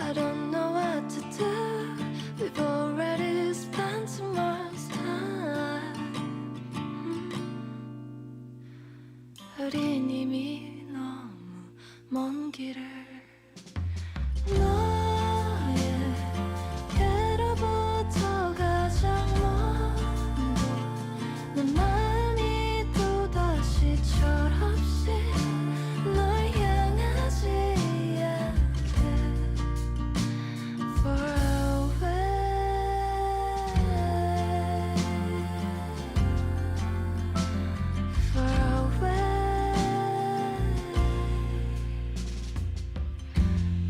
I don't know what to do. We've already spent too much time. 우린 이미 너무 먼 길을 너에게로부터 가장 먼 곳 내 마음이 또다시 철없이 널 향하지 않게 Far away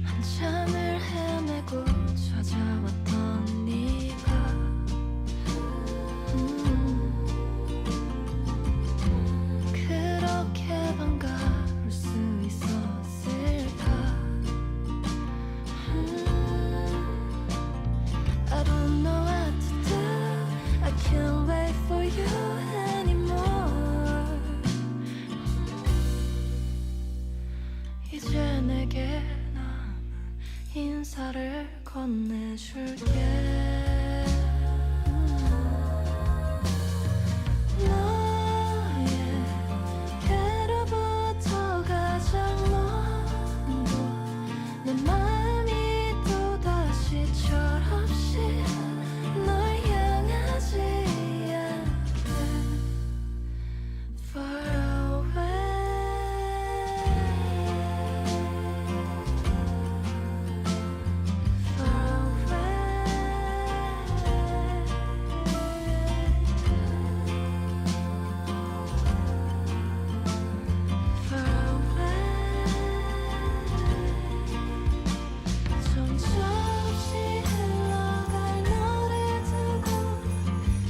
한참을 헤매고 찾아왔던 네가 그렇게 반가울 수 있었을까 I don't know what to do I can't wait for you anymore 이제 내게 남은 인사를 건네줄게 너에게로부터 가장 먼 곳 내 마음이 또다시 철없이 널 향하지 않게 Far 정처없이 흘러갈 너를 두고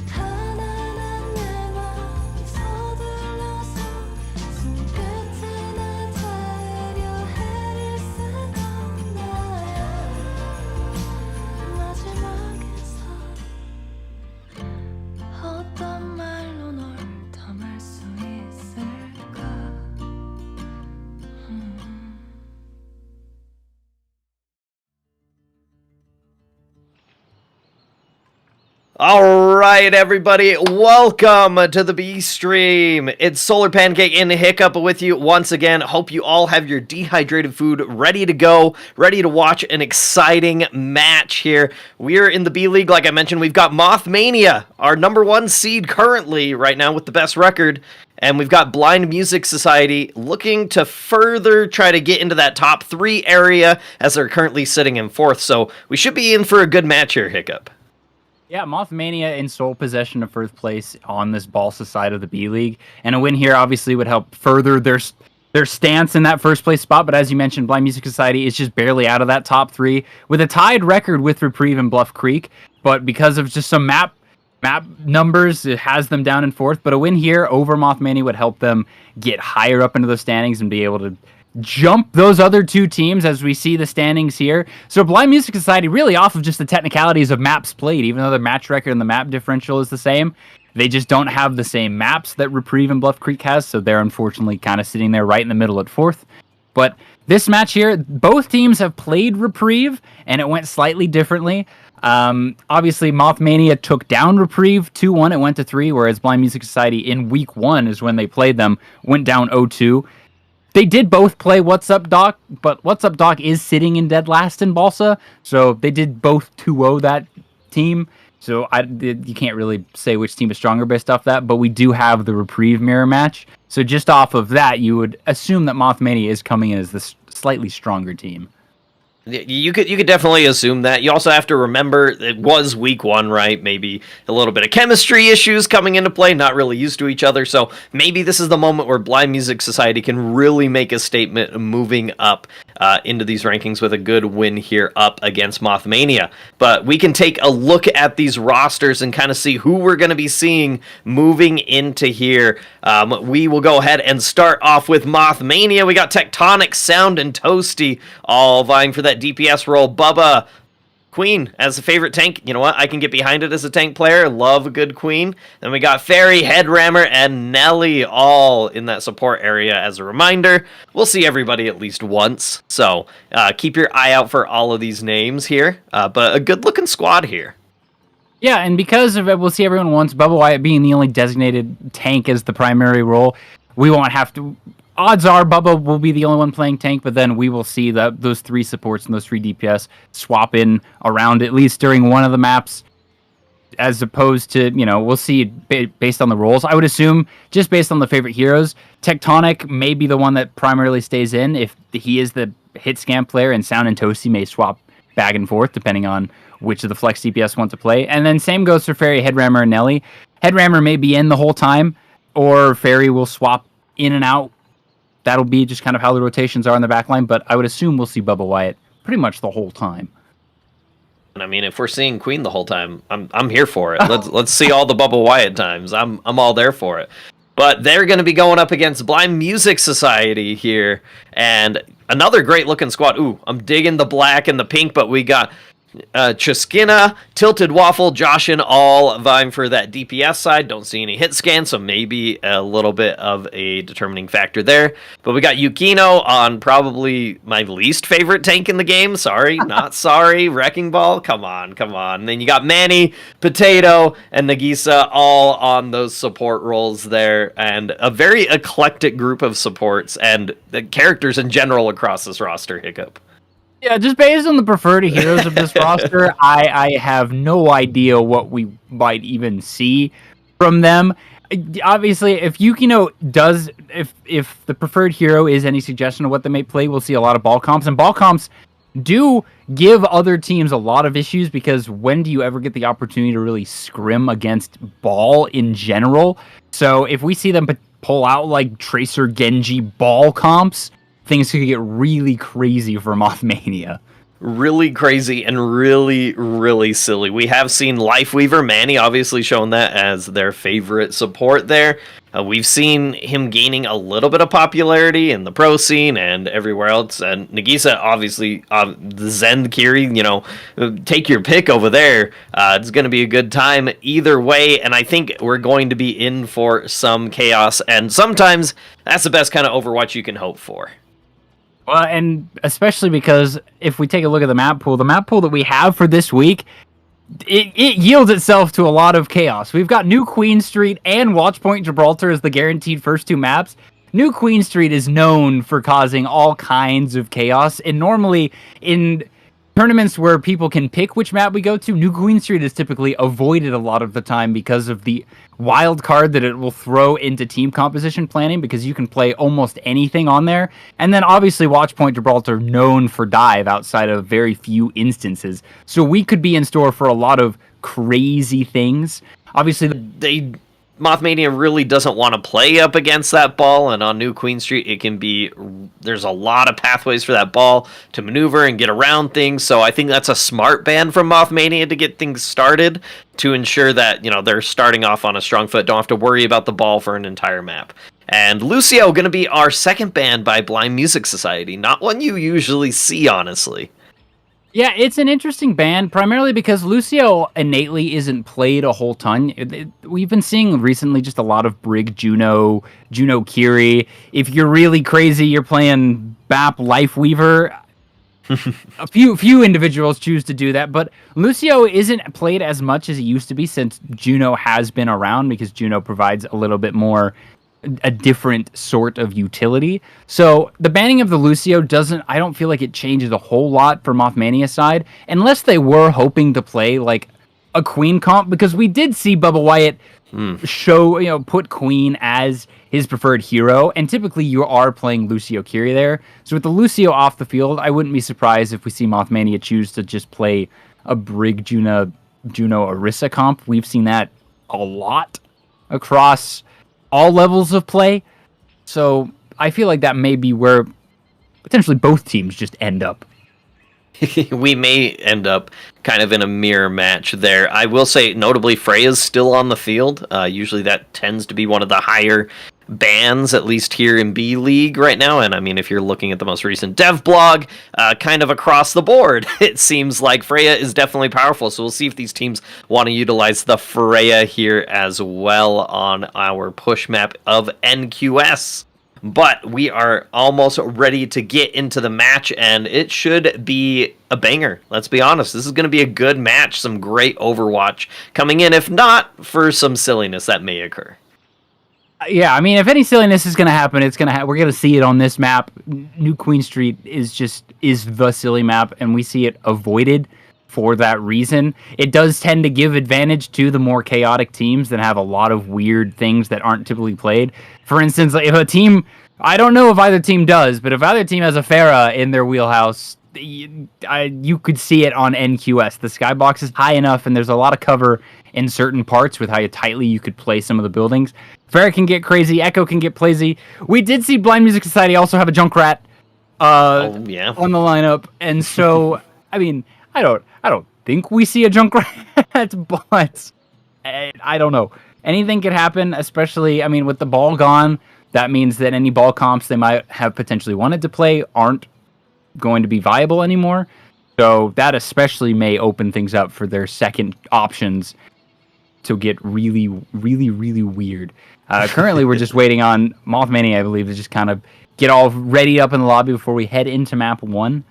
가난한 내 맘이 서둘러서 손끝에 나 닿으려 애를 쓰던 나야 마지막에서 어떤 말로 널 담을 수 있을까 All right, everybody, welcome to the B stream. It's Solar Pancake and Hiccup with you once again. Hope you all have your dehydrated food ready to go, ready to watch an exciting match here. We're in the B League, like I mentioned. We've got Mothmania, our #1 seed currently right now with the best record. And we've got Blind Music Society looking to further try to get into that top 3 area as they're currently sitting in 4th. So we should be in for a good match here, Hiccup. Yeah, Mothmania in sole possession of first place on this Balsa side of the B League. And a win here obviously would help further their stance in that first place spot. But as you mentioned, Blind Music Society is just barely out of that top 3 with a tied record with Reprieve and Bluff Creek. But because of just some map numbers, it has them down in 4th. But a win here over Mothmania would help them get higher up into the standings and be able to jump those other 2 teams as we see the standings here. So Blind Music Society really off of just the technicalities of maps played, even though the match record and the map differential is the same. They just don't have the same maps that Reprieve and Bluff Creek has, so they're unfortunately kind of sitting there right in the middle at 4th. But this match here, both teams have played Reprieve, and it went slightly differently. Obviously, Mothmania took down Reprieve 2-1, it went to 3, whereas Blind Music Society in week 1 is when they played them, went down 0-2. They did both play What's Up Doc, but What's Up Doc is sitting in dead last in Balsa, so they did both 2-0 that team. So you can't really say which team is stronger based off that, but we do have the Reprieve mirror match. So just off of that, you would assume that Mothmania is coming in as the slightly stronger team. You could definitely assume that. You also have to remember it was week 1, right? Maybe a little bit of chemistry issues coming into play, not really used to each other. So maybe this is the moment where Blind Music Society can really make a statement moving up into these rankings with a good win here up against Mothmania. But we can take a look at these rosters and kind of see who we're going to be seeing moving into here. We will go ahead and start off with Mothmania. We got Tectonic, Sound, and Toasty all vying for that DPS role. Bubba, Queen as a favorite tank. You know what? I can get behind it as a tank player. Love a good Queen. Then we got Fairy, Headrammer, and Nelly all in that support area. As a reminder, we'll see everybody at least once. So keep your eye out for all of these names here. But a good-looking squad here. Yeah, and because of it, we'll see everyone once, Bubba Wyatt being the only designated tank as the primary role, we won't have to... Odds are Bubba will be the only one playing tank, but then we will see those 3 supports and those 3 DPS swap in around at least during one of the maps, as opposed to, we'll see based on the roles. I would assume, just based on the favorite heroes, Tectonic may be the one that primarily stays in if he is the hit scan player, and Sound and Toasty may swap back and forth depending on which of the flex DPS want to play. And then same goes for Fairy, Headrammer, and Nelly. Headrammer may be in the whole time, or Fairy will swap in and out. That'll be just kind of how the rotations are in the backline, but I would assume we'll see Bubba Wyatt pretty much the whole time. And I mean, if we're seeing Queen the whole time, I'm here for it. Let's see all the Bubba Wyatt times. I'm all there for it. But they're going to be going up against Blind Music Society here, and another great looking squad. Ooh, I'm digging the black and the pink, but we got Chiskina, Tilted Waffle, Joshin all vying for that DPS side. Don't see any hit scan, so maybe a little bit of a determining factor there. But we got Yukino on probably my least favorite tank in the game. Sorry, not sorry. Wrecking Ball, come on. And then you got Manny, Potato, and Nagisa all on those support roles there. And a very eclectic group of supports and the characters in general across this roster, Hiccup. Yeah, just based on the preferred heroes of this roster, I have no idea what we might even see from them. Obviously, if Yukino does, if the preferred hero is any suggestion of what they may play, we'll see a lot of ball comps. And ball comps do give other teams a lot of issues, because when do you ever get the opportunity to really scrim against ball in general? So if we see them pull out like Tracer Genji ball comps, things could get really crazy for Mothmania. Really crazy and really, really silly. We have seen Lifeweaver, Manny obviously shown that as their favorite support there. We've seen him gaining a little bit of popularity in the pro scene and everywhere else. And Nagisa, obviously, the Zen Kiri, take your pick over there. It's going to be a good time either way. And I think we're going to be in for some chaos. And sometimes that's the best kind of Overwatch you can hope for. Well, and especially because if we take a look at the map pool that we have for this week, it yields itself to a lot of chaos. We've got New Queen Street and Watchpoint Gibraltar as the guaranteed first 2 maps. New Queen Street is known for causing all kinds of chaos, and normally in tournaments where people can pick which map we go to, New Queen Street is typically avoided a lot of the time because of the wild card that it will throw into team composition planning, because you can play almost anything on there. And then obviously Watchpoint Gibraltar, known for dive outside of very few instances. So we could be in store for a lot of crazy things. Obviously, Mothmania really doesn't want to play up against that ball, and on New Queen Street, there's a lot of pathways for that ball to maneuver and get around things, so I think that's a smart ban from Mothmania to get things started, to ensure that, they're starting off on a strong foot, don't have to worry about the ball for an entire map. And Lucio going to be our second ban by Blind Music Society, not one you usually see, honestly. Yeah, it's an interesting ban, primarily because Lucio innately isn't played a whole ton. We've been seeing recently just a lot of Brig Juno Kiri. If you're really crazy, you're playing BAP Lifeweaver. A few individuals choose to do that, but Lucio isn't played as much as it used to be since Juno has been around, because Juno provides a little bit more a different sort of utility. So the banning of the Lucio I don't feel like it changes a whole lot for Mothmania side, unless they were hoping to play like a Queen comp, because we did see Bubba Wyatt put Queen as his preferred hero, and typically you are playing Lucio Kiri there. So with the Lucio off the field, I wouldn't be surprised if we see Mothmania choose to just play a Brig Juno Orisa comp. We've seen that a lot across all levels of play, so I feel like that may be where potentially both teams just end up. We may end up kind of in a mirror match there. I will say, notably, Freya's still on the field. Usually that tends to be one of the higher bans, at least here in B League right now. And I mean, if you're looking at the most recent dev blog, kind of across the board, it seems like Freya is definitely powerful. So we'll see if these teams want to utilize the Freya here as well on our push map of NQS. But we are almost ready to get into the match, and it should be a banger. Let's be honest. This is going to be a good match. Some great Overwatch coming in, if not for some silliness that may occur. Yeah, I mean, if any silliness is going to happen, we're going to see it on this map. New Queen Street is the silly map, and we see it avoided for that reason. It does tend to give advantage to the more chaotic teams that have a lot of weird things that aren't typily played. For instance, like if a team, I don't know if either team does, but if either team has a Pharah in their wheelhouse, you could see it on NQS. The skybox is high enough, and there's a lot of cover in certain parts with how tightly you could play some of the buildings. Pharah can get crazy. Echo can get plazy. We did see Blind Music Society also have a Junkrat on the lineup, and so I mean, I don't think we see a Junkrat, but I don't know. Anything could happen, especially, I mean, with the ball gone, that means that any ball comps they might have potentially wanted to play aren't going to be viable anymore. So that especially may open things up for their second options to get really, really, really weird. Currently, we're just waiting on Mothmania, I believe, to just kind of get all ready up in the lobby before we head into map 1.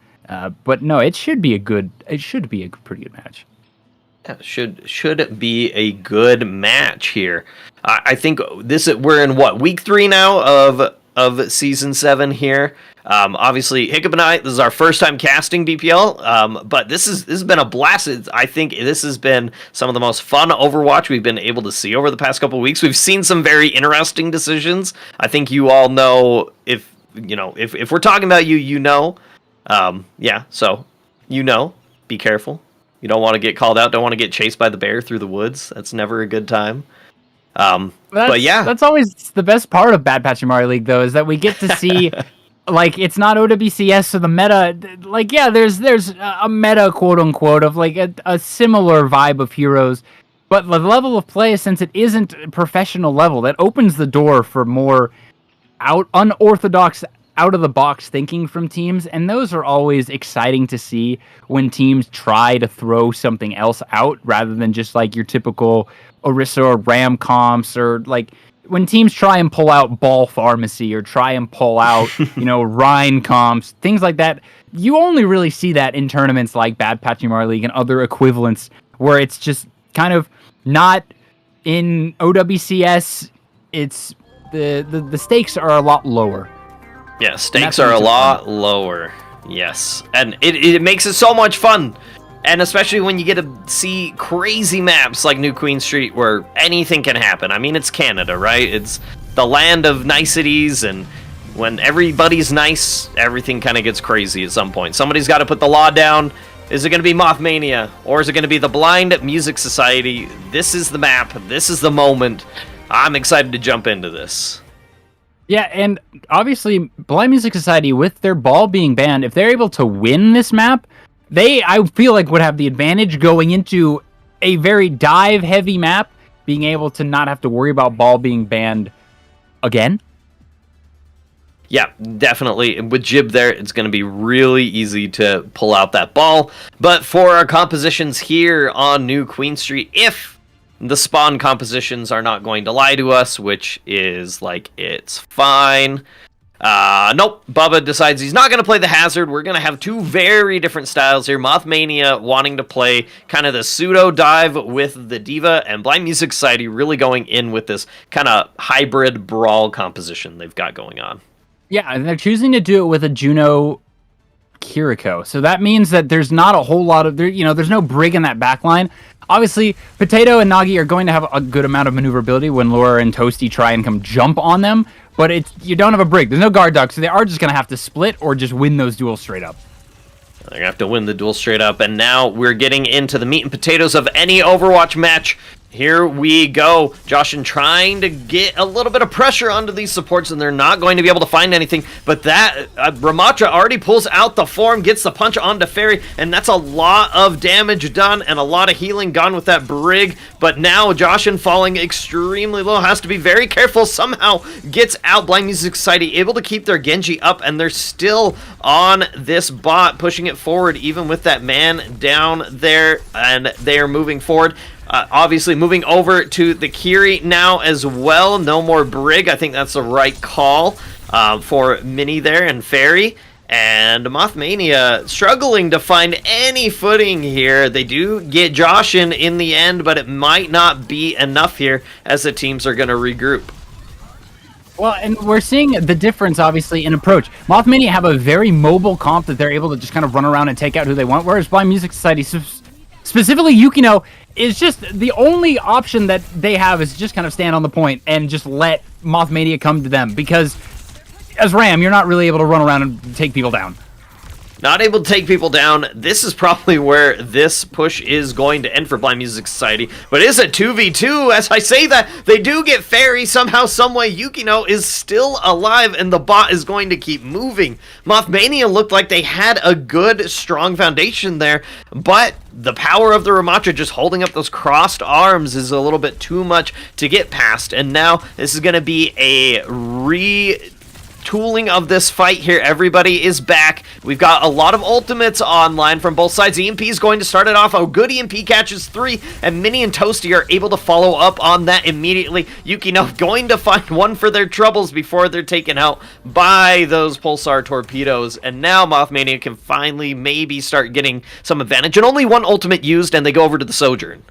But no, it should be a pretty good match. Yeah, should be a good match here. I think we're in week 3 now of season 7 here. Obviously, Hiccup and I, this is our first time casting BPL. But this has been a blast. I think this has been some of the most fun Overwatch we've been able to see over the past couple of weeks. We've seen some very interesting decisions. I think you all know if we're talking about you know. So be careful. You don't want to get called out. Don't want to get chased by the bear through the woods. That's never a good time. But yeah, that's always the best part of Bad Pachimari League, though, is that we get to see, like, it's not OWCS, so the meta, like, yeah, there's a meta, quote unquote, of like a similar vibe of heroes, but the level of play, since it isn't professional level, that opens the door for more unorthodox, out of the box thinking from teams, and those are always exciting to see when teams try to throw something else out rather than just like your typical Orisa or Ram comps, or like when teams try and pull out Ball Pharmacy or try and pull out Rhine comps, things like that. You only really see that in tournaments like Bad Pachimari League and other equivalents where it's just kind of not in OWCS. It's the stakes are a lot lower. Yeah, stakes are a lot lower. Yes. And it makes it so much fun. And especially when you get to see crazy maps like New Queen Street where anything can happen. I mean, it's Canada, right? It's the land of niceties, and when everybody's nice, everything kind of gets crazy at some point. Somebody's got to put the law down. Is it going to be Mothmania? Or is it going to be the Blind Music Society? This is the map. This is the moment. I'm excited to jump into this. Yeah, and obviously, Blind Music Society, with their ball being banned, if they're able to win this map, I feel like would have the advantage going into a very dive-heavy map, being able to not have to worry about ball being banned again. Yeah, definitely. With Jib there, it's going to be really easy to pull out that ball. But for our compositions here on New Queen Street, if the spawn compositions are not going to lie to us, which is like, it's fine. Nope, Bubba decides he's not going to play the Hazard. We're going to have two very different styles here. Mothmania wanting to play kind of the pseudo dive with the Diva, and Blind Music Society really going in with this kind of hybrid brawl composition they've got going on. Yeah, and they're choosing to do it with a Juno Kiriko. So that means that there's not a whole lot of, there's no Brig in that backline. Obviously, Potato and Nagi are going to have a good amount of maneuverability when Laura and Toasty try and come jump on them, but you don't have a Brig. There's no guard dog, so they are just going to have to split or just win those duels straight up. They're going to have to win the duel straight up, and now we're getting into the meat and potatoes of any Overwatch match. Here we go. Joshin trying to get a little bit of pressure onto these supports, and they're not going to be able to find anything. But that Ramatra already pulls out the form, gets the punch onto Fairy, and that's a lot of damage done and a lot of healing gone with that Brig. But now Joshin falling extremely low, has to be very careful. Somehow gets out. Blind Music Society able to keep their Genji up, and they're still on this bot, pushing it forward even with that man down there, and they are moving forward. Obviously moving over to the Kiri now as well. No more Brig. I think that's the right call for Mini there and Fairy. And Mothmania struggling to find any footing here. They do get Joshin in the end, but it might not be enough here as the teams are going to regroup. Well, and we're seeing the difference, obviously, in approach. Mothmania have a very mobile comp that they're able to just kind of run around and take out who they want, whereas Blind Music Society, specifically Yukino, is just the only option that they have is just kind of stand on the point and just let Mothmania come to them, because as Ram, you're not really able to run around and take people down. Not able to take people down. This is probably where this push is going to end for Blind Music Society. But it is a 2v2. As I say that, they do get Fairy. Somehow, someway, Yukino is still alive, and the bot is going to keep moving. Mothmania looked like they had a good, strong foundation there, but the power of the Ramatra just holding up those crossed arms is a little bit too much to get past. And now, this is going to be a tooling of this fight here. Everybody is back. We've got a lot of ultimates online from both sides. EMP is going to start it off. A good EMP catches 3, and Mini and Toasty are able to follow up on that immediately. Yukino going to find one for their troubles before they're taken out by those Pulsar torpedoes, and now Mothmania can finally maybe start getting some advantage, and only one ultimate used, and they go over to the Sojourn.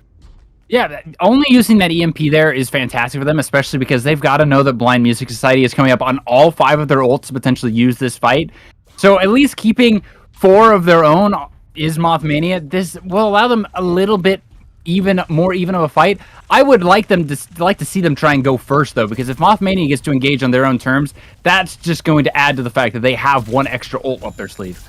Yeah, only using that EMP there is fantastic for them, especially because they've got to know that Blind Music Society is coming up on all 5 of their ults to potentially use this fight. So at least keeping 4 of their own is Mothmania. This will allow them a little bit more even of a fight. I would like to see them try and go first, though, because if Mothmania gets to engage on their own terms, that's just going to add to the fact that they have one extra ult up their sleeve.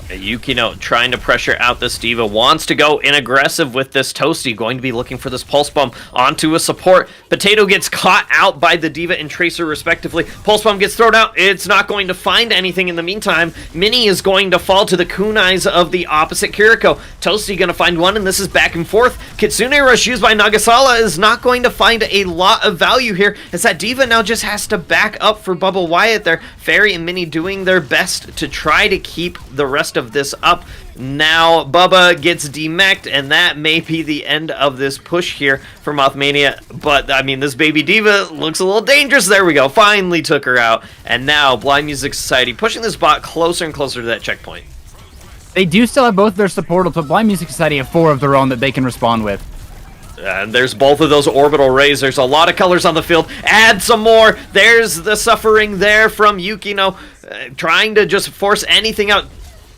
Yukino trying to pressure out this D.Va, wants to go in aggressive with this Toasty, going to be looking for this Pulse Bomb onto a support. Potato gets caught out by the D.Va and Tracer respectively. Pulse Bomb gets thrown out, it's not going to find anything in the meantime. Mini is going to fall to the kunais of the opposite Kiriko. Toasty going to find one, and this is back and forth. Kitsune Rush used by Nagasala is not going to find a lot of value here, as that D.Va now just has to back up for Bubba Wyatt there. Fairy and Mini doing their best to try to keep the rest of this up. Now Bubba gets demeched, and that may be the end of this push here for Mothmania. But I mean, this baby D.Va looks a little dangerous. There we go, finally took her out. And now Blind Music Society pushing this bot closer and closer to that checkpoint. They do still have both their support, but Blind Music Society have 4 of their own that they can respond with. And there's both of those orbital rays. There's a lot of colors on the field. Add some more. There's the suffering there from Yukino, trying to just force anything out.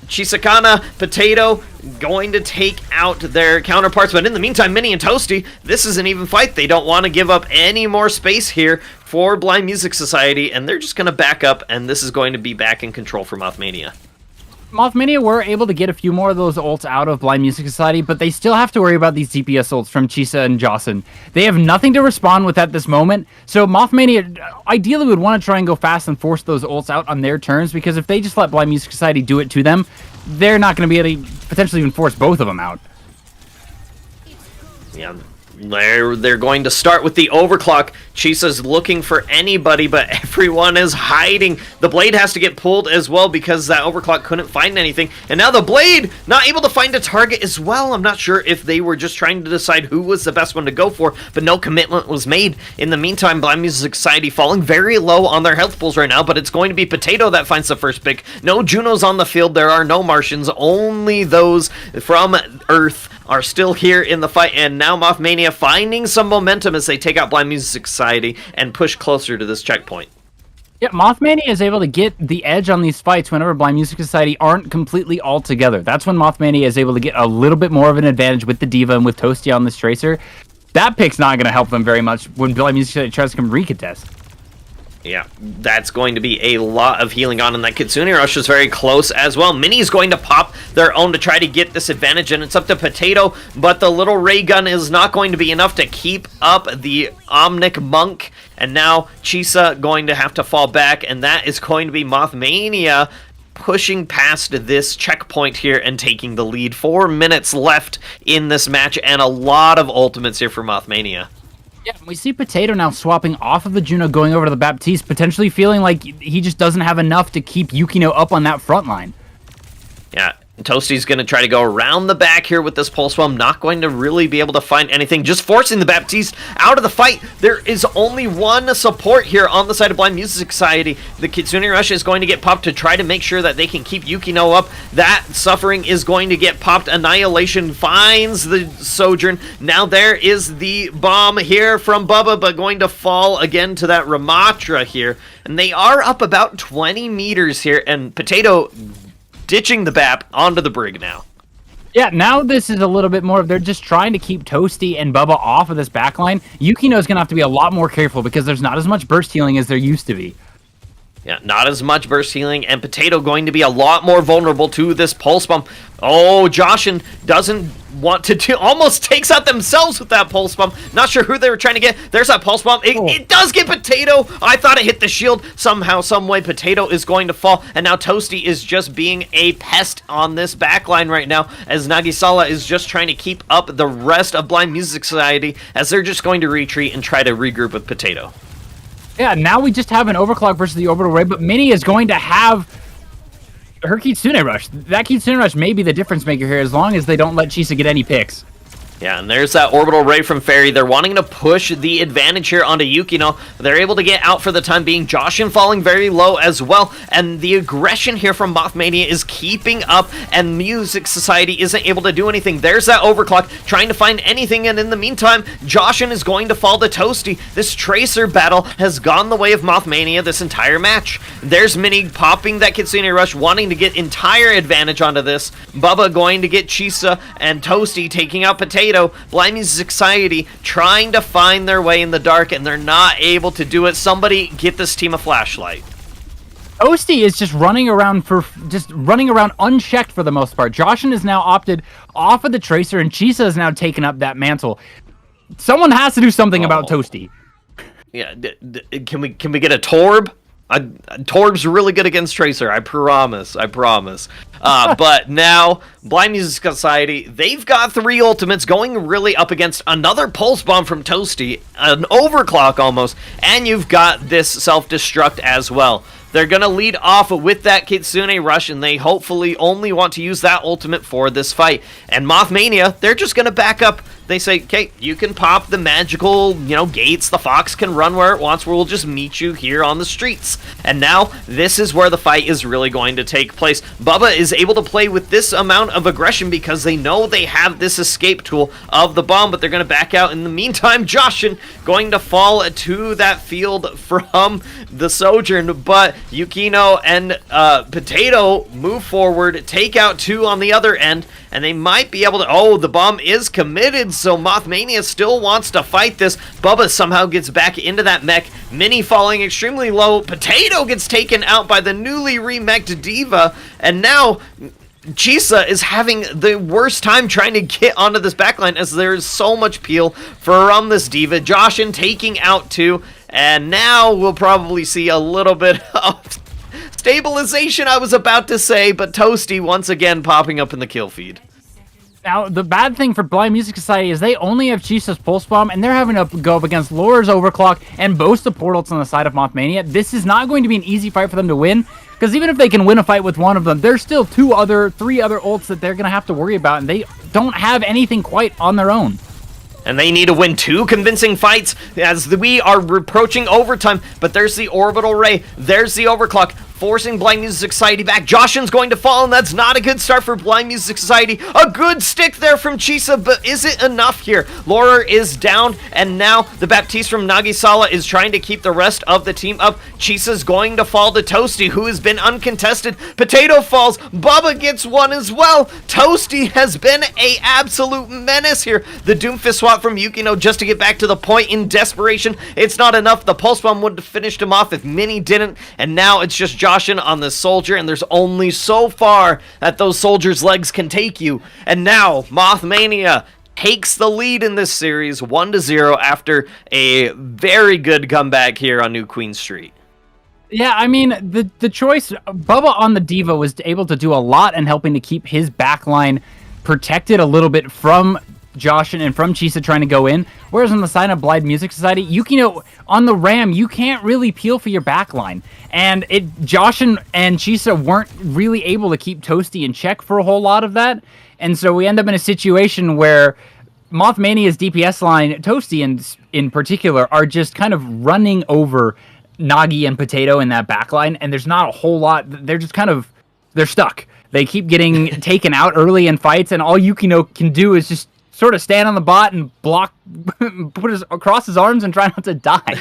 Chisakana, Potato, going to take out their counterparts, but in the meantime, Mini and Toasty, this is an even fight. They don't want to give up any more space here for Blind Music Society, and they're just going to back up, and this is going to be back in control for Mothmania. Mothmania were able to get a few more of those ults out of Blind Music Society, but they still have to worry about these DPS ults from Chisa and Jocelyn. They have nothing to respond with at this moment, so Mothmania ideally would want to try and go fast and force those ults out on their terms, because if they just let Blind Music Society do it to them, they're not going to be able to potentially even force both of them out. Yeah. They're going to start with the overclock. Chisa's looking for anybody, but everyone is hiding. The Blade has to get pulled as well because that overclock couldn't find anything. And now the Blade not able to find a target as well. I'm not sure if they were just trying to decide who was the best one to go for, but no commitment was made. In the meantime, Blind Music Society falling very low on their health pools right now, but it's going to be Potato that finds the first pick. No Junos on the field. There are no Martians. Only those from Earth are still here in the fight, and now Mothmania finding some momentum as they take out Blind Music Society and push closer to this checkpoint. Yeah, Mothmania is able to get the edge on these fights whenever Blind Music Society aren't completely all together. That's when Mothmania is able to get a little bit more of an advantage with the D.Va and with Toasty on this Tracer. That pick's not going to help them very much when Blind Music Society tries to come recontest. Yeah, that's going to be a lot of healing on, and that Kitsune Rush is very close as well. Mini's going to pop their own to try to get this advantage, and it's up to Potato, but the little ray gun is not going to be enough to keep up the Omnic Monk, and now Chisa going to have to fall back, and that is going to be Mothmania pushing past this checkpoint here and taking the lead. 4 minutes left in this match, and a lot of ultimates here for Mothmania. Yeah, we see Potato now swapping off of the Juno, going over to the Baptiste, potentially feeling like he just doesn't have enough to keep Yukino up on that front line. Yeah, Toasty's going to try to go around the back here with this Pulse Bomb, not going to really be able to find anything, just forcing the Baptiste out of the fight. There is only one support here on the side of Blind Music Society. The Kitsune Rush is going to get popped to try to make sure that they can keep Yukino up. That Suffering is going to get popped. Annihilation finds the Sojourn. Now there is the bomb here from Bubba, but going to fall again to that Ramatra here. And they are up about 20 meters here, and Potato ditching the BAP onto the Brig now. Yeah, now this is a little bit more of they're just trying to keep Toasty and Bubba off of this backline. Yukino's going to have to be a lot more careful because there's not as much burst healing as there used to be. Yeah, not as much burst healing, and Potato going to be a lot more vulnerable to this Pulse Bomb. Oh, Joshin doesn't want to do, almost takes out themselves with that Pulse Bomb. Not sure who they were trying to get. There's that Pulse Bomb. It does get Potato. I thought it hit the shield. Somehow, some way, Potato is going to fall, and now Toasty is just being a pest on this backline right now, as Nagisala is just trying to keep up the rest of Blind Music Society, as they're just going to retreat and try to regroup with Potato. Yeah, now we just have an Overclock versus the Orbital Ray, but Mini is going to have her Kitsune Rush. That Kitsune Rush may be the difference maker here, as long as they don't let Chisa get any picks. Yeah, and there's that Orbital Ray from Fairy. They're wanting to push the advantage here onto Yukino. They're able to get out for the time being. Joshin falling very low as well. And the aggression here from Mothmania is keeping up, and Music Society isn't able to do anything. There's that Overclock trying to find anything, and in the meantime, Joshin is going to fall to Toasty. This Tracer battle has gone the way of Mothmania this entire match. There's Mini popping that Kitsune Rush, wanting to get entire advantage onto this. Bubba going to get Chisa, and Toasty taking out Potato. Blind Music Society trying to find their way in the dark, and they're not able to do it. Somebody get this team a flashlight. Toasty is just running around unchecked for the most part. Joshin is now opted off of the Tracer, and Chisa has now taken up that mantle. Someone has to do something about Toasty. Yeah, can we get a Torb? Torb's really good against Tracer, I promise. But now, Blind Music Society, they've got 3 ultimates going really up against another Pulse Bomb from Toasty, an Overclock almost, and you've got this Self-Destruct as well. They're going to lead off with that Kitsune Rush, and they hopefully only want to use that ultimate for this fight. And Mothmania, they're just going to back up. They say, okay, you can pop the magical, gates. The Fox can run where it wants. We'll just meet you here on the streets. And now, this is where the fight is really going to take place. Bubba is able to play with this amount of aggression because they know they have this escape tool of the bomb, but they're going to back out. In the meantime, Joshin going to fall to that field from the Sojourn, but Yukino and Potato move forward, take out 2 on the other end, and they might be able to... Oh, the bomb is committed, so Mothmania still wants to fight this. Bubba somehow gets back into that mech. Mini falling extremely low. Potato gets taken out by the newly remeched Diva, and now Chisa is having the worst time trying to get onto this backline, as there's so much peel from this Diva. Joshin taking out 2, and now we'll probably see a little bit of stabilization, I was about to say, but Toasty once again popping up in the kill feed. Now, the bad thing for Blind Music Society is they only have Chisa's Pulse Bomb, and they're having to go up against Laura's Overclock and both the portals on the side of Mothmania. This is not going to be an easy fight for them to win, because even if they can win a fight with one of them, there's still 3 other ults that they're going to have to worry about, and they don't have anything quite on their own. And they need to win 2 convincing fights as we are approaching overtime. But there's the Orbital Ray. There's the Overclock. forcing Blind Music Society back. Joshin's going to fall, and that's not a good start for Blind Music Society. A good stick there from Chisa, but is it enough here? Laura is down, and now the Baptiste from Nagisala is trying to keep the rest of the team up. Chisa's going to fall to Toasty, who has been uncontested. Potato falls. Bubba gets one as well. Toasty has been a absolute menace here. The Doomfist swap from Yukino just to get back to the point in desperation. It's not enough. The Pulse Bomb would have finished him off if Minnie didn't, and now it's just Joshin on the Soldier, and there's only so far that those Soldiers' legs can take you. And now Mothmania takes the lead in this series 1-0 after a very good comeback here on New Queen Street. Yeah, I mean, the choice, Bubba on the Diva was able to do a lot in helping to keep his backline protected a little bit from Joshin and from Chisa trying to go in, whereas on the side of Blind Music Society, Yukino on the Ram, you can't really peel for your backline, and Joshin and Chisa weren't really able to keep Toasty in check for a whole lot of that, and so we end up in a situation where Mothmania's DPS line, Toasty in particular, are just kind of running over Nagi and Potato in that backline, and there's not a whole lot. They're just kind of, they're stuck. They keep getting taken out early in fights, and all Yukino can do is just sort of stand on the bot and block, cross his arms and try not to die.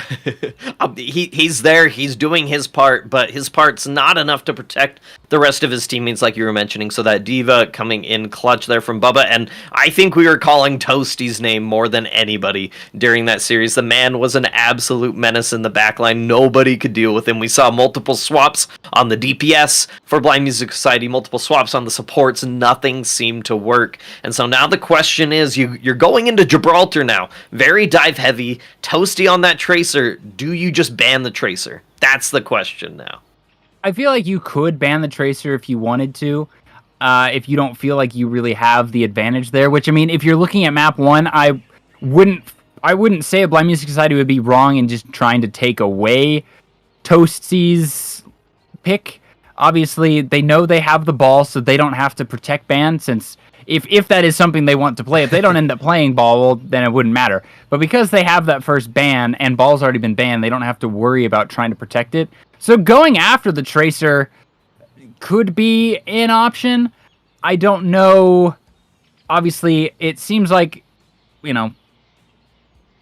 He's there, he's doing his part, but his part's not enough to protect the rest of his teammates like you were mentioning, so that Diva coming in clutch there from Bubba, and I think we were calling Toasty's name more than anybody during that series. The man was an absolute menace in the backline. Nobody could deal with him. We saw multiple swaps on the DPS for Blind Music Society, multiple swaps on the supports, nothing seemed to work. And so now the question is, you're going into Gibraltar now, very dive heavy, Toasty on that Tracer, do you just ban the Tracer? That's the question now. I feel like you could ban the Tracer if you wanted to, if you don't feel like you really have the advantage there, which, I mean, if you're looking at map 1, I wouldn't say a Blind Music Society would be wrong in just trying to take away Toasty's pick. Obviously, they know they have the ball, so they don't have to protect ban, since if that is something they want to play, if they don't end up playing ball, well, then it wouldn't matter. But because they have that first ban, and ball's already been banned, they don't have to worry about trying to protect it. So going after the Tracer could be an option. I don't know. Obviously, it seems like, you know,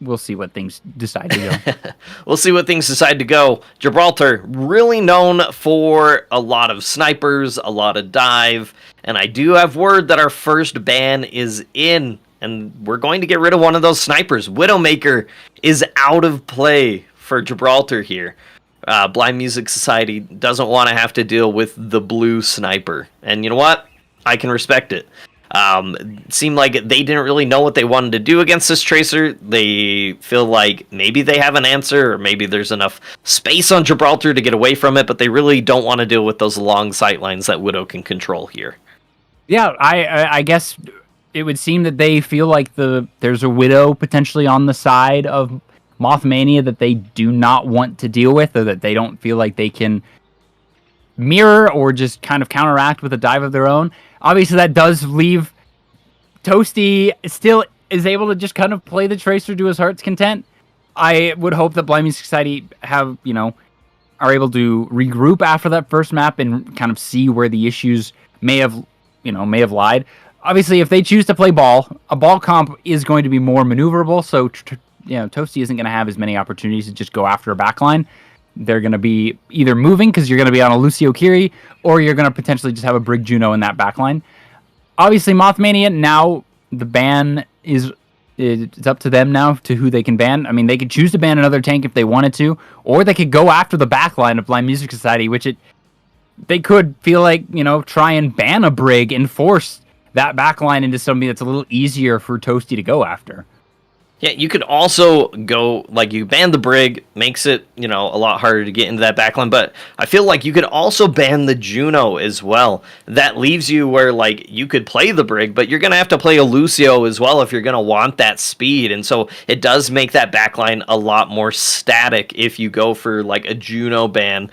we'll see what things decide to go. We'll see what things decide to go. Gibraltar, really known for a lot of snipers, a lot of dive, and I do have word that our first ban is in, and we're going to get rid of one of those snipers. Widowmaker is out of play for Gibraltar here. Blind Music Society doesn't want to have to deal with the blue sniper, and you know what? I can respect it. It seemed like they didn't really know what they wanted to do against this Tracer. They feel like maybe they have an answer, or maybe there's enough space on Gibraltar to get away from it, but they really don't want to deal with those long sight lines that Widow can control here. Yeah, I guess it would seem that they feel like there's a Widow potentially on the side of Mothmania that they do not want to deal with, or that they don't feel like they can mirror or just kind of counteract with a dive of their own. Obviously, that does leave Toasty still is able to just kind of play the Tracer to his heart's content. I would hope that Blind Music Society are able to regroup after that first map and kind of see where the issues may have lied. Obviously, if they choose to play ball, a ball comp is going to be more maneuverable, so Toasty isn't going to have as many opportunities to just go after a backline. They're going to be either moving because you're going to be on a Lucio Kiri, or you're going to potentially just have a Brig Juno in that backline. Obviously, Mothmania, now the ban it's up to them now to who they can ban. I mean, they could choose to ban another tank if they wanted to, or they could go after the backline of Blind Music Society, which they could feel like, try and ban a Brig and force that backline into something that's a little easier for Toasty to go after. Yeah, you could also go, you ban the Brig, makes it, a lot harder to get into that backline, but I feel like you could also ban the Juno as well. That leaves you where, you could play the Brig, but you're going to have to play a Lucio as well if you're going to want that speed, and so it does make that backline a lot more static if you go for, a Juno ban.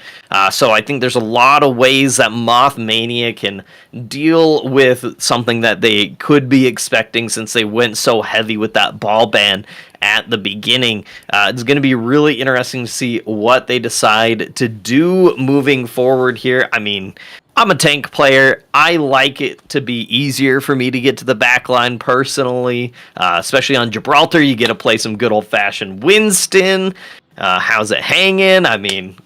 So I think there's a lot of ways that Mothmania can deal with something that they could be expecting, since they went so heavy with that ball ban ban at the beginning. It's going to be really interesting to see what they decide to do moving forward here. I mean, I'm a tank player. I like it to be easier for me to get to the back line personally, especially on Gibraltar. You get to play some good old-fashioned Winston. How's it hanging? I mean,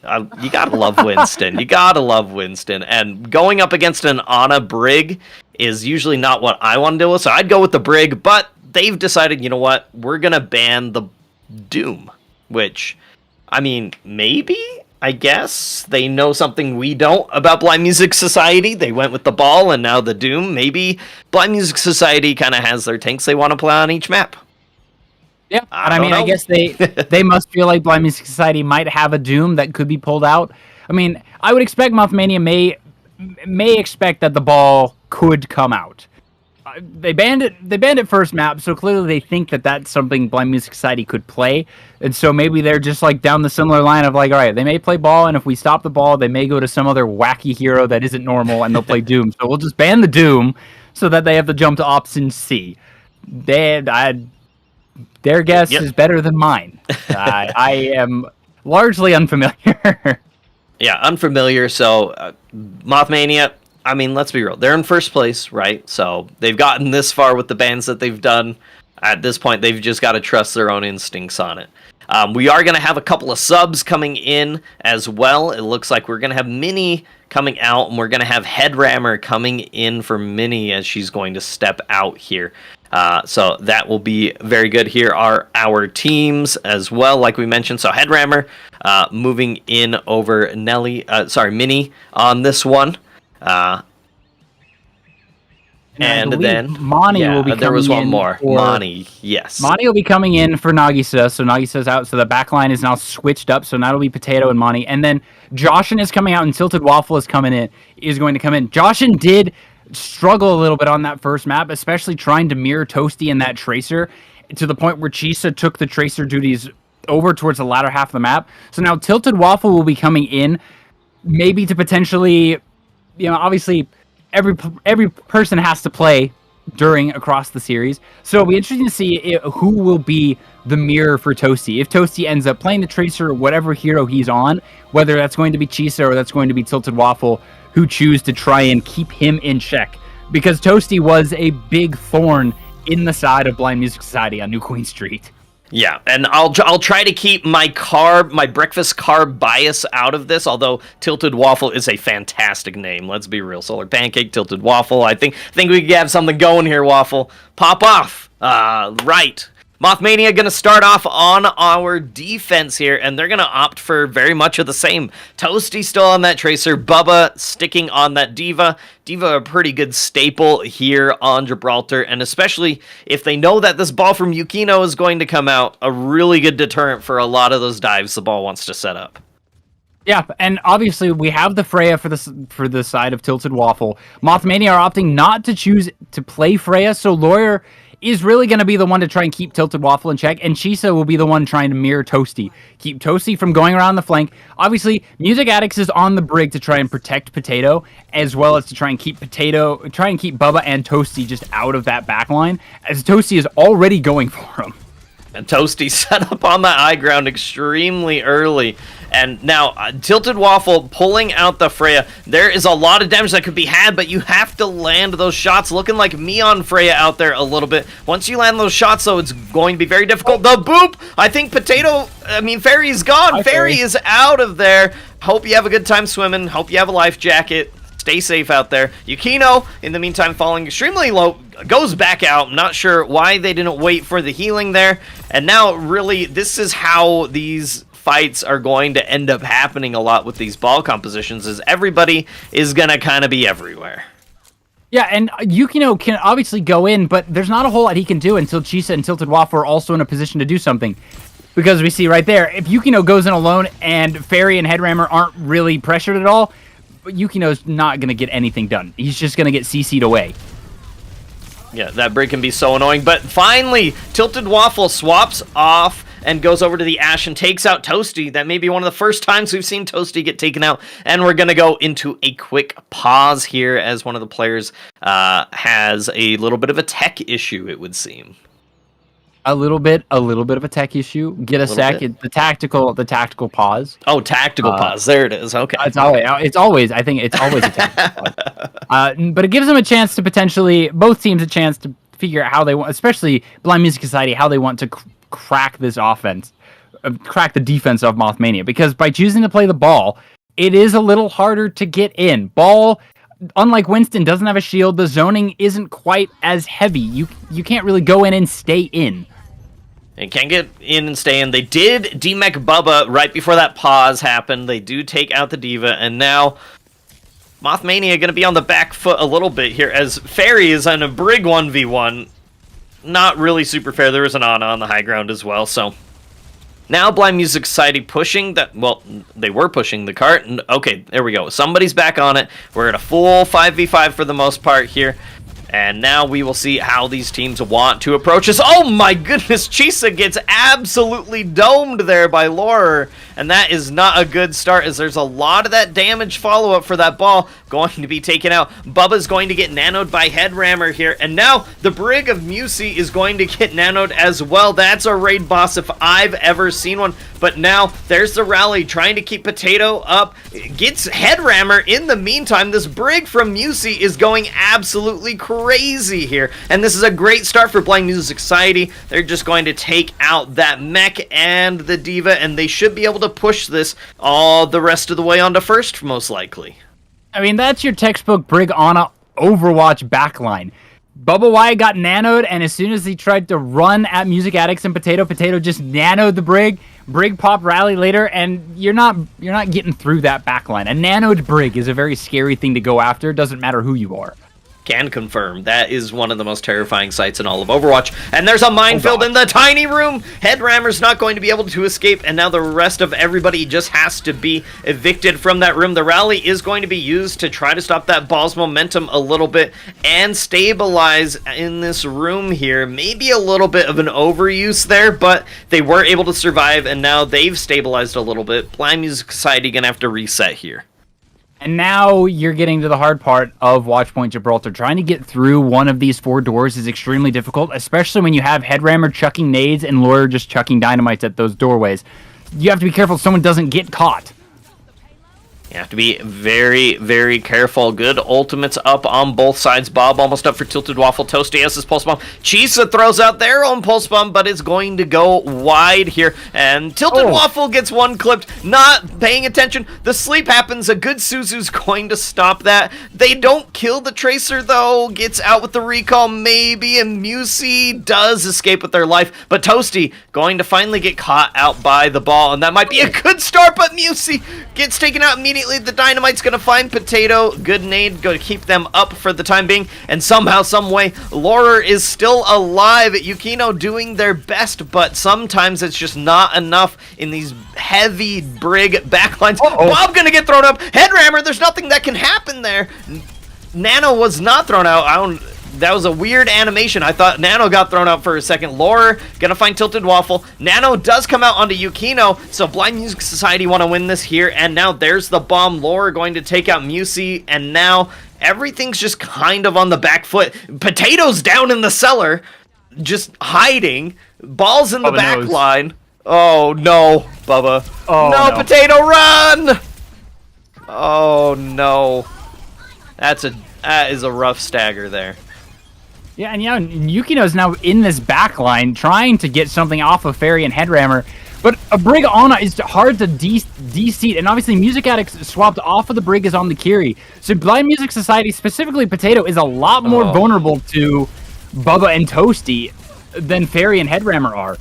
you gotta love Winston. You gotta love Winston. And going up against an Ana Brig is usually not what I want to deal with, so I'd go with the Brig, but they've decided, you know what, we're gonna ban the Doom, which, I mean, maybe? I guess they know something we don't about Blind Music Society. They went with the ball and now the Doom. Maybe Blind Music Society kind of has their tanks they want to play on each map. Yeah, I mean, I guess they must feel like Blind Music Society might have a Doom that could be pulled out. I mean, I would expect Mothmania may expect that the ball could come out. They banned it first map, so clearly they think that that's something Blind Music Society could play, and so maybe they're just like down the similar line of like, all right, they may play ball, and if we stop the ball, they may go to some other wacky hero that isn't normal, and they'll play Doom. So we'll just ban the Doom, so that they have to jump to option C. Their guess is better than mine. I am largely unfamiliar. Yeah, unfamiliar. So Mothmania, I mean, let's be real. They're in first place, right? So they've gotten this far with the bans that they've done. At this point, they've just got to trust their own instincts on it. We are going to have a couple of subs coming in as well. It looks like we're going to have Minnie coming out, and we're going to have Headrammer coming in for Minnie as she's going to step out here. So that will be very good. Here are our teams as well, like we mentioned. So Headrammer moving in over Minnie on this one. And then Mani will be coming in. There was one more. Mani, yes. Mani will be coming in for Nagisa. So Nagisa's out. So the back line is now switched up. So now it'll be Potato and Mani. And then Joshin is coming out and Tilted Waffle is going to come in. Joshin did struggle a little bit on that first map, especially trying to mirror Toasty in that Tracer to the point where Chisa took the Tracer duties over towards the latter half of the map. So now Tilted Waffle will be coming in, maybe to potentially, obviously every person has to play across the series. So it'll be interesting to see who will be the mirror for Toasty. If Toasty ends up playing the Tracer or whatever hero he's on, whether that's going to be Chisa or that's going to be Tilted Waffle, who choose to try and keep him in check. Because Toasty was a big thorn in the side of Blind Music Society on New Queen Street. Yeah, and I'll try to keep my breakfast carb bias out of this, although Tilted Waffle is a fantastic name. Let's be real. Solar Pancake, Tilted Waffle. I think we could have something going here, Waffle. Pop off. Right. Mothmania going to start off on our defense here, and they're going to opt for very much of the same. Toasty still on that Tracer, Bubba sticking on that Diva. Diva a pretty good staple here on Gibraltar, and especially if they know that this ball from Yukino is going to come out, a really good deterrent for a lot of those dives the ball wants to set up. Yeah, and obviously we have the Freya for the side of Tilted Waffle. Mothmania are opting not to choose to play Freya, so Lawyer is really going to be the one to try and keep Tilted Waffle in check, and Chisa will be the one trying to mirror Toasty. Keep Toasty from going around the flank. Obviously, Music Addicts is on the Brig to try and protect Potato, as well as to try and keep Bubba and Toasty just out of that back line, as Toasty is already going for him. And Toasty set up on the high ground extremely early. And now, Tilted Waffle pulling out the Freya. There is a lot of damage that could be had, but you have to land those shots. Looking like me on Freya out there a little bit. Once you land those shots, though, it's going to be very difficult. The boop! I think Fairy's gone. Hi, Fairy is out of there. Hope you have a good time swimming. Hope you have a life jacket. Stay safe out there. Yukino, in the meantime, falling extremely low, goes back out. Not sure why they didn't wait for the healing there. And now, really, this is how these fights are going to end up happening a lot with these ball compositions, is everybody is going to kind of be everywhere. Yeah, and Yukino can obviously go in, but there's not a whole lot he can do until Chisa and Tilted Waffle are also in a position to do something. Because we see right there, if Yukino goes in alone and Fairy and Headrammer aren't really pressured at all, Yukino's not going to get anything done. He's just going to get CC'd away. Yeah, that break can be so annoying. But finally, Tilted Waffle swaps off and goes over to the Ashe and takes out Toasty. That may be one of the first times we've seen Toasty get taken out. And we're going to go into a quick pause here as one of the players has a little bit of a tech issue, it would seem. a little bit of a tech issue. Get a sec. The tactical pause. Oh, tactical pause. There it is. Okay. It's always. I think it's always a tactical pause. But it gives them a chance to potentially, both teams a chance to figure out how they want, especially Blind Music Society, how they want to crack this offense, crack the defense of Mothmania. Because by choosing to play the ball, it is a little harder to get in. Ball, unlike Winston, doesn't have a shield. The zoning isn't quite as heavy. You can't really go in and stay in. They can get in and stay in. They did demech Bubba right before that pause happened. They do take out the D.Va, and now Mothmania going to be on the back foot a little bit here as Fairy is on a Brig 1v1. Not really super fair. There was an Ana on the high ground as well, so now Blind Music Society pushing that. Well, they were pushing the cart, and okay, there we go. Somebody's back on it. We're in a full 5v5 for the most part here. And now we will see how these teams want to approach us. Oh my goodness, Chisa gets absolutely domed there by Laurer. And that is not a good start, as there's a lot of that damage follow-up for that ball going to be taken out. Bubba's going to get nanoed by Headrammer here. And now the Brig of Musik is going to get nanoed as well. That's a raid boss if I've ever seen one. But now there's the rally trying to keep Potato up. Gets Headrammer in the meantime. This Brig from Musik is going absolutely crazy here. And this is a great start for Blind Music Society. They're just going to take out that mech and the D.Va, and they should be able to push this all the rest of the way onto first, most likely. I mean, that's your textbook Brig Ana Overwatch backline. Bubba Wyatt got nanoed, and as soon as he tried to run at Music Addicts and Potato just nanoed the Brig. Brig pop rally later, and you're not getting through that backline. A nanoed Brig is a very scary thing to go after. Doesn't matter who you are. Can confirm. That is one of the most terrifying sights in all of Overwatch. And there's a minefield in the tiny room. Headrammer's not going to be able to escape, and now the rest of everybody just has to be evicted from that room. The rally is going to be used to try to stop that ball's momentum a little bit and stabilize in this room here. Maybe a little bit of an overuse there, but they were able to survive, and now they've stabilized a little bit. Blind Music Society gonna have to reset here. And now you're getting to the hard part of Watchpoint Gibraltar. Trying to get through one of these 4 doors is extremely difficult, especially when you have Headrammer chucking nades and Lawyer just chucking dynamites at those doorways. You have to be careful someone doesn't get caught. You have to be very, very careful. Good ultimates up on both sides. Bob almost up for Tilted Waffle. Toasty has his pulse bomb. Chisa throws out their own pulse bomb, but it's going to go wide here. And Tilted Waffle gets one clipped. Not paying attention. The sleep happens. A good Suzu's going to stop that. They don't kill the Tracer, though. Gets out with the recall, maybe. And Musik does escape with their life. But Toasty going to finally get caught out by the ball. And that might be a good start, but Musik gets taken out immediately. The Dynamite's gonna find Potato. Good nade, go to keep them up for the time being. And somehow, some way, Laurer is still alive. Yukino doing their best, but sometimes it's just not enough in these heavy Brig backlines. Bob gonna get thrown up. Headrammer, there's nothing that can happen there. Nano was not thrown out. That was a weird animation. I thought Nano got thrown out for a second. Laurer gonna find Tilted Waffle. Nano does come out onto Yukino, so Blind Music Society want to win this here. And now there's the bomb. Laurer going to take out Musik, and now everything's just kind of on the back foot. Potato's down in the cellar, just hiding. Ball's in the back line. Oh no, Bubba. Oh no, Potato, run! Oh no. That is a rough stagger there. Yeah, and Yukino's now in this back line trying to get something off of Fairy and Headrammer, but a Brig Ana is hard to de-seat, and obviously Music Addicts swapped off of the Brig is on the Kiri. So Blind Music Society, specifically Potato, is a lot more vulnerable to Bubba and Toasty than Fairy and Headrammer are.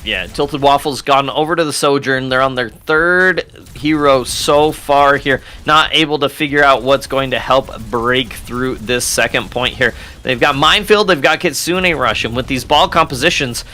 Yeah, Tilted Waffle's gone over to the Sojourn. They're on their 3rd hero so far here. Not able to figure out what's going to help break through this second point here. They've got Minefield, they've got Kitsune Rush, and with these ball compositions,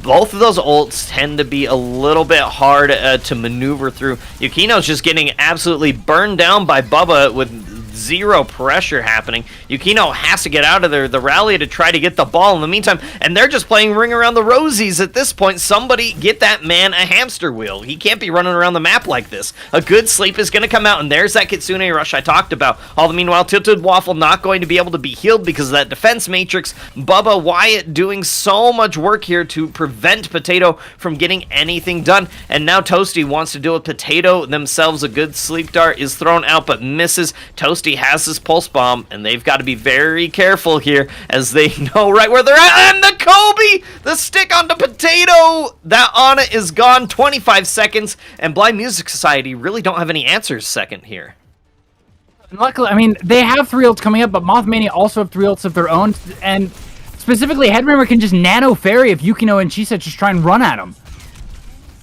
both of those ults tend to be a little bit hard to maneuver through. Yukino's just getting absolutely burned down by Bubba with zero pressure happening. Yukino has to get out of there, the rally to try to get the ball in the meantime, and they're just playing Ring Around the Rosies at this point. Somebody get that man a hamster wheel. He can't be running around the map like this. A good sleep is going to come out, and there's that Kitsune rush I talked about. All the meanwhile, Tilted Waffle not going to be able to be healed because of that defense matrix. Bubba Wyatt doing so much work here to prevent Potato from getting anything done, and now Toasty wants to deal with Potato themselves. A good sleep dart is thrown out but misses. Toasty has his pulse bomb, and they've got to be very careful here as they know right where they're at. And the Kobe, the stick onto Potato. That Ana is gone. 25 seconds, and Blind Music Society really don't have any answers second here. Luckily, I mean, they have 3 ults coming up, but Mothmania also have 3 ults of their own, and specifically, Headrammer can just nano fairy if Yukino and Chisa just try and run at him.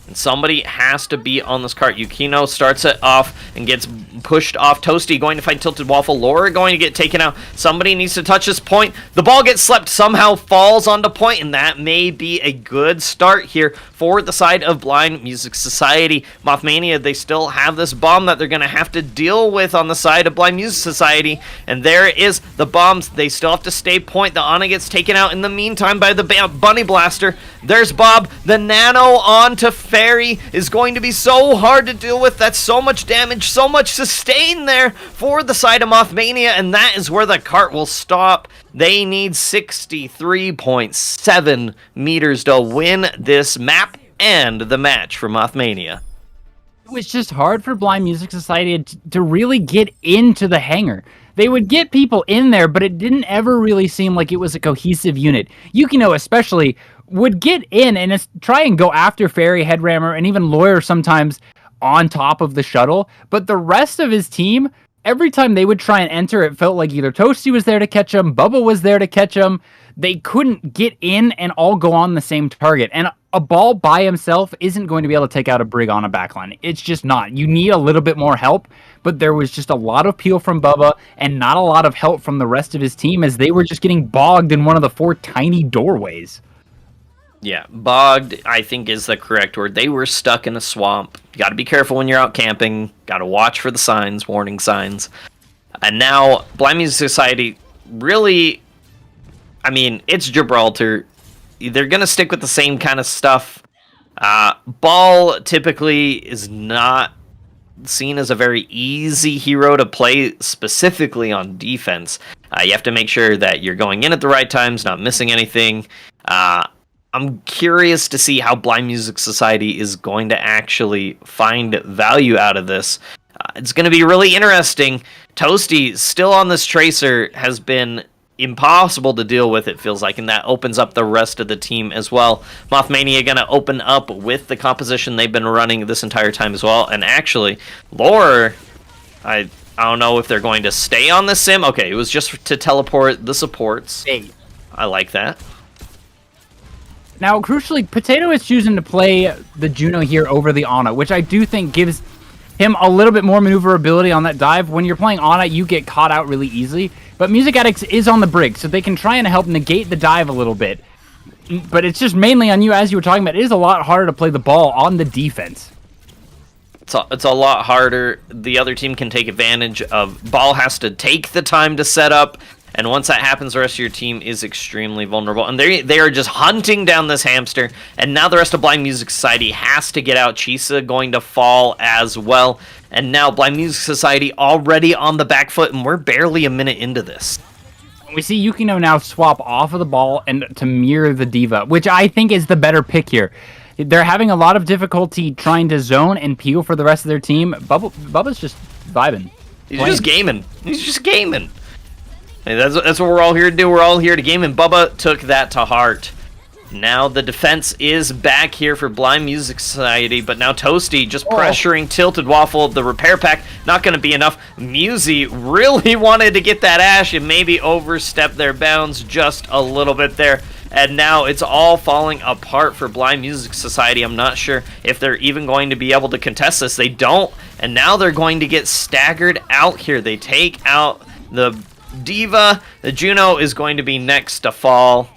And somebody has to be on this cart. Yukino starts it off and gets pushed off. Toasty going to find Tilted Waffle. Laura going to get taken out. Somebody needs to touch this point. The ball gets slept, somehow falls onto point, and that may be a good start here for the side of Blind Music Society. Mothmania, they still have this bomb that they're going to have to deal with on the side of Blind Music Society. And there is the bombs. They still have to stay point. The Ana gets taken out in the meantime by the Bunny Blaster. There's Bob. The nano onto Fairy is going to be so hard to deal with. That's so much damage, so much sustain there for the side of Mothmania, and that is where the cart will stop. They need 63.7 meters to win this map and the match for Mothmania. It was just hard for Blind Music Society to really get into the hangar. They would get people in there, but it didn't ever really seem like it was a cohesive unit. Yukino especially would get in and try and go after Fairy, Headrammer, and even Lawyer sometimes on top of the shuttle, but the rest of his team, every time they would try and enter, it felt like either Toasty was there to catch him, Bubba was there to catch him. They couldn't get in and all go on the same target. And a ball by himself isn't going to be able to take out a Brig on a backline. It's just not. You need a little bit more help, but there was just a lot of peel from Bubba and not a lot of help from the rest of his team as they were just getting bogged in one of the 4 tiny doorways. Yeah, bogged, I think, is the correct word. They were stuck in a swamp. You got to be careful when you're out camping. Got to watch for the signs, warning signs. And now, Blind Music Society, really, I mean, it's Gibraltar. They're going to stick with the same kind of stuff. Ball typically is not seen as a very easy hero to play specifically on defense. You have to make sure that you're going in at the right times, not missing anything. I'm curious to see how Blind Music Society is going to actually find value out of this. It's going to be really interesting. Toasty, still on this Tracer, has been impossible to deal with, it feels like, and that opens up the rest of the team as well. Mothmania going to open up with the composition they've been running this entire time as well. And actually, Lore, I don't know if they're going to stay on the sim. Okay, it was just to teleport the supports. Hey. I like that. Now, crucially, Potato is choosing to play the Juno here over the Ana, which I do think gives him a little bit more maneuverability on that dive. When you're playing Ana, you get caught out really easily. But Music Addicts is on the Brig, so they can try and help negate the dive a little bit. But it's just mainly on you, as you were talking about. It is a lot harder to play the ball on the defense. It's a lot harder. The other team can take advantage of. Ball has to take the time to set up. And once that happens, the rest of your team is extremely vulnerable. And they are just hunting down this hamster. And now the rest of Blind Music Society has to get out. Chisa going to fall as well. And now Blind Music Society already on the back foot. And we're barely a minute into this. We see Yukino now swap off of the ball and to mirror the Diva, which I think is the better pick here. They're having a lot of difficulty trying to zone and peel for the rest of their team. Bubba's just vibing. He's just gaming. He's just gaming. And that's what we're all here to do. We're all here to game, and Bubba took that to heart. Now the defense is back here for Blind Music Society, but now Toasty just pressuring Tilted Waffle. The repair pack not going to be enough. Musi really wanted to get that Ash and maybe overstep their bounds just a little bit there. And now it's all falling apart for Blind Music Society. I'm not sure if they're even going to be able to contest this. They don't, and now they're going to get staggered out here. They take out the Diva. The Juno is going to be next to fall.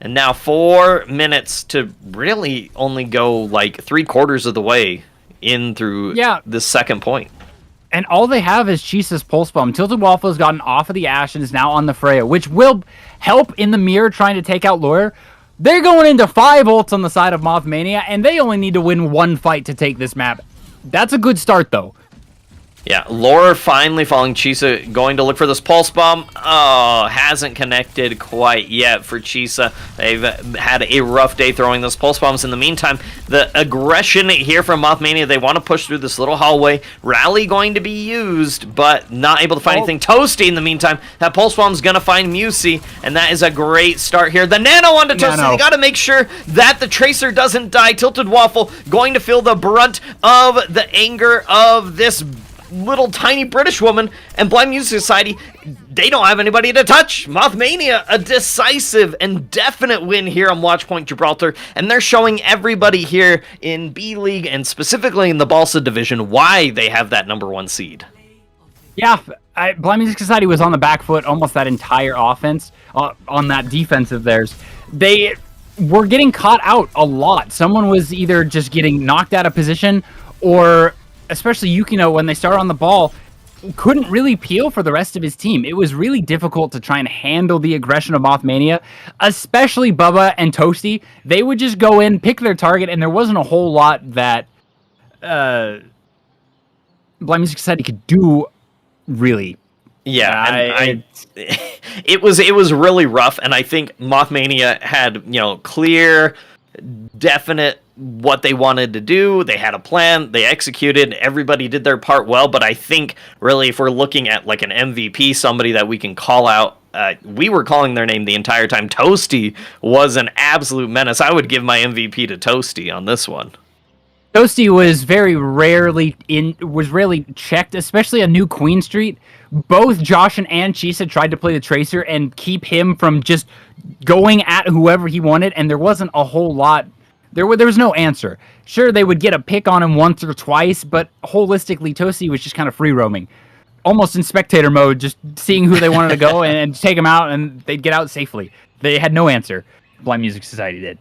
And now 4 minutes to really only go like 3/4 of the way in through this second point. And all they have is Chisa's Pulse Bomb. Tilted Waffle has gotten off of the Ash and is now on the Freya, which will help in the mirror trying to take out Lawyer. They're going into 5 ults on the side of Mothmania, and they only need to win 1 fight to take this map. That's a good start, though. Yeah, Laura finally falling. Chisa going to look for this Pulse Bomb. Oh, hasn't connected quite yet for Chisa. They've had a rough day throwing those Pulse Bombs. In the meantime, the aggression here from Mothmania, they want to push through this little hallway. Rally going to be used, but not able to find anything. Toasty, in the meantime, that Pulse Bomb's going to find Musik, and that is a great start here. The Nano onto Toasty. They got to make sure that the Tracer doesn't die. Tilted Waffle going to feel the brunt of the anger of this little tiny British woman, and Blind Music Society, they don't have anybody to touch. Mothmania, a decisive and definite win here on Watchpoint Gibraltar, and they're showing everybody here in B League and specifically in the Balsa division why they have that #1 seed. Yeah, Blind Music Society was on the back foot almost that entire offense on that defense of theirs. They were getting caught out a lot. Someone was either just getting knocked out of position, or especially Yukino, when they start on the ball, couldn't really peel for the rest of his team. It was really difficult to try and handle the aggression of Mothmania, especially Bubba and Toasty. They would just go in, pick their target, and there wasn't a whole lot that Blind Music Society could do, really. Yeah, it was really rough, and I think Mothmania had, clear, definite what they wanted to do. They had a plan, they executed, everybody did their part well, but I think really if we're looking at like an MVP, somebody that we can call out, we were calling their name the entire time. Toasty was an absolute menace. I would give my MVP to Toasty on this one. Toasty was rarely checked, especially on New Queen Street. Both Josh and Chisa tried to play the Tracer and keep him from just going at whoever he wanted, and there wasn't a whole lot. There was no answer. Sure, they would get a pick on him once or twice, but holistically, Toasty was just kind of free roaming, almost in spectator mode, just seeing who they wanted to go and take him out, and they'd get out safely. They had no answer. Blind Music Society did.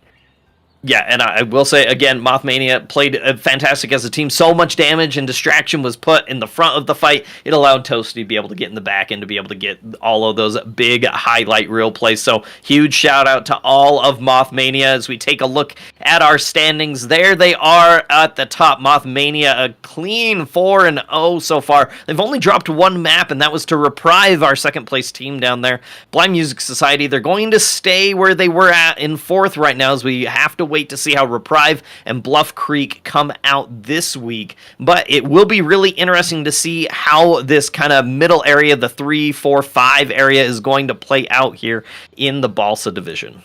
Yeah, and I will say, again, Mothmania played fantastic as a team. So much damage and distraction was put in the front of the fight. It allowed Toasty to be able to get in the back end, to be able to get all of those big highlight reel plays. So huge shout out to all of Mothmania as we take a look at our standings. There they are at the top. Mothmania, a clean 4-0 so far. They've only dropped 1 map, and that was to Reprieve, our second place team down there. Blind Music Society, they're going to stay where they were at in 4th right now, as we have to wait to see how Reprieve and Bluff Creek come out this week. But it will be really interesting to see how this kind of middle area, the 3, 4, 5 area, is going to play out here in the Balsa division.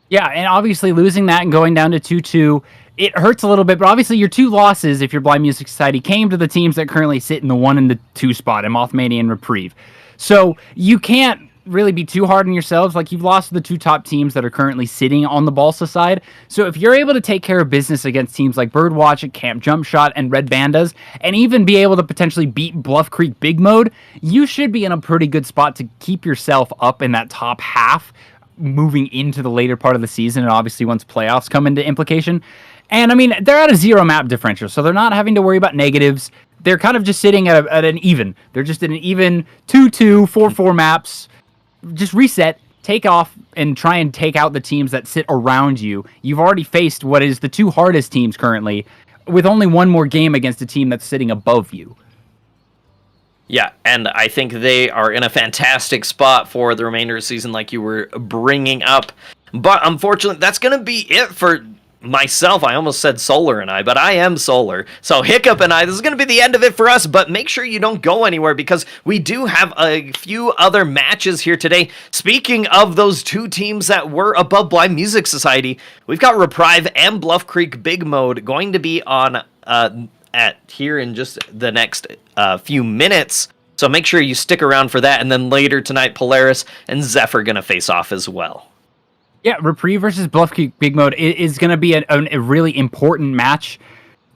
Yeah, and obviously losing that and going down to 2-2, it hurts a little bit, but obviously your 2 losses, if you're Blind Music Society, came to the teams that currently sit in the 1 and the 2 spot, in Mothmania and Reprieve. So you can't really be too hard on yourselves. Like, you've lost the 2 top teams that are currently sitting on the Balsa side. So if you're able to take care of business against teams like Birdwatch and Camp Jump Shot and Red Bandas, and even be able to potentially beat Bluff Creek Bigmode, you should be in a pretty good spot to keep yourself up in that top half moving into the later part of the season, and obviously once playoffs come into implication. And I mean, they're at a 0 map differential, so they're not having to worry about negatives. They're kind of just sitting at an even. They're just in an even 2-2, 4-4 maps. Just reset, take off, and try and take out the teams that sit around you. You've already faced what is the 2 hardest teams currently, with only 1 more game against a team that's sitting above you. Yeah, and I think they are in a fantastic spot for the remainder of the season, like you were bringing up. But unfortunately, that's going to be it for myself. I almost said Solar and I, but I am Solar. So Hiccup and I, this is going to be the end of it for us, but make sure you don't go anywhere because we do have a few other matches here today. Speaking of those 2 teams that were above Blind Music Society, we've got Reprieve and Bluff Creek Bigmode going to be on at here in just the next few minutes. So make sure you stick around for that. And then later tonight, Polaris and Zephyr going to face off as well. Yeah, Reprieve versus Bluff Creek Bigmode is going to be a really important match.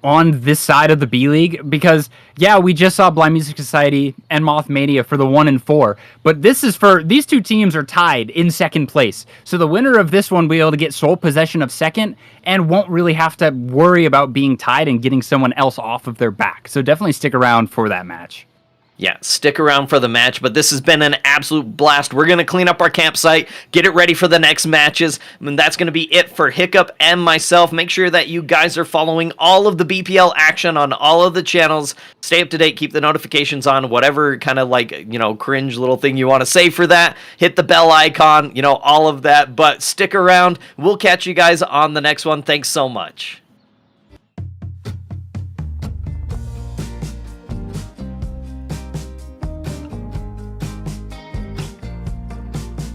on this side of the B League, because yeah, we just saw Blind Music Society and Mothmania for the 1 and 4, but this is for these two teams are tied in second place. So the winner of this one will be able to get sole possession of second and won't really have to worry about being tied and getting someone else off of their back. So definitely stick around for that match. Yeah, stick around for the match, but this has been an absolute blast. We're going to clean up our campsite, get it ready for the next matches, and that's going to be it for Hiccup and myself. Make sure that you guys are following all of the BPL action on all of the channels. Stay up to date, keep the notifications on, whatever kind of like, cringe little thing you want to say for that. Hit the bell icon, all of that, but stick around. We'll catch you guys on the next one. Thanks so much.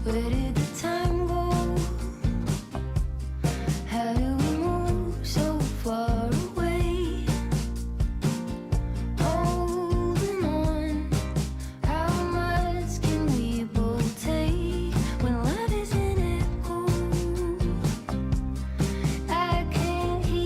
Where did the time go? How do we move so far away? Holding on, how much can we both take when love is in echo? I can't hear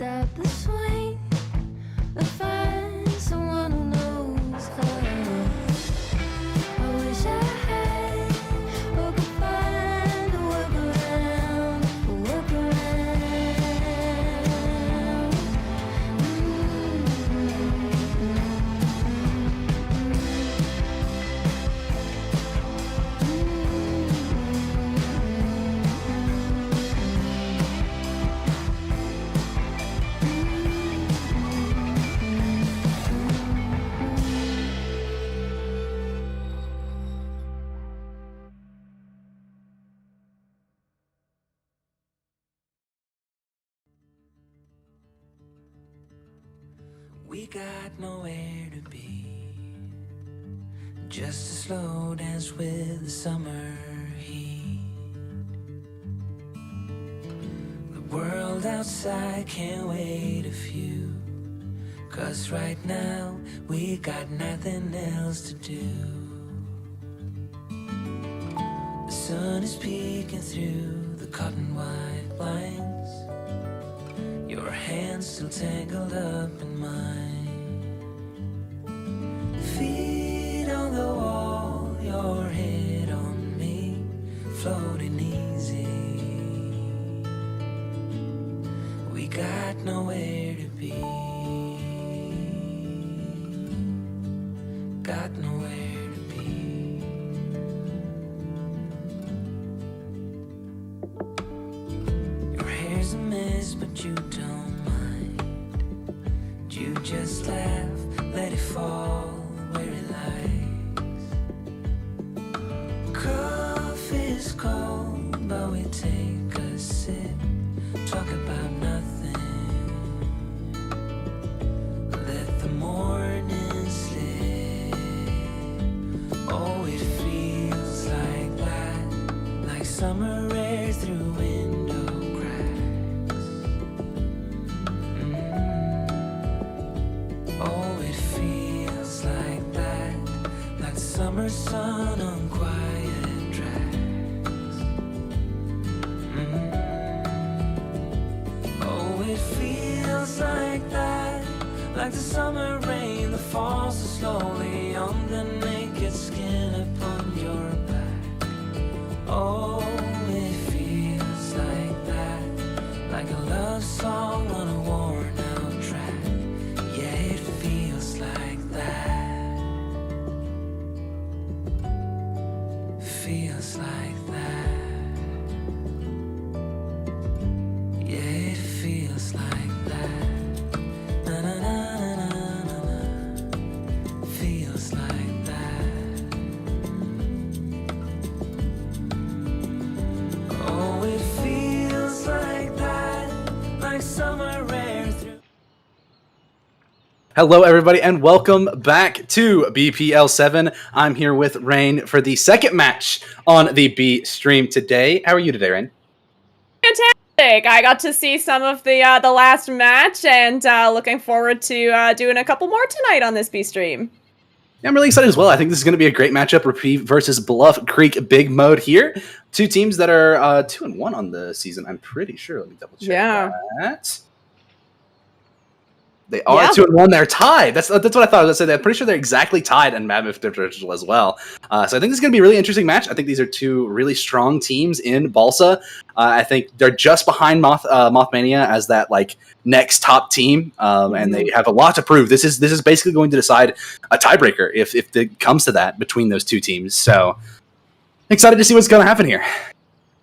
stop the swing and find someone who knows how. I wish I had or could find a workaround, a workaround. We got nowhere to be, just a slow dance with the summer heat. The world outside can't wait a few, 'cause right now we got nothing else to do. The sun is peeking through the cotton white blinds, your hands still tangled up in mine. Feet on the wall, your head on me, floating easy. We got nowhere to be, got nowhere to be. Your hair's a mess, but you don't mind. You just laugh, let it fall where it likes. Coffee's cold, but we take a sip, talk about nothing. Let the morning slip. Oh, it feels like that, like summer air through window cracks. Oh, it feels like that, like the summer sun on quiet tracks. Oh, it feels like that, like the summer rain that falls so slowly on the naked skin upon your back. Oh, it feels like that, like a love song on a worn out track. Yeah, it feels like that, feels like that. Yeah, it feels like that. Na na na na na na. Feels like that. Oh, it feels like that, like summer air through. Hello, everybody, and welcome back to BPL 7. I'm here with Rain for the second match on the B stream today. How are you today, Rain? Fantastic! I got to see some of the last match, and looking forward to doing a couple more tonight on this B stream. Yeah, I'm really excited as well. I think this is going to be a great matchup. Reprieve versus Bluff Creek Bigmode here. Two teams that are 2-1 on the season. I'm pretty sure. Let me double check that. They are 2-1. They're tied. That's what I thought. I was going to say. I'm pretty sure they're exactly tied in Mammoth differential as well. So I think this is going to be a really interesting match. I think these are two really strong teams in Balsa. I think they're just behind Mothmania as that like next top team, and they have a lot to prove. This is basically going to decide a tiebreaker if it comes to that between those two teams. So excited to see what's going to happen here.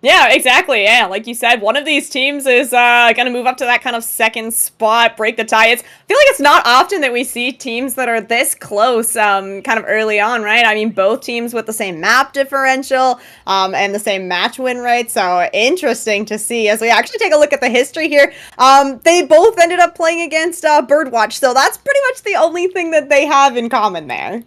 Yeah, exactly. Yeah, like you said, one of these teams is going to move up to that kind of second spot, break the tie. I feel like it's not often that we see teams that are this close kind of early on, right? I mean, both teams with the same map differential and the same match win rate. So interesting to see as we actually take a look at the history here. They both ended up playing against Birdwatch. So that's pretty much the only thing that they have in common there.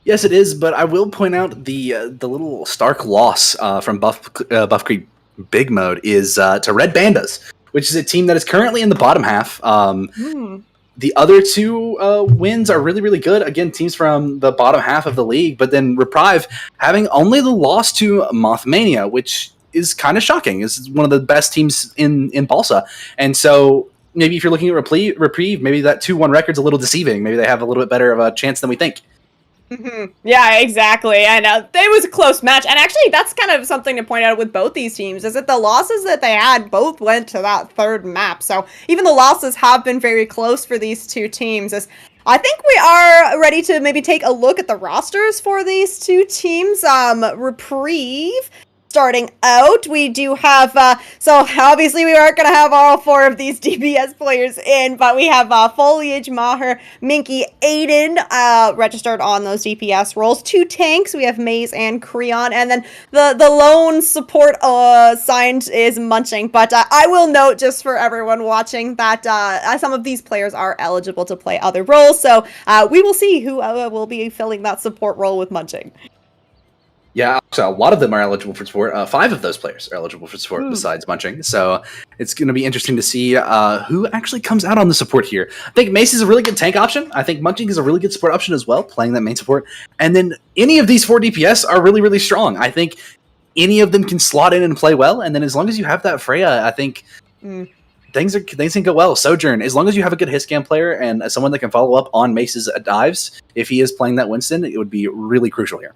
Yes, it is, but I will point out the little stark loss from Buff Creek Bigmode is to Red Bandas, which is a team that is currently in the bottom half. The other two wins are really, really good. Again, teams from the bottom half of the league, but then Reprieve having only the loss to Mothmania, which is kind of shocking. This is one of the best teams in Balsa. And so maybe if you're looking at Reprieve, maybe that 2-1 record's a little deceiving. Maybe they have a little bit better of a chance than we think. Yeah, exactly. And it was a close match. And actually, that's kind of something to point out with both these teams, is that the losses that they had both went to that third map. So even the losses have been very close for these two teams. As I think we are ready to maybe take a look at the rosters for these two teams. Reprieve. Starting out, we do have, so obviously we aren't going to have all 4 of these DPS players in, but we have Foliage, Maher, Minky, Aiden registered on those DPS roles. 2 tanks, we have Maze and Creon, and then the lone support signed is Munching. But I will note, just for everyone watching, that some of these players are eligible to play other roles, so we will see who will be filling that support role with Munching. Yeah, so a lot of them are eligible for support. 5 of those players are eligible for support besides Munching. So it's going to be interesting to see who actually comes out on the support here. I think Mace is a really good tank option. I think Munching is a really good support option as well, playing that main support. And then any of these 4 DPS are really, really strong. I think any of them can slot in and play well. And then as long as you have that Freya, I think things can go well. Sojourn, as long as you have a good hitscan player and someone that can follow up on Mace's dives, if he is playing that Winston, it would be really crucial here.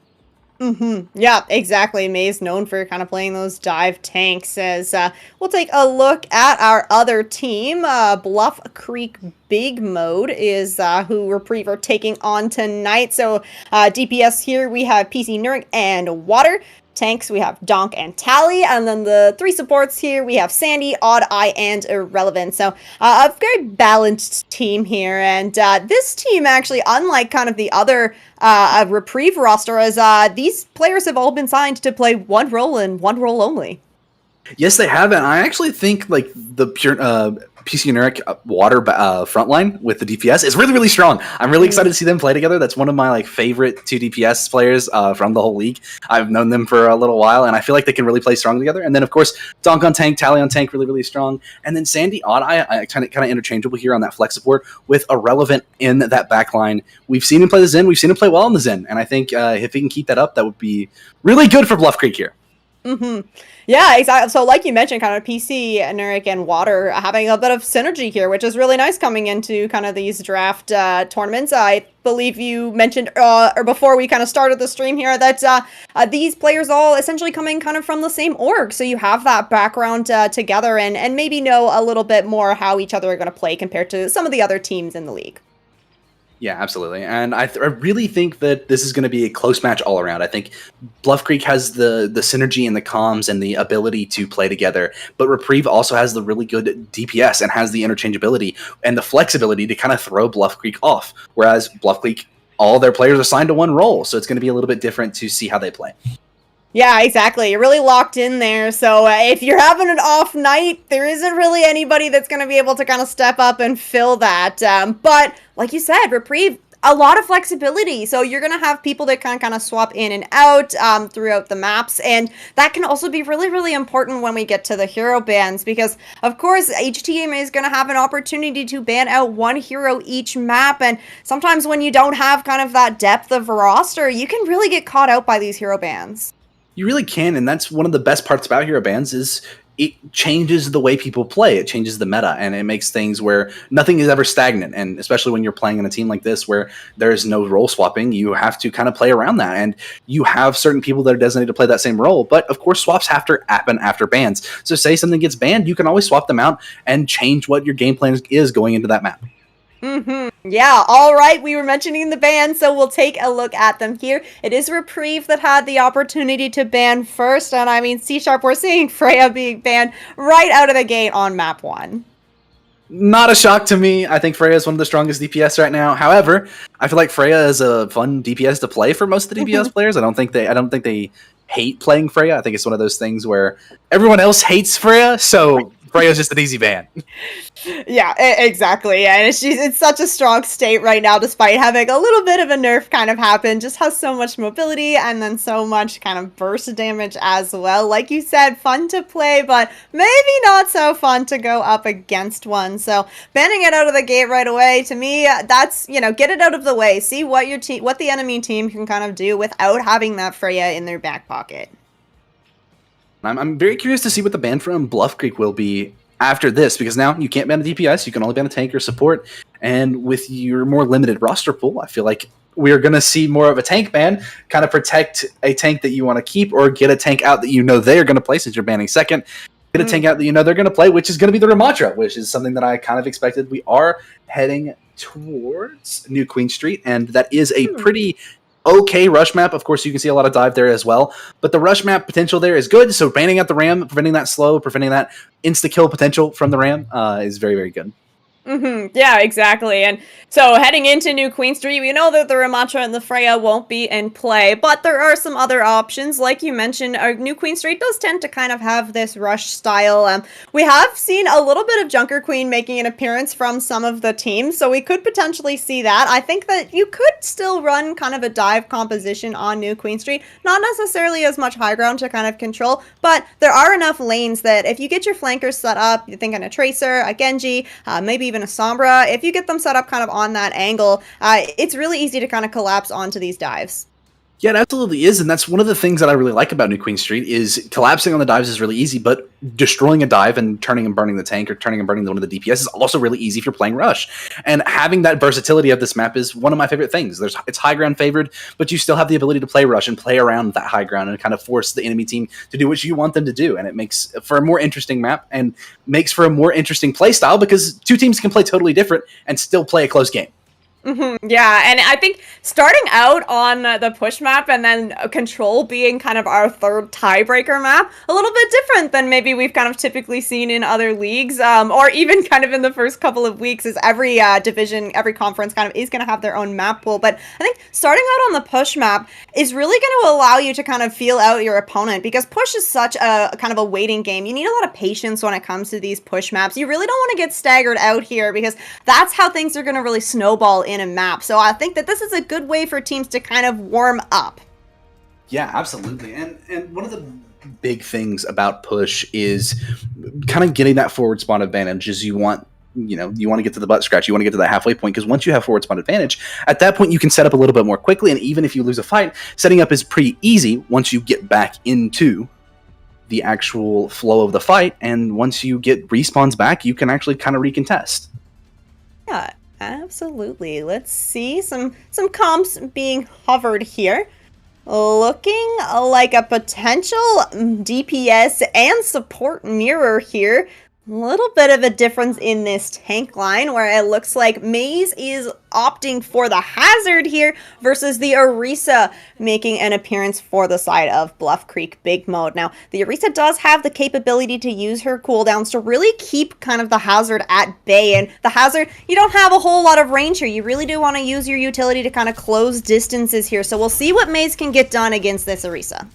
Yeah, exactly. May's known for kind of playing those dive tanks. As we'll take a look at our other team. Bluff Creek Bigmode is who Reprieve are taking on tonight. So DPS here we have PC Nurk and Water. Tanks, we have Donk and Tally, and then the 3 supports here, we have Sandy, Odd Eye, and Irrelevant. So a very balanced team here, and this team actually, unlike kind of the other Reprieve roster, is these players have all been signed to play one role and one role only. Yes, they have, and I actually think like the pure PC Nuric Water frontline with the DPS is really, really strong. I'm really excited to see them play together. That's one of my like favorite 2 DPS players from the whole league. I've known them for a little while, and I feel like they can really play strong together. And then of course, Donk on tank, Tally on tank, really, really strong. And then Sandy Odd Eye, kind of interchangeable here on that flex support with Irrelevant in that back line. We've seen him play the Zen. We've seen him play well in the Zen, and I think if he can keep that up, that would be really good for Bluff Creek here. Yeah, exactly. So like you mentioned, kind of PC, Nuric, and Water having a bit of synergy here, which is really nice coming into kind of these draft tournaments. I believe you mentioned, or before we kind of started the stream here, that these players all essentially coming kind of from the same org. So you have that background together and maybe know a little bit more how each other are going to play compared to some of the other teams in the league. Yeah, absolutely. And I really think that this is going to be a close match all around. I think Bluff Creek has the synergy and the comms and the ability to play together, but Reprieve also has the really good DPS and has the interchangeability and the flexibility to kind of throw Bluff Creek off, whereas Bluff Creek, all their players are assigned to one role, so it's going to be a little bit different to see how they play. Yeah, exactly. You're really locked in there. So if you're having an off night, there isn't really anybody that's going to be able to kind of step up and fill that. But like you said, Reprieve, a lot of flexibility. So you're going to have people that can kind of swap in and out throughout the maps. And that can also be really, really important when we get to the hero bans, because of course each team is going to have an opportunity to ban out one hero each map. And sometimes when you don't have kind of that depth of roster, you can really get caught out by these hero bans. You really can, and that's one of the best parts about hero bans is it changes the way people play. It changes the meta, and it makes things where nothing is ever stagnant. And especially when you're playing in a team like this where there is no role swapping, you have to kind of play around that. And you have certain people that are designated to play that same role, but of course swaps have to happen after bans. So say something gets banned, you can always swap them out and change what your game plan is going into that map. Yeah, all right. We were mentioning the ban, so we'll take a look at them here. It is Reprieve that had the opportunity to ban first, and I mean, C#, we're seeing Freya being banned right out of the gate on map 1. Not a shock to me. I think Freya is one of the strongest DPS right now. However, I feel like Freya is a fun DPS to play for most of the DPS players. I don't think they hate playing Freya. I think it's one of those things where everyone else hates Freya, so Freya's just an easy ban. Yeah, exactly. And it's such a strong state right now, despite having a little bit of a nerf kind of happen. Just has so much mobility and then so much kind of burst damage as well. Like you said, fun to play, but maybe not so fun to go up against one. So banning it out of the gate right away, to me, that's, get it out of the way. See what what the enemy team can kind of do without having that Freya in their back pocket. I'm very curious to see what the ban from Bluff Creek will be after this, because now you can't ban a DPS, you can only ban a tank or support, and with your more limited roster pool, I feel like we're going to see more of a tank ban, kind of protect a tank that you want to keep, or get a tank out that you know they're going to play since you're banning second. Get a tank out that you know they're going to play, which is going to be the Ramatra, which is something that I kind of expected. We are heading towards New Queen Street, and that is a pretty okay rush map. Of course, you can see a lot of dive there as well, but the rush map potential there is good, so banning out the Ram, preventing that slow, preventing that insta-kill potential from the Ram is very, very good. Yeah, exactly. And so heading into New Queen Street, we know that the Ramatra and the Freya won't be in play, but there are some other options. Like you mentioned, New Queen Street does tend to kind of have this rush style. We have seen a little bit of Junker Queen making an appearance from some of the teams, so we could potentially see that. I think that you could still run kind of a dive composition on New Queen Street, not necessarily as much high ground to kind of control, but there are enough lanes that if you get your flankers set up, you think on a Tracer, a Genji, maybe even a Sombra, if you get them set up kind of on that angle, it's really easy to kind of collapse onto these dives. Yeah, it absolutely is, and that's one of the things that I really like about New Queen Street is collapsing on the dives is really easy, but destroying a dive and turning and burning the tank or turning and burning one of the DPS is also really easy if you're playing Rush. And having that versatility of this map is one of my favorite things. It's high ground favored, but you still have the ability to play Rush and play around that high ground and kind of force the enemy team to do what you want them to do. And it makes for a more interesting map and makes for a more interesting play style because two teams can play totally different and still play a close game. Yeah, and I think starting out on the push map and then control being kind of our third tiebreaker map, a little bit different than maybe we've kind of typically seen in other leagues, or even kind of in the first couple of weeks, as every division, every conference kind of is going to have their own map pool. But I think starting out on the push map is really going to allow you to kind of feel out your opponent, because push is such a kind of a waiting game. You need a lot of patience when it comes to these push maps. You really don't want to get staggered out here, because that's how things are going to really snowball in a map. So I think that this is a good way for teams to kind of warm up. Yeah, absolutely. And one of the big things about push is kind of getting that forward spawn advantage. Is you want to get to the butt scratch. You want to get to that halfway point, because once you have forward spawn advantage, at that point you can set up a little bit more quickly. And even if you lose a fight, setting up is pretty easy once you get back into the actual flow of the fight. And once you get respawns back, you can actually kind of recontest. Yeah. Absolutely. Let's see some comps being hovered here. Looking like a potential DPS and support mirror here. A little bit of a difference in this tank line, where it looks like Maze is opting for the Hazard here versus the Orisa making an appearance for the side of Bluff Creek Bigmode. Now, the Orisa does have the capability to use her cooldowns to really keep kind of the Hazard at bay. And the Hazard, you don't have a whole lot of range here. You really do want to use your utility to kind of close distances here. So we'll see what Maze can get done against this Orisa.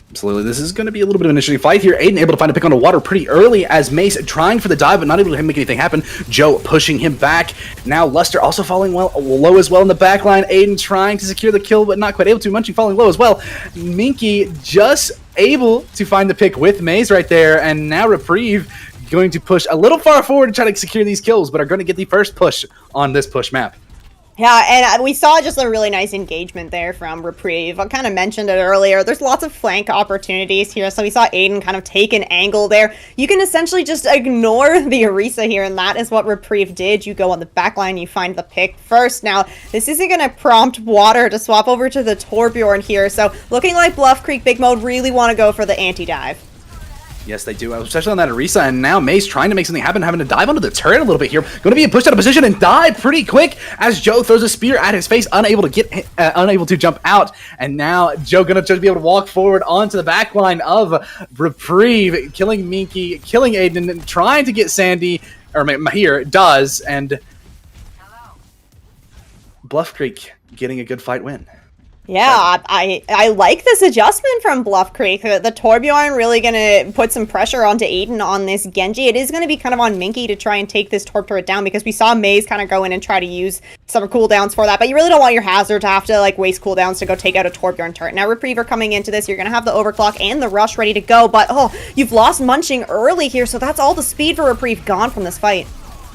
Absolutely. This is going to be a little bit of an interesting fight here. Aiden able to find a pick on the water pretty early as Mace trying for the dive, but not able to make anything happen. Joe pushing him back. Now Luster also falling low as well in the back line. Aiden trying to secure the kill, but not quite able to. Munchie falling low as well. Minky just able to find the pick with Maze right there. And now Reprieve going to push a little far forward to try to secure these kills, but are going to get the first push on this push map. Yeah, and we saw just a really nice engagement there from Reprieve. I kind of mentioned it earlier. There's lots of flank opportunities here, so we saw Aiden kind of take an angle there. You can essentially just ignore the Orisa here, and that is what Reprieve did. You go on the back line, you find the pick first. Now, this isn't going to prompt Water to swap over to the Torbjorn here, so looking like Bluff Creek Bigmode really want to go for the anti-dive. Yes, they do, especially on that Orisa, and now Mace trying to make something happen, having to dive onto the turret a little bit here. Going to be pushed out of position and die pretty quick as Joe throws a spear at his face, unable to jump out. And now Joe going to just be able to walk forward onto the back line of Reprieve, killing Minky, killing Aiden, and trying to get Sandy, or Mahir does, and Bluff Creek getting a good fight win. Yeah, I like this adjustment from Bluff Creek. The Torbjorn really going to put some pressure onto Aiden on this Genji. It is going to be kind of on Minky to try and take this Torb turret down, because we saw Maze kind of go in and try to use some cooldowns for that. But you really don't want your Hazard to have to like waste cooldowns to go take out a Torbjorn turret. Now Repriever coming into this, you're going to have the overclock and the rush ready to go. But you've lost Munching early here, so that's all the speed for Reprieve gone from this fight.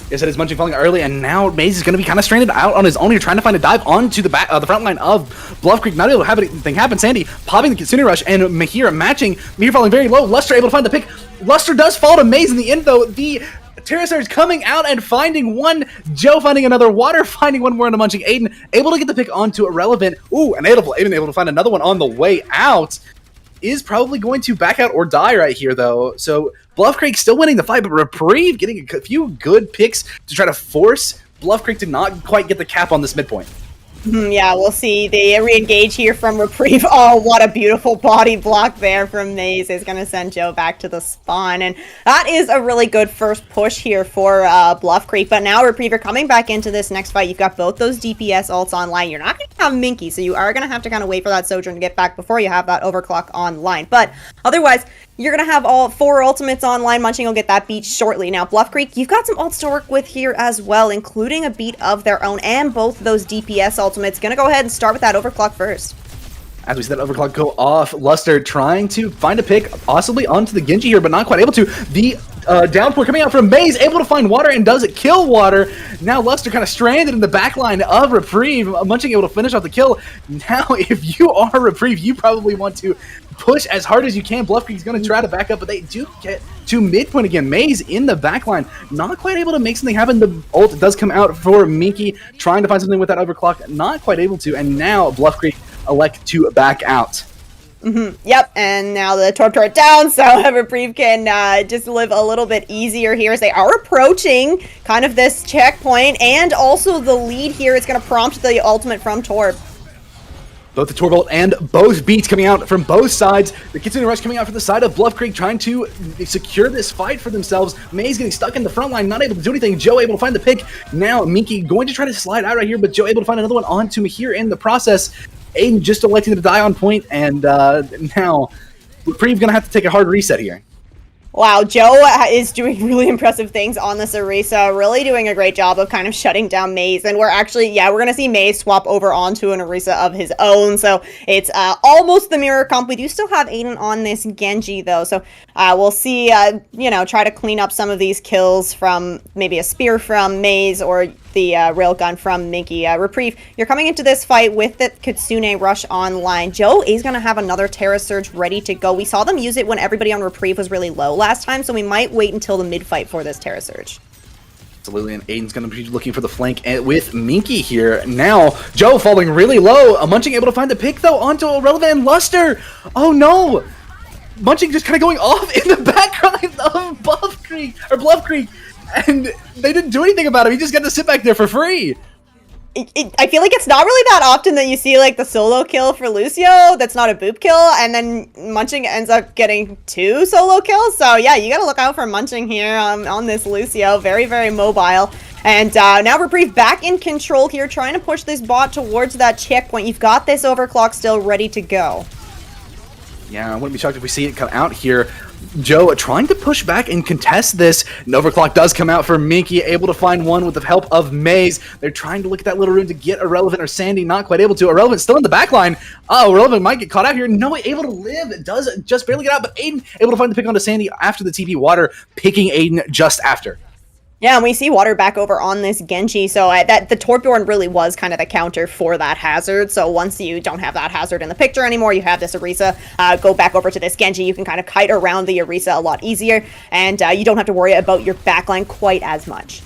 Yes, it is Munching falling early, and now Maze is going to be kind of stranded out on his own here, trying to find a dive onto the front line of Bluff Creek. Not able to have anything happen. Sandy popping the Kitsune Rush, and Mahir matching. Mahir falling very low. Luster able to find the pick. Luster does fall to Maze in the end, though. The Terra Surge coming out and finding one. Joe finding another. Water finding one more into Munching. Aiden able to get the pick onto Irrelevant. Ooh, and Aiden able to find another one on the way out. Is probably going to back out or die right here, though. So Bluff Creek still winning the fight, but Reprieve getting a few good picks to try to force Bluff Creek to not quite get the cap on this midpoint. Yeah, we'll see. They re-engage here from Reprieve. Oh, what a beautiful body block there from Maze. Is going to send Joe back to the spawn. And that is a really good first push here for Bluff Creek. But now Reprieve are coming back into this next fight. You've got both those DPS ults online. You're not going to have Minky, so you are going to have to kind of wait for that Sojourn to get back before you have that overclock online. But otherwise, you're going to have all 4 ultimates online. Munching will get that beat shortly. Now, Bluff Creek, you've got some ults to work with here as well, including a beat of their own and both those DPS ultimates. Going to go ahead and start with that overclock first. As we see that overclock go off, Luster trying to find a pick, possibly onto the Genji here, but not quite able to. The downpour coming out from Maze, able to find Water, and does it kill Water. Now Luster kind of stranded in the backline of Reprieve, Munching able to finish off the kill. Now, if you are Reprieve, you probably want to push as hard as you can. Bluff Creek's going to try to back up, but they do get to midpoint again. Maze in the backline, not quite able to make something happen. The ult does come out for Minky, trying to find something with that overclock, not quite able to, and now Bluff Creek elect to back out. Yep, and now the Torp turret down, so Reprieve can just live a little bit easier here as they are approaching kind of this checkpoint, and also the lead here is going to prompt the ultimate from Torp. Both the Torbolt and both beats coming out from both sides. The Kitsune Rush coming out from the side of Bluff Creek, trying to secure this fight for themselves. Maze getting stuck in the front line, not able to do anything. Joe able to find the pick. Now Minky going to try to slide out right here, but Joe able to find another one onto Mahir in the process. Aiden just electing to die on point, and now Reprieve going to have to take a hard reset here. Wow, Joe is doing really impressive things on this Orisa, really doing a great job of kind of shutting down Maze, and we're actually, we're going to see Maze swap over onto an Orisa of his own, so it's almost the mirror comp. We do still have Aiden on this Genji, though, so we'll see, try to clean up some of these kills from maybe a spear from Maze or the railgun from Minky. Reprieve, you're coming into this fight with the Kitsune Rush online. Joe is going to have another Terra Surge ready to go. We saw them use it when everybody on Reprieve was really low last time, so we might wait until the mid-fight for this Terra Surge. Absolutely, and Aiden's going to be looking for the flank with Minky here. Now, Joe falling really low. Munching able to find the pick, though, onto Irrelevant and Luster. Oh, no. Munching just kind of going off in the background of Bluff Creek. And they didn't do anything about him. He just got to sit back there for free. I feel like it's not really that often that you see like the solo kill for Lucio that's not a boop kill, and then Munching ends up getting 2 solo kills. So yeah, you gotta look out for Munching here on this Lucio. Very, very mobile. And now Reprieve back in control here, trying to push this bot towards that checkpoint. You've got this overclock still ready to go. Yeah, I wouldn't be shocked if we see it come out here. Joe trying to push back and contest this. An overclock does come out for Minky, able to find one with the help of Maze. They're trying to look at that little room to get Irrelevant or Sandy, not quite able to. Irrelevant still in the back line. Oh, Irrelevant might get caught out here. No, able to live. Does just barely get out, but Aiden able to find the pick onto Sandy after the TP. Water picking Aiden just after. Yeah, and we see Water back over on this Genji, so the Torbjorn really was kind of the counter for that hazard. So once you don't have that hazard in the picture anymore, you have this Orisa, go back over to this Genji. You can kind of kite around the Orisa a lot easier, and you don't have to worry about your backline quite as much.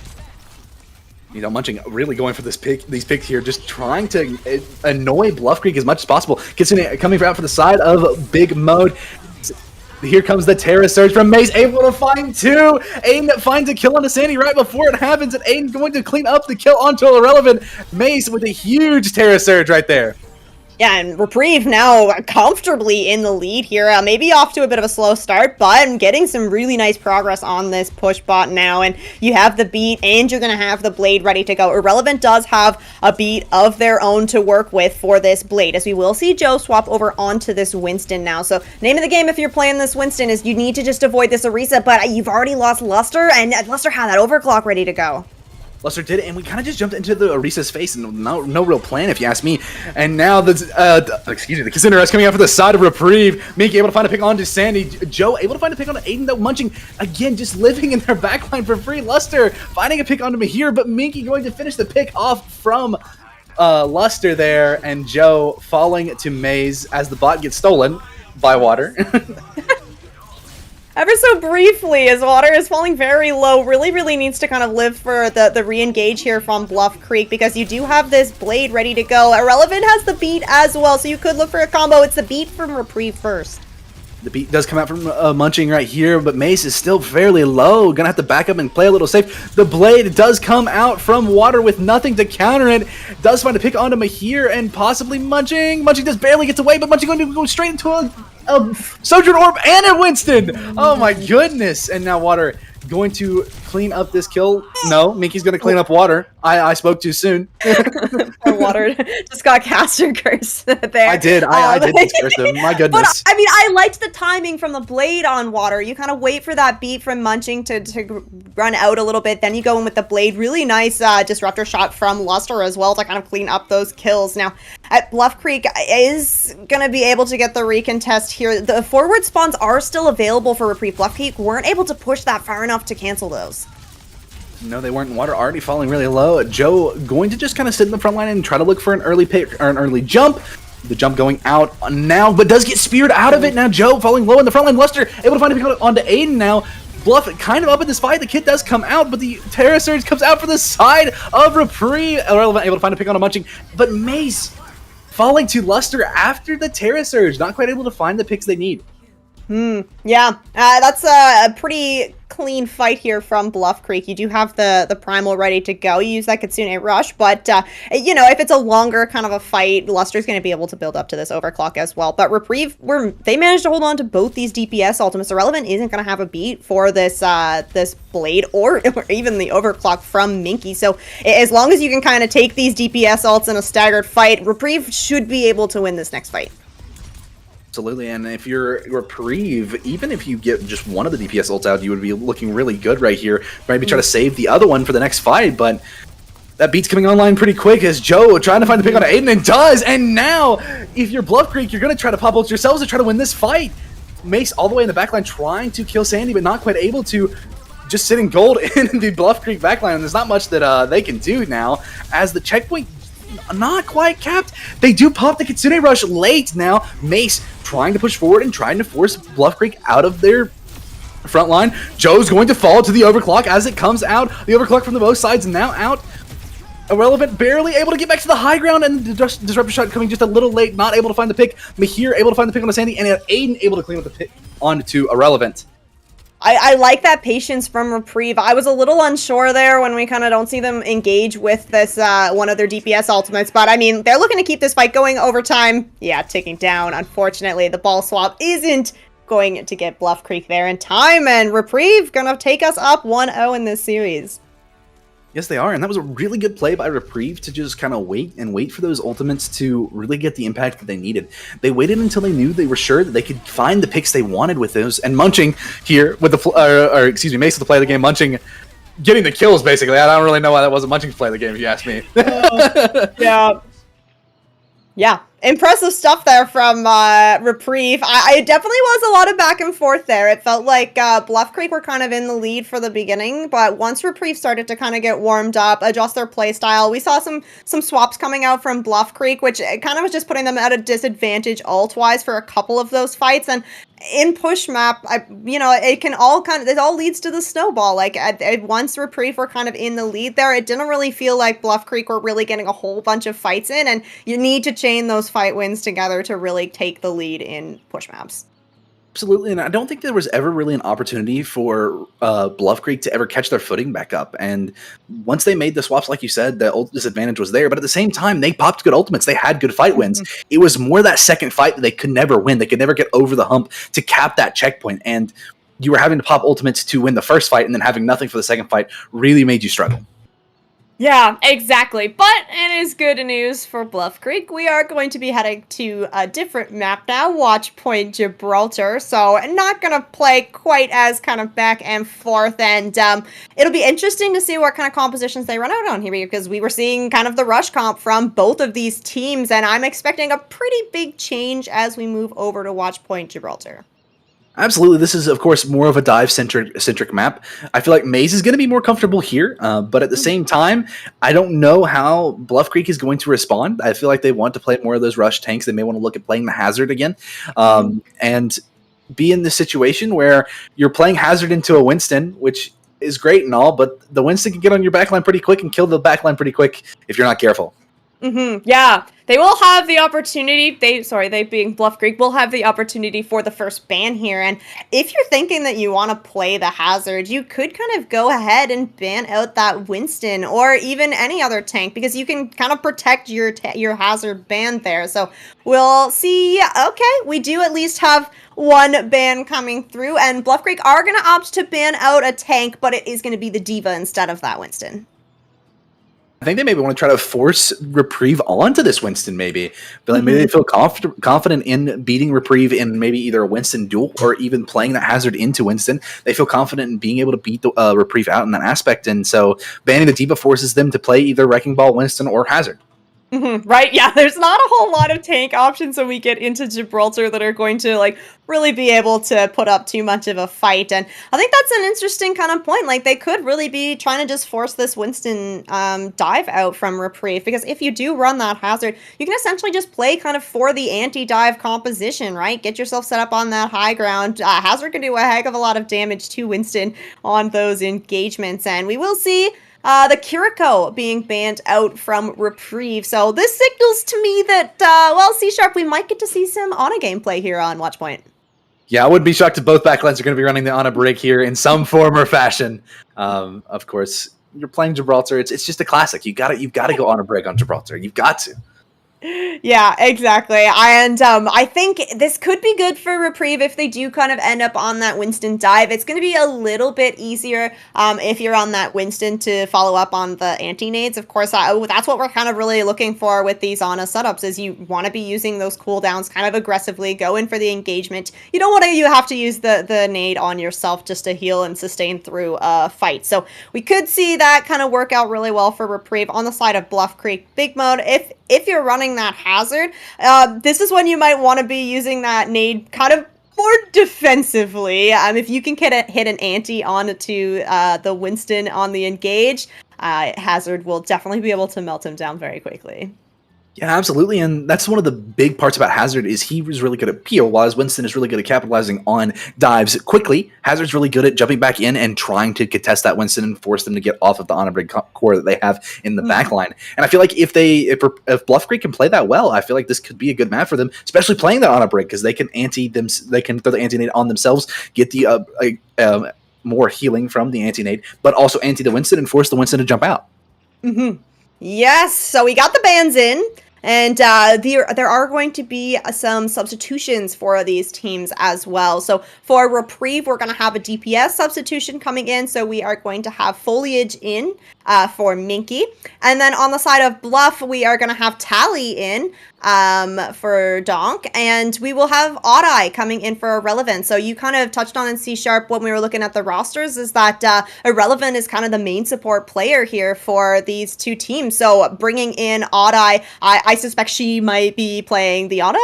You know, Munching really going for these picks here, just trying to annoy Bluff Creek as much as possible. Kitsune coming out for the side of Bigmode. Here comes the Terra Surge from Maze, able to find 2. Aiden finds a kill on Sandy right before it happens, and Aiden going to clean up the kill onto Irrelevant. Maze with a huge Terra Surge right there. Yeah, and Reprieve now comfortably in the lead here. Maybe off to a bit of a slow start, but getting some really nice progress on this push bot now. And you have the beat, and you're going to have the blade ready to go. Irrelevant does have a beat of their own to work with for this blade, as we will see Joe swap over onto this Winston now. So name of the game if you're playing this Winston is you need to just avoid this Orisa, but you've already lost Luster, and Luster had that overclock ready to go. Luster did it, and we kind of just jumped into the Orisa's face, and no real plan, if you ask me. And now the Cassandra is coming out for the side of Reprieve. Minky able to find a pick onto Sandy. Joe able to find a pick onto Aiden, though. Munching, again, just living in their backline for free. Luster finding a pick onto Mahir, but Minky going to finish the pick off from Luster there, and Joe falling to Maze as the bot gets stolen by Water. Ever so briefly, as Water is falling very low, really needs to kind of live for the re-engage here from Bluff Creek, because you do have this Blade ready to go. Irrelevant has the beat as well, so you could look for a combo. It's the beat from Reprieve first. The beat does come out from Munching right here, but Mace is still fairly low. Gonna have to back up and play a little safe. The Blade does come out from Water with nothing to counter it. Does find a pick onto Mahir and possibly Munching. Munching just barely gets away, but Munching going to go straight into a Sojourn Orb and a Winston. Oh my goodness. And now Water going to clean up this kill. No, Minky's going to clean up Water. I spoke too soon. Water just got caster curse there. I did. I did just curse him. My goodness. But, I mean, I liked the timing from the Blade on Water. You kind of wait for that beat from Munching to run out a little bit. Then you go in with the Blade. Really nice disruptor shot from Luster as well to kind of clean up those kills. Now, at Bluff Creek is going to be able to get the recontest here. The forward spawns are still available for Reprieve. Bluff Creek weren't able to push that far enough to cancel those. No, they weren't. Water already falling really low. Joe going to just kind of sit in the front line and try to look for an early pick or an early jump. The jump going out now, but does get speared out of it. Now Joe falling low in the front line. Luster able to find a pick onto Aiden now. Bluff kind of up in this fight. The kit does come out, but the Terra Surge comes out for the side of Reprieve. Irrelevant able to find a pick on a Munching, but Mace falling to Luster after the Terra Surge. Not quite able to find the picks they need. Yeah, that's a pretty clean fight here from Bluff Creek. You do have the Primal ready to go. You use that Kitsune Rush, but, you know, if it's a longer kind of a fight, Luster's going to be able to build up to this overclock as well. But Reprieve, they managed to hold on to both these DPS ultimates. Irrelevant isn't going to have a beat for this this Blade or even the overclock from Minky. So as long as you can kind of take these DPS ults in a staggered fight, Reprieve should be able to win this next fight. Absolutely, and if you're Reprieve, even if you get just one of the DPS ults out, you would be looking really good right here. Maybe try to save the other one for the next fight, but that beat's coming online pretty quick as Joe trying to find the pick on Aiden and does, and now, if you're Bluff Creek, you're going to try to pop ults yourselves to try to win this fight. Mace all the way in the backline trying to kill Sandy, but not quite able to. Just sitting gold in the Bluff Creek backline, and there's not much that they can do now, as the checkpoint not quite capped. They do pop the Kitsune Rush late now. Mace trying to push forward and trying to force Bluff Creek out of their front line. Joe's going to fall to the overclock as it comes out. The overclock from the both sides now out. Irrelevant barely able to get back to the high ground, and the disruptor shot coming just a little late, not able to find the pick. Mahir able to find the pick on the Sandy, and Aiden able to clean up the pick onto Irrelevant. I like that patience from Reprieve. I was a little unsure there when we kind of don't see them engage with this one of their DPS ultimates, but I mean, they're looking to keep this fight going over time. Yeah, ticking down. Unfortunately, the ball swap isn't going to get Bluff Creek there in time, and Reprieve gonna take us up 1-0 in this series. Yes, they are, and that was a really good play by Reprieve to just kind of wait for those ultimates to really get the impact that they needed. They waited until they knew they were sure that they could find the picks they wanted with those, and Munching here with the, Mace with the play of the game, Munching getting the kills, basically. I don't really know why that wasn't Munching's play of the game, if you ask me. Yeah, impressive stuff there from Reprieve. I definitely was a lot of back and forth there. It felt like Bluff Creek were kind of in the lead for the beginning, but once Reprieve started to kind of get warmed up, adjust their play style, we saw some swaps coming out from Bluff Creek, which kind of was just putting them at a disadvantage ult-wise for a couple of those fights. And in push map, it all leads to the snowball. Like once Reprieve were kind of in the lead there, it didn't really feel like Bluff Creek were really getting a whole bunch of fights in, and you need to chain those fight wins together to really take the lead in push maps. Absolutely, and I don't think there was ever really an opportunity for Bluff Creek to ever catch their footing back up. And once they made the swaps, like you said, the ult disadvantage was there. But at the same time, they popped good ultimates. They had good fight wins. It was more that second fight that they could never win. They could never get over the hump to cap that checkpoint. And you were having to pop ultimates to win the first fight, and then having nothing for the second fight really made you struggle. Yeah, exactly. But it is good news for Bluff Creek. We are going to be heading to a different map now, Watch Point Gibraltar. So not going to play quite as kind of back and forth. And it'll be interesting to see what kind of compositions they run out on here, because we were seeing kind of the rush comp from both of these teams. And I'm expecting a pretty big change as we move over to Watch Point Gibraltar. Absolutely. This is, of course, more of a dive-centric map. I feel like Maze is going to be more comfortable here, but at the same time, I don't know how Bluff Creek is going to respond. I feel like they want to play more of those rush tanks. They may want to look at playing the Hazard again, and be in the situation where you're playing Hazard into a Winston, which is great and all, but the Winston can get on your backline pretty quick and kill the backline pretty quick if you're not careful. Yeah, they will have the opportunity. They being Bluff Creek will have the opportunity for the first ban here. And if you're thinking that you want to play the Hazard, you could kind of go ahead and ban out that Winston or even any other tank, because you can kind of protect your Hazard ban there. So we'll see. Okay, we do at least have one ban coming through, and Bluff Creek are going to opt to ban out a tank, but it is going to be the Diva instead of that Winston. I think they maybe want to try to force Reprieve onto this Winston, maybe. But like maybe they feel confident in beating Reprieve in maybe either a Winston duel or even playing that Hazard into Winston. They feel confident in being able to beat the Reprieve out in that aspect. And so banning the Diva forces them to play either Wrecking Ball, Winston, or Hazard. Right, yeah, there's not a whole lot of tank options when we get into Gibraltar that are going to, like, really be able to put up too much of a fight. And I think that's an interesting kind of point. Like, they could really be trying to just force this Winston dive out from Reprieve, because if you do run that Hazard, you can essentially just play kind of for the anti-dive composition, right? Get yourself set up on that high ground. Hazard can do a heck of a lot of damage to Winston on those engagements, and we will see the Kiriko being banned out from Reprieve. So this signals to me that, well, C#, we might get to see some Ana gameplay here on Watchpoint. Yeah, I wouldn't be shocked if both backlines are going to be running the Ana break here in some form or fashion. Of course, you're playing Gibraltar. It's just a classic. You've got to go Ana break on Gibraltar. You've got to. Yeah, exactly. And I think this could be good for Reprieve if they do kind of end up on that Winston dive. It's going to be a little bit easier if you're on that Winston to follow up on the anti-nades. Of course, that's what we're kind of really looking for with these Ana setups, is you want to be using those cooldowns kind of aggressively, go in for the engagement. You don't want to have to use the nade on yourself just to heal and sustain through a fight. So we could see that kind of work out really well for Reprieve on the side of Bluff Creek. Bigmode, if you're running that Hazard, this is when you might want to be using that nade kind of more defensively. If you can hit an anti onto the Winston on the engage, Hazard will definitely be able to melt him down very quickly. Yeah, absolutely, and that's one of the big parts about Hazard is he was really good at peel, while Winston is really good at capitalizing on dives quickly. Hazard's really good at jumping back in and trying to contest that Winston and force them to get off of the Ana break core that they have in the backline. And I feel like if Bluff Creek can play that well, I feel like this could be a good map for them, especially playing that Ana break, because they can they can throw the anti-nade on themselves, get the more healing from the anti-nade, but also anti the Winston and force the Winston to jump out. Yes, so we got the bans in, and there are going to be some substitutions for these teams as well. So for Reprieve, we're going to have a DPS substitution coming in, so we are going to have Foliage in for Minky. And then on the side of Bluff, we are going to have Tally in for Donk, and we will have Oddeye coming in for Irrelevant. So you kind of touched on in C# when we were looking at the rosters, is that Irrelevant is kind of the main support player here for these two teams. So bringing in Oddeye, I suspect she might be playing the Ana,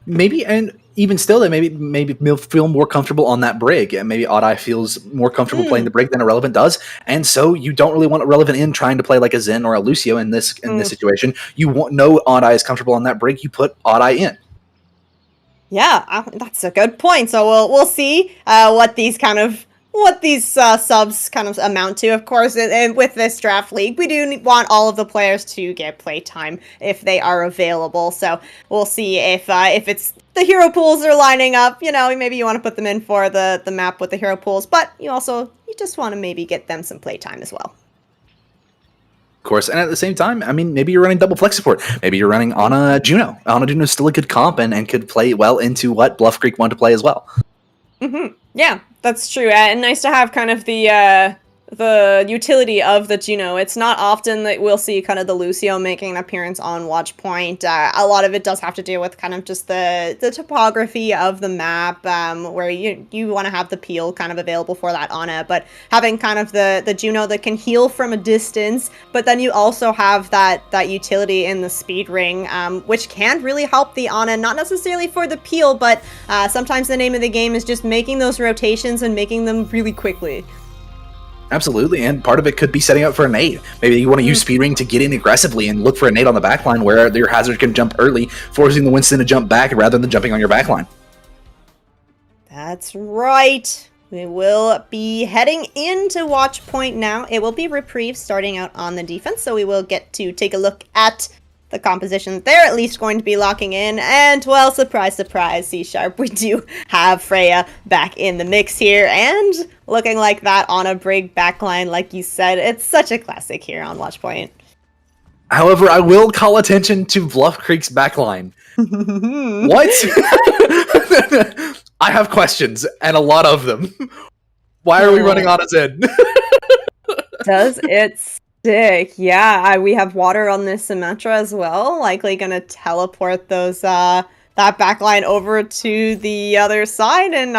maybe, and even still, they maybe feel more comfortable on that break, and maybe Oddeye feels more comfortable playing the break than Irrelevant does, and so you don't really want Irrelevant in trying to play like a Zen or a Lucio in this situation. You know Oddeye is comfortable on that break. You put Oddeye in. Yeah, that's a good point. So we'll see what these subs kind of amount to. Of course, and with this draft league, we do want all of the players to get play time if they are available. So we'll see if it's the hero pools are lining up. You know, maybe you want to put them in for the map with the hero pools, but you just want to maybe get them some play time as well. Of course, and at the same time, I mean, maybe you're running double flex support. Maybe you're running Ana Juno. Ana Juno is still a good comp and could play well into what Bluff Creek want to play as well. Yeah, that's true. And nice to have kind of the the utility of the Juno. It's not often that we'll see kind of the Lucio making an appearance on Watch Point. A lot of it does have to do with kind of just the topography of the map, where you want to have the peel kind of available for that Ana, but having kind of the Juno that can heal from a distance, but then you also have that utility in the speed ring, which can really help the Ana, not necessarily for the peel, but sometimes the name of the game is just making those rotations and making them really quickly. Absolutely, and part of it could be setting up for a nade. Maybe you want to use speed ring to get in aggressively and look for a nade on the backline where your hazard can jump early, forcing the Winston to jump back rather than jumping on your backline. That's right. We will be heading into Watch Point now. It will be Reprieve starting out on the defense, so we will get to take a look at the compositions. They're at least going to be locking in, and well, surprise, surprise, C-Sharp, we do have Freya back in the mix here, and looking like that on a Brig backline, like you said. It's such a classic here on Watch Point. However, I will call attention to Bluff Creek's backline. What? I have questions, and a lot of them. Why are we running on its end? Does it stick? Yeah, we have water on this Symmetra as well, likely gonna teleport those that backline over to the other side, and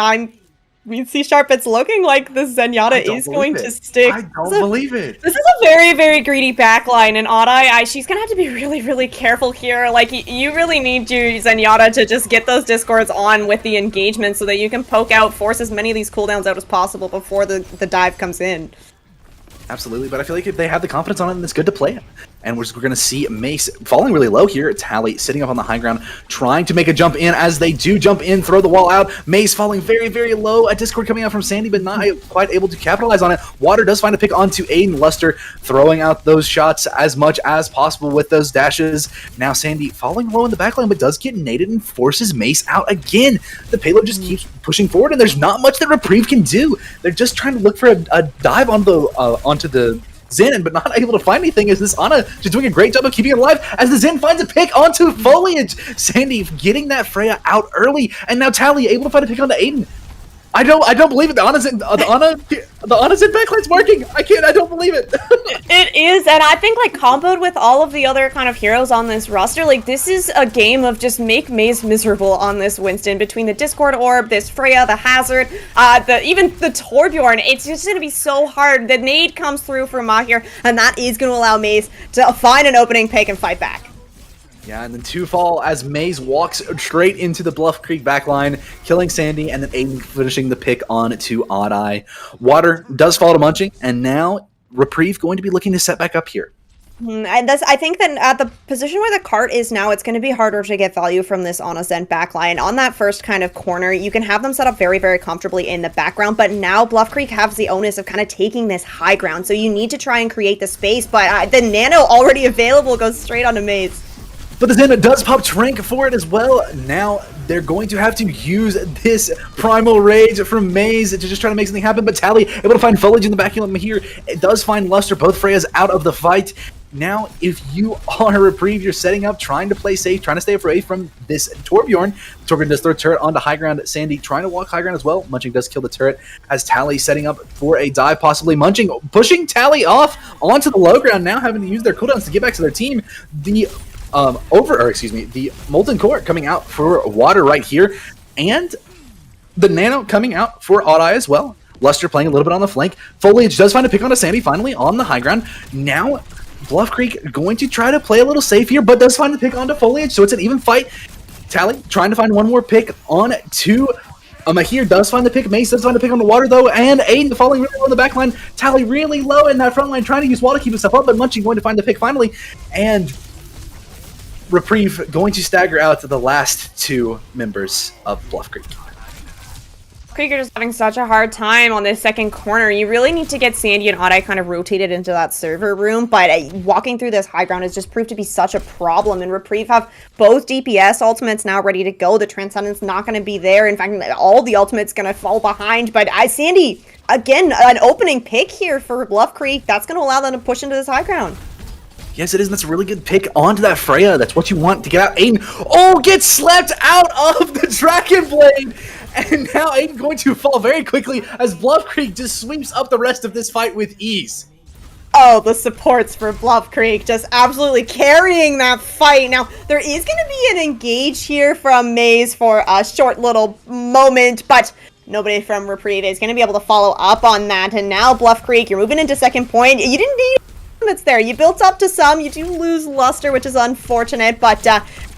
C-Sharp, it's looking like the Zenyatta is going to stick. I don't believe it. This is a very, very greedy backline, and Oddeye, she's gonna have to be really, really careful here. Like, you really need your Zenyatta to just get those Discords on with the engagement so that you can poke out, force as many of these cooldowns out as possible before the dive comes in. Absolutely, but I feel like if they have the confidence on it, then it's good to play it. And we're going to see Mace falling really low here. Tally sitting up on the high ground, trying to make a jump in. As they do jump in, throw the wall out. Mace falling very, very low. A Discord coming out from Sandy, but not quite able to capitalize on it. Water does find a pick onto Aiden. Luster throwing out those shots as much as possible with those dashes. Now Sandy falling low in the backline, but does get naded and forces Mace out again. The payload just keeps pushing forward, and there's not much that Reprieve can do. They're just trying to look for a dive on onto the Zen, but not able to find anything, as this Ana just doing a great job of keeping it alive as the Zen finds a pick onto Foliage. Sandy getting that Freya out early, and now Tally able to find a pick onto Aiden. I don't believe it. The Ana's in backline's working. I don't believe it. It is, and I think like comboed with all of the other kind of heroes on this roster, like this is a game of just make Maze miserable on this Winston between the Discord Orb, this Freya, the Hazard, even the Torbjorn. It's just gonna be so hard. The nade comes through for Mahir, and that is gonna allow Maze to find an opening pick and fight back. Yeah, and then two fall as Maze walks straight into the Bluff Creek backline, killing Sandy, and then Aiden finishing the pick on to Oddeye. Water does fall to Munching, and now Reprieve going to be looking to set back up here. And I think that at the position where the cart is now, it's going to be harder to get value from this Ana Zen backline. On that first kind of corner, you can have them set up very, very comfortably in the background, but now Bluff Creek has the onus of kind of taking this high ground, so you need to try and create the space, but the Nano already available goes straight onto Maze. But the Zen does pop Trank for it as well. Now they're going to have to use this Primal Rage from Maze to just try to make something happen. But Tally able to find Foliage in the back here. It does find Luster. Both Freyas out of the fight. Now, if you are a Reprieve, you're setting up, trying to play safe, trying to stay away from this Torbjorn. Torbjorn does throw turret onto high ground. Sandy trying to walk high ground as well. Munching does kill the turret as Tally setting up for a dive, possibly. Munching pushing Tally off onto the low ground, now having to use their cooldowns to get back to their team. The Molten Core coming out for Water right here, and the Nano coming out for Oddeye as well. Luster playing a little bit on the flank. Foliage does find a pick onto Sandy finally on the high ground. Now Bluff Creek going to try to play a little safe here, but does find the pick onto Foliage, so it's an even fight. Tally trying to find one more pick on to Mahir does find the pick. Mace does find the pick on the Water though, and Aiden falling really low in the back line. Tally really low in that front line, trying to use Wall to keep himself up, but Munching going to find the pick finally, and Reprieve going to stagger out the last two members of Bluff Creek. Creek are just having such a hard time on this second corner. You really need to get Sandy and Oddeye kind of rotated into that server room, but walking through this high ground has just proved to be such a problem, and Reprieve have both DPS ultimates now ready to go. The Transcendent's not going to be there. In fact, all the ultimates going to fall behind, but Sandy, again, an opening pick here for Bluff Creek. That's going to allow them to push into this high ground. Yes, it is, and that's a really good pick onto that Freya. That's what you want to get out. Aiden, gets slapped out of the Dragon Blade And now Aiden going to fall very quickly as Bluff Creek just sweeps up the rest of this fight with ease. Oh, the supports for Bluff Creek just absolutely carrying that fight. Now, there is going to be an engage here from Maze for a short little moment, but nobody from Reprieve is going to be able to follow up on that. And now, Bluff Creek, you're moving into second point. You didn't need that's there. You built up to some. You do lose Luster, which is unfortunate, but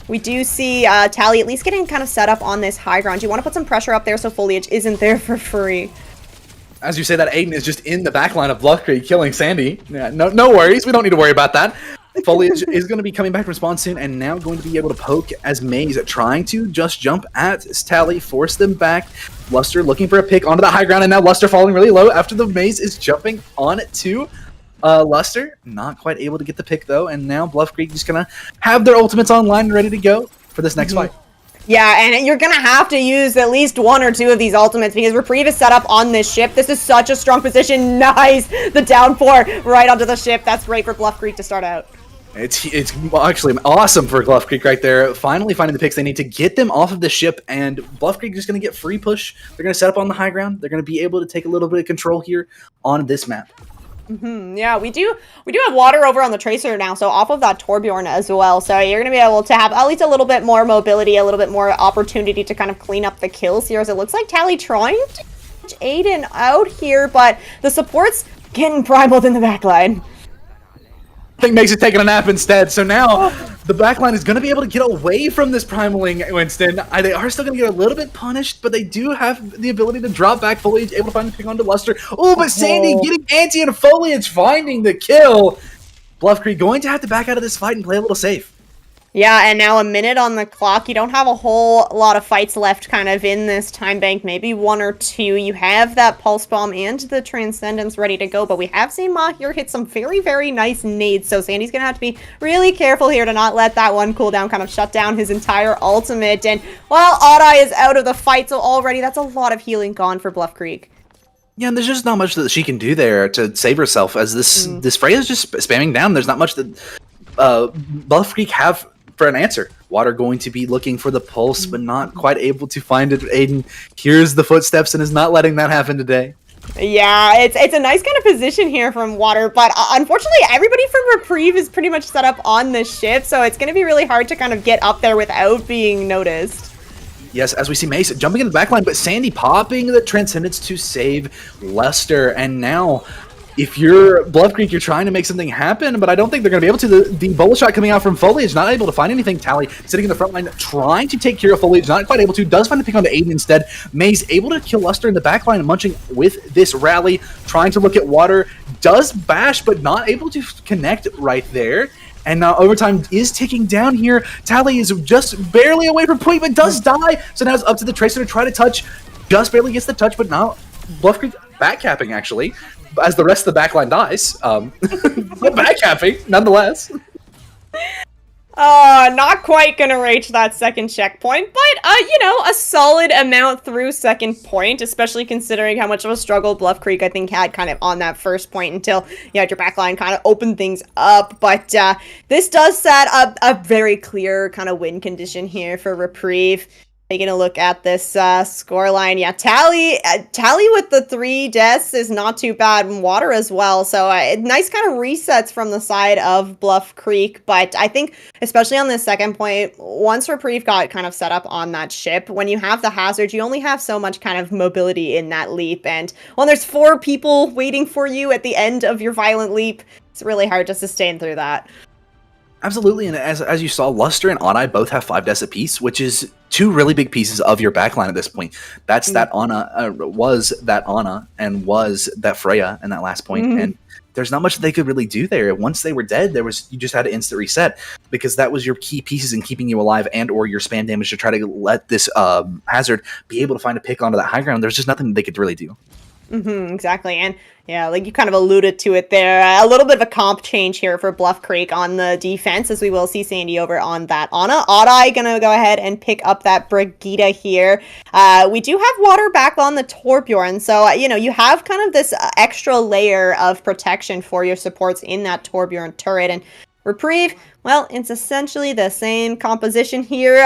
we do see Tally at least getting kind of set up on this high ground. You want to put some pressure up there so Foliage isn't there for free. As you say that, Aiden is just in the backline of Bluff Creek killing Sandy. Yeah, no worries. We don't need to worry about that. Foliage is going to be coming back to respawn soon and now going to be able to poke as Maze trying to just jump at Tally, force them back. Luster looking for a pick onto the high ground, and now Luster falling really low after the Maze is jumping on to Luster. Not quite able to get the pick though, and now Bluff Creek just going to have their ultimates online and ready to go for this next fight. Yeah, and you're going to have to use at least one or two of these ultimates because Reprieve is set up on this ship. This is such a strong position. Nice! The downpour right onto the ship. That's great for Bluff Creek to start out. It's actually awesome for Bluff Creek right there. Finally finding the picks they need to get them off of the ship, and Bluff Creek is going to get free push. They're going to set up on the high ground. They're going to be able to take a little bit of control here on this map. Yeah, we do have water over on the Tracer now, so off of that Torbjorn as well. So you're going to be able to have at least a little bit more mobility, a little bit more opportunity to kind of clean up the kills here. As it looks like Tally trying to catch Aiden out here, but the support's getting primaled in the backline. I think Maze is taking a nap instead, so now the backline is going to be able to get away from this primaling, Winston. They are still going to get a little bit punished, but they do have the ability to drop back. Foliage able to find the pick onto Luster. Oh, but Sandy getting anti and Foliage finding the kill. Bluff Creek going to have to back out of this fight and play a little safe. Yeah, and now a minute on the clock. You don't have a whole lot of fights left kind of in this time bank, maybe one or two. You have that Pulse Bomb and the Transcendence ready to go, but we have seen Mahir hit some very, very nice nades, so Sandy's going to have to be really careful here to not let that one cooldown kind of shut down his entire ultimate. And while Adai is out of the fight, so already that's a lot of healing gone for Bluff Creek. Yeah, and there's just not much that she can do there to save herself, as this Freya is just spamming down. There's not much that Bluff Creek have for an answer. Water going to be looking for the pulse, but not quite able to find it. Aiden hears the footsteps and is not letting that happen today. Yeah, it's a nice kind of position here from Water, but unfortunately everybody from Reprieve is pretty much set up on this ship, so it's going to be really hard to kind of get up there without being noticed. Yes, as we see Mace jumping in the backline, but Sandy popping the Transcendence to save Lester, and now if you're Bluff Creek, you're trying to make something happen, but I don't think they're going to be able to. The bullet shot coming out from Foliage, not able to find anything. Tally sitting in the front line, trying to take care of Foliage, not quite able to. Does find the pick onto Aiden instead. Maze able to kill Luster in the back line, munching with this rally, trying to look at Water. Does bash, but not able to connect right there. And now overtime is ticking down here. Tally is just barely away from point, but does die. So now it's up to the Tracer to try to touch. Just barely gets the touch, but now Bluff Creek backcapping actually, as the rest of the backline dies. But backcapping nonetheless. Not quite gonna reach that second checkpoint, but, you know, a solid amount through second point, especially considering how much of a struggle Bluff Creek, I think, had kind of on that first point until you had your backline kind of open things up. But this does set up a very clear kind of win condition here for Reprieve. Taking a look at this scoreline, yeah, Tally with the 3 deaths is not too bad, and Water as well, so nice kind of resets from the side of Bluff Creek, but I think, especially on this second point, once Reprieve got kind of set up on that ship, when you have the hazard, you only have so much kind of mobility in that leap, and when there's 4 people waiting for you at the end of your violent leap, it's really hard to sustain through that. Absolutely, and as you saw, Luster and Adai both have 5 deaths apiece, which is 2 really big pieces of your backline at this point. That's that Ana, was that Ana, and was that Freya in that last point, and there's not much they could really do there. Once they were dead, you just had to instant reset, because that was your key pieces in keeping you alive, and or your spam damage to try to let this hazard be able to find a pick onto that high ground. There's just nothing that they could really do. Exactly, and yeah, like you kind of alluded to it there, a little bit of a comp change here for Bluff Creek on the defense, as we will see Sandy over on that Ana. Adai gonna go ahead and pick up that Brigitte here. We do have Water back on the Torbjorn, so you know, you have kind of this extra layer of protection for your supports in that Torbjorn turret, and Reprieve, well, it's essentially the same composition here.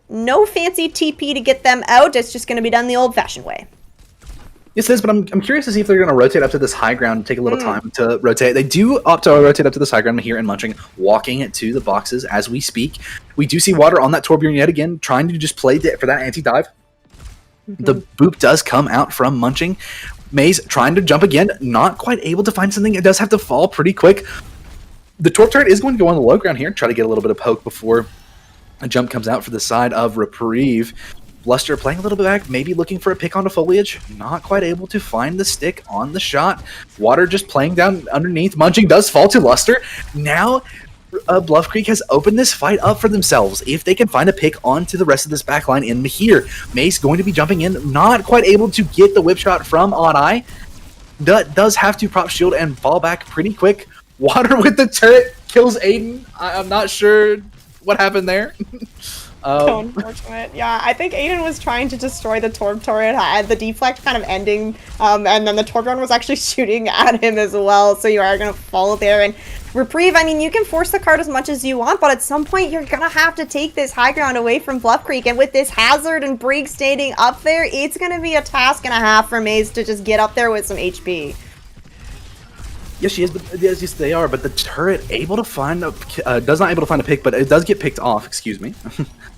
No fancy TP to get them out. It's just going to be done the old-fashioned way. Yes, it is, but I'm curious to see if they're going to rotate up to this high ground and take a little time to rotate. They do opt to rotate up to this high ground here in Munching, walking to the boxes as we speak. We do see Water on that Torbjorn yet again, trying to just play for that anti-dive. The boop does come out from Munching. Maze trying to jump again, not quite able to find something. It does have to fall pretty quick. The Torp turret is going to go on the low ground here, try to get a little bit of poke before a jump comes out for the side of Reprieve. Luster playing a little bit back, maybe looking for a pick onto Foliage. Not quite able to find the stick on the shot. Water just playing down underneath. Munching does fall to Luster. Now, Bluff Creek has opened this fight up for themselves. If they can find a pick onto the rest of this backline in here. Mace going to be jumping in. Not quite able to get the whip shot from Odd Eye. Does have to prop shield and fall back pretty quick. Water with the turret kills Aiden. I'm not sure what happened there. So unfortunate. Yeah, I think Aiden was trying to destroy the Torb turret, the deflect kind of ending, and then the Torbjorn was actually shooting at him as well, so you are going to fall there. And Reprieve, I mean, you can force the card as much as you want, but at some point you're going to have to take this high ground away from Bluff Creek, and with this Hazard and Brig standing up there, it's going to be a task and a half for Maze to just get up there with some HP. Yes, she is. But yes, they are. But the turret able to find does not able to find a pick, but it does get picked off. Excuse me.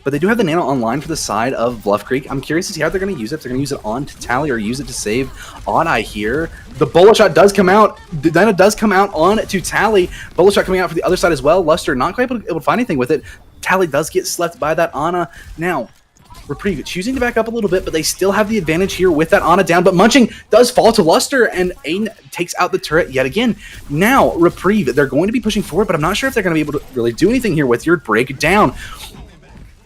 But they do have the nano online for the side of Bluff Creek. I'm curious to see how they're going to use it. If they're going to use it on to Tally or use it to save Odd Eye here. The bullet shot does come out. The nano does come out on to Tally. Bullet shot coming out for the other side as well. Luster not quite able to find anything with it. Tally does get slept by that Ana. Now, Reprieve choosing to back up a little bit, but they still have the advantage here with that Ana down. But Munching does fall to Luster, and Aiden takes out the turret yet again. Now, Reprieve, they're going to be pushing forward, but I'm not sure if they're going to be able to really do anything here with your breakdown.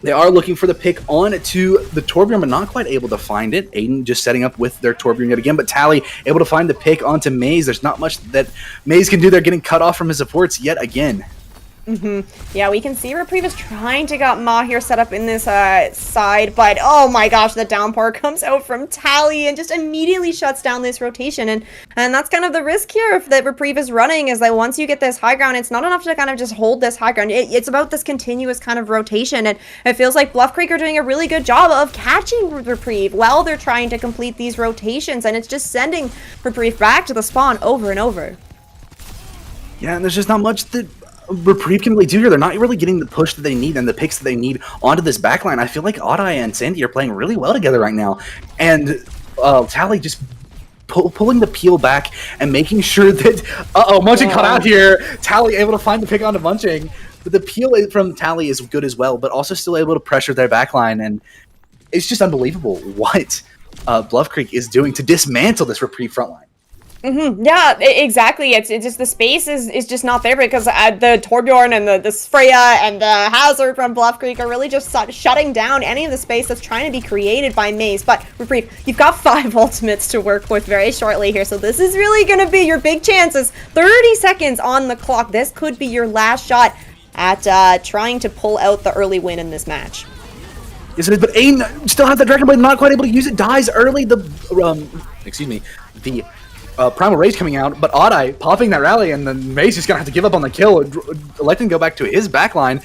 They are looking for the pick on to the Torbjorn, but not quite able to find it. Aiden just setting up with their Torbjorn yet again, but Tally able to find the pick onto Maze. There's not much that Maze can do. They're getting cut off from his supports yet again. Yeah, we can see Reprieve is trying to get Ma here set up in this side, but oh my gosh, the downpour comes out from Tally and just immediately shuts down this rotation, and that's kind of the risk here that Reprieve is running, is that once you get this high ground, it's not enough to kind of just hold this high ground. It's about this continuous kind of rotation, and it feels like Bluff Creek are doing a really good job of catching Reprieve while they're trying to complete these rotations, and it's just sending Reprieve back to the spawn over and over. Yeah, and there's just not much that Reprieve can really do here. They're not really getting the push that they need and the picks that they need onto this backline. I feel like Odd Eye and Sandy are playing really well together right now. And Tally just pulling the peel back and making sure that... Munching caught out here. Tally able to find the pick onto Munching. But the peel from Tally is good as well, but also still able to pressure their backline. And it's just unbelievable what Bluff Creek is doing to dismantle this Reprieve frontline. Yeah, exactly. It's just the space is just not there, because the Torbjorn and the Freya and the Hazard from Bluff Creek are really just shutting down any of the space that's trying to be created by Maze. But Reprieve, you've got 5 ultimates to work with very shortly here, so this is really going to be your big chances. 30 seconds on the clock. This could be your last shot at trying to pull out the early win in this match. Yes, it is, but Aiden still has the Dragon Blade, not quite able to use it, dies early. The Primal Rage coming out, but Odd Eye popping that rally, and then Maze is going to have to give up on the kill, electing to go back to his backline.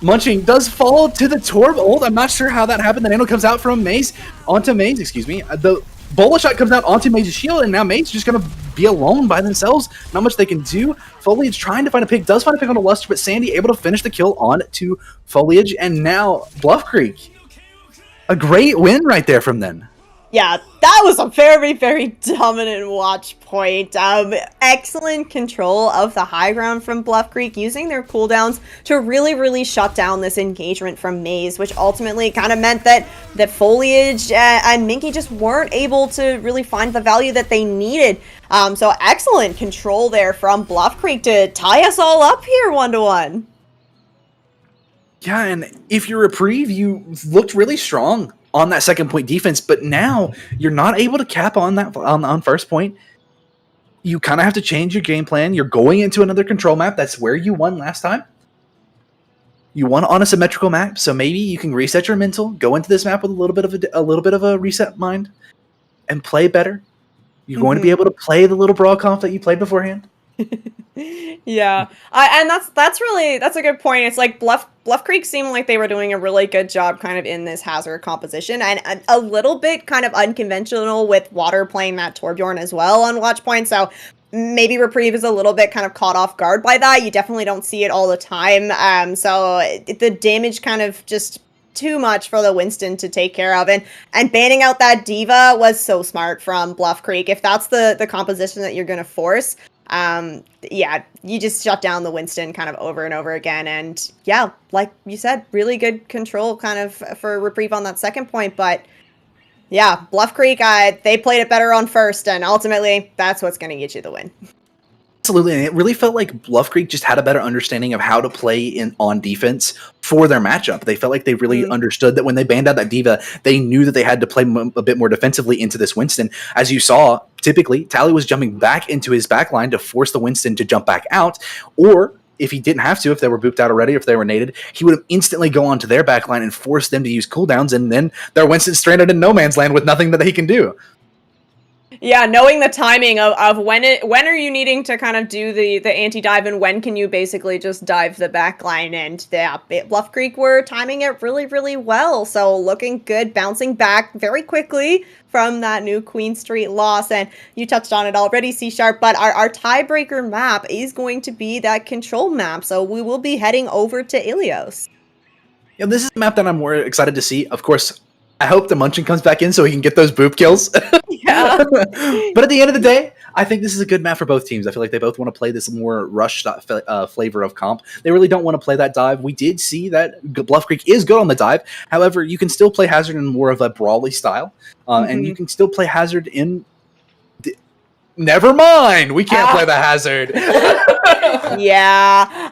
Munching does fall to the Torb ult. I'm not sure how that happened. The nano comes out from Maze onto Maze, excuse me. The bullet shot comes out onto Maze's shield, and now Maze is just going to be alone by themselves. Not much they can do. Foliage trying to find a pick, does find a pick on the Luster, but Sandy able to finish the kill on to Foliage, and now Bluff Creek. A great win right there from them. Yeah, that was a very, very dominant watch point. Excellent control of the high ground from Bluff Creek, using their cooldowns to really, really shut down this engagement from Maze, which ultimately kind of meant that Foliage and Minky just weren't able to really find the value that they needed. So excellent control there from Bluff Creek to tie us all up here 1-1. Yeah, and if you're Reprieve, you looked really strong on that second point defense, but now you're not able to cap on that on first point. You kind of have to change your game plan. You're going into another control map. That's where you won last time. You won on a symmetrical map, so maybe you can reset your mental, go into this map with a little bit of a reset mind, and play better. You're going to be able to play the little brawl comp that you played beforehand. Yeah, and that's a good point. It's like Bluff Creek seemed like they were doing a really good job kind of in this hazard composition, and a little bit kind of unconventional with Water playing that Torbjorn as well on watch point. So maybe Reprieve is a little bit kind of caught off guard by that. You definitely don't see it all the time. So the damage kind of just too much for the Winston to take care of, and banning out that Diva was so smart from Bluff Creek. If that's the composition that you're gonna force, yeah, you just shut down the Winston kind of over and over again. And yeah, like you said, really good control kind of for Reprieve on that second point. But yeah, Bluff Creek, they played it better on first, and ultimately that's what's going to get you the win. Absolutely, and it really felt like Bluff Creek just had a better understanding of how to play on defense for their matchup. They felt like they really understood that when they banned out that Diva, they knew that they had to play a bit more defensively into this Winston. As you saw, typically, Tally was jumping back into his backline to force the Winston to jump back out, or if he didn't have to, if they were booped out already, if they were naded, he would have instantly go onto their backline and force them to use cooldowns, and then their Winston stranded in no man's land with nothing that he can do. Yeah, knowing the timing of when are you needing to kind of do the anti-dive, and when can you basically just dive the backline, and Bluff Creek were timing it really, really well. So looking good, bouncing back very quickly from that new Queen Street loss. And you touched on it already, C#, but our tiebreaker map is going to be that control map. So we will be heading over to Ilios. Yeah, this is a map that I'm more excited to see. Of course, I hope the Munchin comes back in so he can get those boop kills. Yeah. But at the end of the day, I think this is a good map for both teams. I feel like they both want to play this more rush flavor of comp. They really don't want to play that dive. We did see that Bluff Creek is good on the dive. However, you can still play Hazard in more of a brawly style. And you can still play Hazard in... Never mind! We can't play the Hazard. Yeah,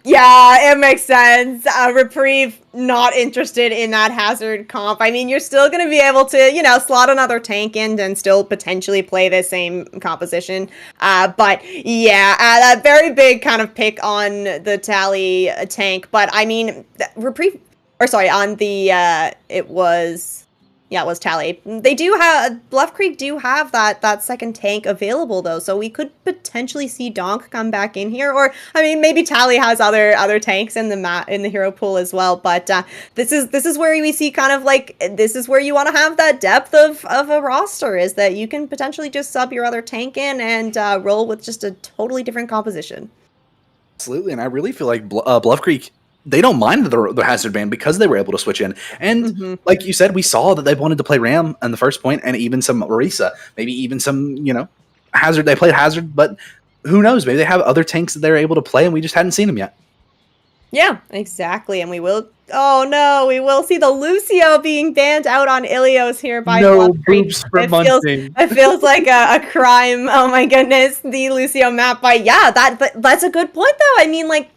it makes sense. Reprieve not interested in that Hazard comp. I mean, you're still going to be able to, slot another tank in and still potentially play the same composition. But yeah, a very big kind of pick on the Tally tank. But I mean, Reprieve, or sorry, on the it was Tally. They do have, Bluff Creek do have that second tank available though, so we could potentially see Donk come back in here, or I mean maybe Tally has other tanks in the hero pool as well. But this is where we see kind of like, this is where you want to have that depth of a roster, is that you can potentially just sub your other tank in and roll with just a totally different composition. Absolutely, and I really feel like Bluff Creek, they don't mind the Hazard ban because they were able to switch in. And like you said, we saw that they wanted to play Ram on the first point, and even some Orisa, maybe even some, Hazard. They played Hazard, but who knows? Maybe they have other tanks that they're able to play, and we just hadn't seen them yet. Yeah, exactly. And we will see the Lucio being banned out on Ilios here by Bluff Creek. It feels like a crime. Oh my goodness, the Lucio map. But yeah, that's a good point though. I mean, like,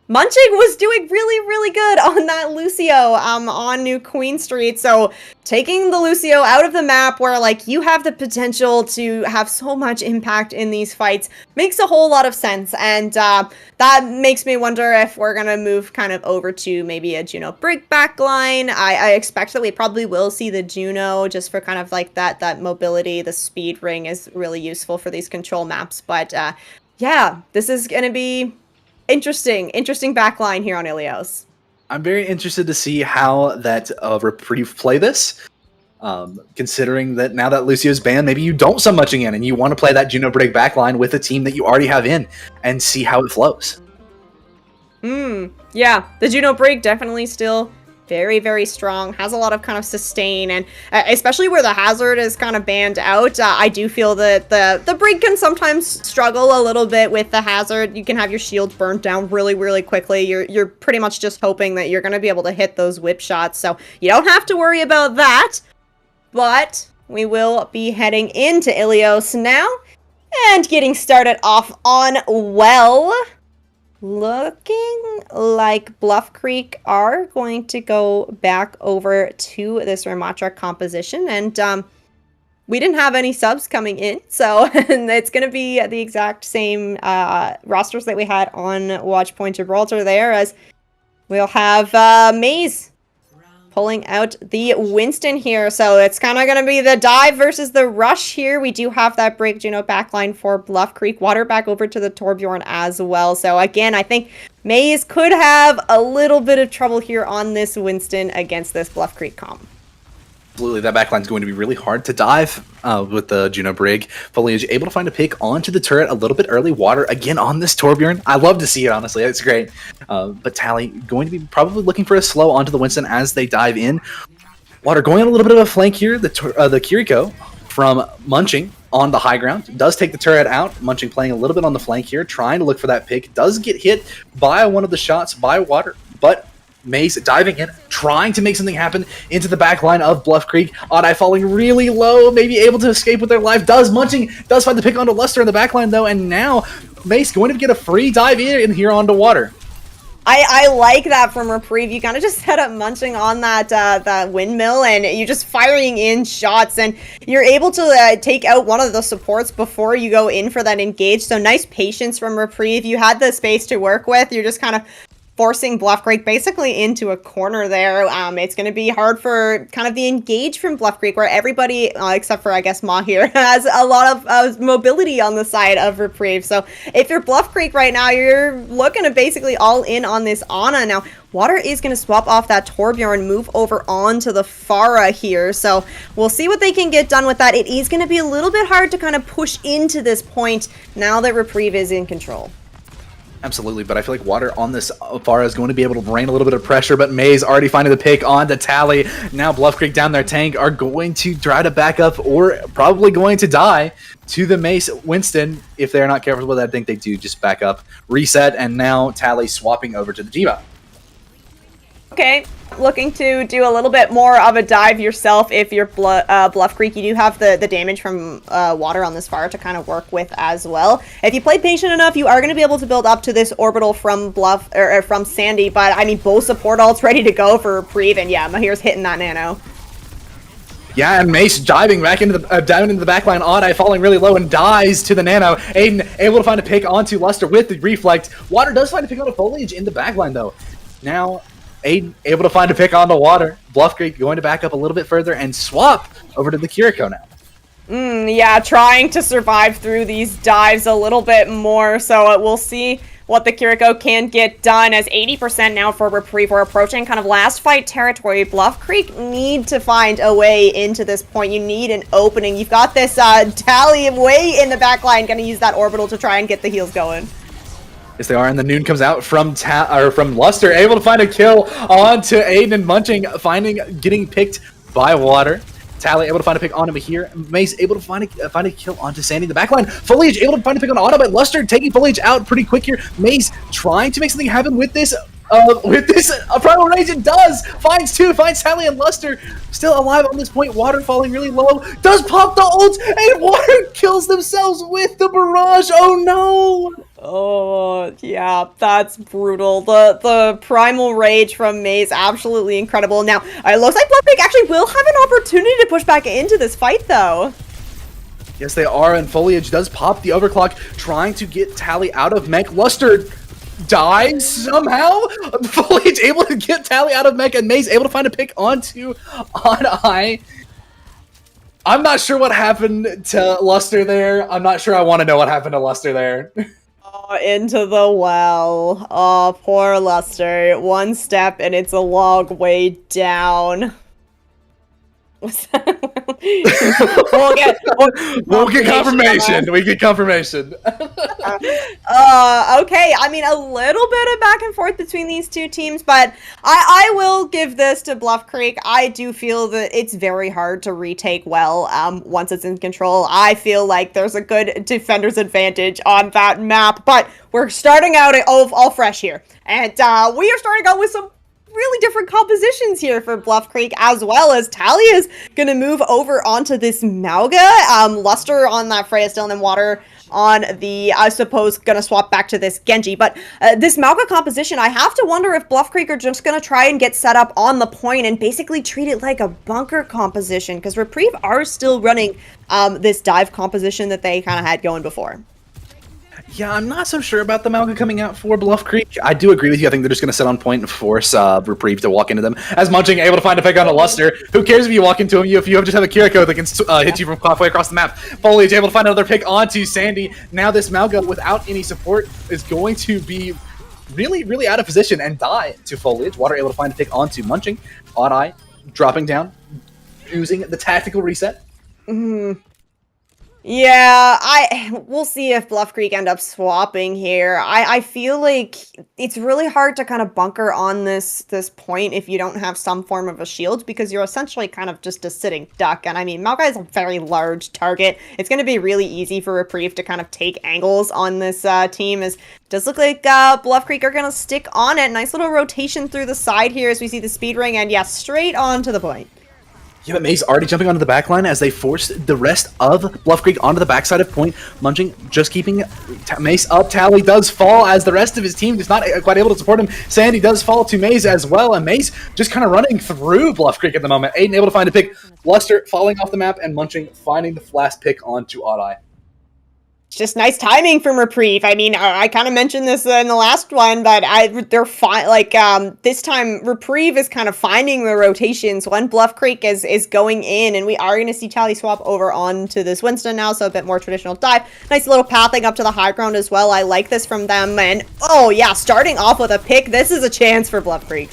Munching was doing really, really good on that Lucio on New Queen Street. So taking the Lucio out of the map where like you have the potential to have so much impact in these fights makes a whole lot of sense. And that makes me wonder if we're going to move kind of over to maybe a Juno Brig backline. I expect that we probably will see the Juno just for kind of like that mobility. The speed ring is really useful for these control maps. But yeah, this is going to be interesting backline here on Ilios. I'm very interested to see how that Reprieve play this. Considering that now that Lucio's banned, maybe you don't sub muching in and you want to play that Juno Brig backline with a team that you already have in and see how it flows. Yeah, the Juno Brig definitely still very, very strong, has a lot of kind of sustain, and especially where the Hazard is kind of banned out, I do feel that the Brig can sometimes struggle a little bit with the Hazard. You can have your shields burnt down really, really quickly. You're pretty much just hoping that you're going to be able to hit those whip shots, so you don't have to worry about that. But we will be heading into Ilios now, and getting started off on well. Looking like Bluff Creek are going to go back over to this Ramatra composition, and we didn't have any subs coming in, so it's going to be the exact same rosters that we had on Watchpoint Gibraltar there, as we'll have Maze pulling out the Winston here. So it's kind of going to be the dive versus the rush here. We do have that break Juno backline for Bluff Creek. Water back over to the Torbjorn as well. So again, I think Maze could have a little bit of trouble here on this Winston against this Bluff Creek comp. Absolutely, that backline is going to be really hard to dive with the Juno Brig. Foliage able to find a pick onto the turret a little bit early. Water again on this Torbjorn. I love to see it, honestly. It's great. But Tally going to be probably looking for a slow onto the Winston as they dive in. Water going on a little bit of a flank here. The Kiriko from Munching on the high ground does take the turret out. Munching playing a little bit on the flank here, trying to look for that pick. Does get hit by one of the shots by Water, but Mace diving in, trying to make something happen into the back line of Bluff Creek. Odd-Eye falling really low, maybe able to escape with their life. Munching does find the pick onto Luster in the back line, though, and now Mace going to get a free dive in here onto Water. I like that from Reprieve. You kind of just set up Munching on that windmill, and you're just firing in shots, and you're able to take out one of the supports before you go in for that engage. So nice patience from Reprieve. You had the space to work with. You're just kind of forcing Bluff Creek basically into a corner there. It's going to be hard for kind of the engage from Bluff Creek, where everybody, except for, I guess, Ma here, has a lot of mobility on the side of Reprieve. So if you're Bluff Creek right now, you're looking to basically all in on this Ana. Now, Water is going to swap off that Torbjorn, move over onto the Pharah here. So we'll see what they can get done with that. It is going to be a little bit hard to kind of push into this point now that Reprieve is in control. Absolutely, but I feel like Water on this Pharah is going to be able to rain a little bit of pressure, but Maze already finding the pick on the Tally. Now Bluff Creek down their tank are going to try to back up, or probably going to die to the Mace Winston. If they're not careful with that, I think they do just back up, reset, and now Tally swapping over to the D.Va. Okay, looking to do a little bit more of a dive yourself if you're Bluff Creek. You do have the damage from Water on this fire to kind of work with as well. If you play patient enough, you are going to be able to build up to this orbital from Bluff or from Sandy. But I mean, both support ults ready to go for Reprieve, and yeah, Mahir's hitting that nano. Yeah, and Mace diving back into the down into the backline. Odd-Eye falling really low and dies to the nano. Aiden able to find a pick onto Luster with the reflect. Water does find a pick on a Foliage in the backline though. Now Aiden able to find a pick on the Water. Bluff Creek going to back up a little bit further and swap over to the Kiriko now. Yeah, trying to survive through these dives a little bit more. So we'll see what the Kiriko can get done, as 80% now for Reprieve. We're approaching kind of last fight territory. Bluff Creek need to find a way into this point. You need an opening. You've got this Tally way in the back line, going to use that orbital to try and get the heals going. Yes, they are, and the Noon comes out from Luster, able to find a kill onto Aiden and Munching, getting picked by Water. Tally able to find a pick on him here. Mace able to find a kill onto Sandy in the backline. Foliage able to find a pick on Auto, but Luster taking Foliage out pretty quick here. Mace trying to make something happen with this. Primal Rage, it does! Finds Tally and Luster still alive on this point. Water falling really low. Does pop the ult, and Water kills themselves with the barrage. Oh no! Oh, yeah, that's brutal. The Primal Rage from Maze, absolutely incredible. Now, it looks like Bluff Creek actually will have an opportunity to push back into this fight, though. Yes, they are, and Foliage does pop the overclock, trying to get Tally out of mech. Luster dies somehow. Foliage able to get Tally out of mech, and Maze able to find a pick onto Odd-Eye. I'm not sure what happened to Luster there. I'm not sure I want to know what happened to Luster there. Oh, into the well. Oh, poor Luster. One step and it's a long way down. What's that? We'll get confirmation. We get confirmation. Okay, I mean, a little bit of back and forth between these two teams, but I will give this to Bluff Creek. I do feel that it's very hard to retake well once it's in control. I feel like there's a good defender's advantage on that map, but we're starting out all fresh here. And we are starting out with some really different compositions here for Bluff Creek, as well as Talia's gonna move over onto this Mauga. Luster on that Freya still, and then Water on the, I suppose, gonna swap back to this Genji. But this Mauga composition, I have to wonder if Bluff Creek are just gonna try and get set up on the point and basically treat it like a bunker composition, because Reprieve are still running this dive composition that they kind of had going before. Yeah, I'm not so sure about the Malga coming out for Bluff Creek. I do agree with you. I think they're just going to sit on point and force Reprieve to walk into them. As Munching able to find a pick on a Luster. Who cares if you walk into him? If you just have a Kiriko that can hit you from halfway across the map. Foliage able to find another pick onto Sandy. Now this Malga, without any support, is going to be really, really out of position and die to Foliage. Water able to find a pick onto Munching. Odd Eye dropping down, using the tactical reset. Yeah, we'll see if Bluff Creek end up swapping here. I feel like it's really hard to kind of bunker on this point if you don't have some form of a shield, because you're essentially kind of just a sitting duck. And I mean, Malga is a very large target. It's going to be really easy for Reprieve to kind of take angles on this team. As it does look like Bluff Creek are going to stick on it. Nice little rotation through the side here as we see the speed ring, and yeah, straight on to the point. Yeah, but Maze already jumping onto the back line as they force the rest of Bluff Creek onto the backside of point. Munching just keeping Maze up. Tally does fall as the rest of his team is not quite able to support him. Sandy does fall to Maze as well, and Maze just kind of running through Bluff Creek at the moment. Aiden able to find a pick. Luster falling off the map, and Munching finding the last pick onto Odd Eye. Just nice timing from Reprieve. I mean, I kind of mentioned this in the last one, but they're fine. Like this time, Reprieve is kind of finding the rotations when Bluff Creek is going in, and we are going to see Tally swap over onto this Winston now, so a bit more traditional dive. Nice little pathing up to the high ground as well. I like this from them, and oh yeah, starting off with a pick. This is a chance for Bluff Creek.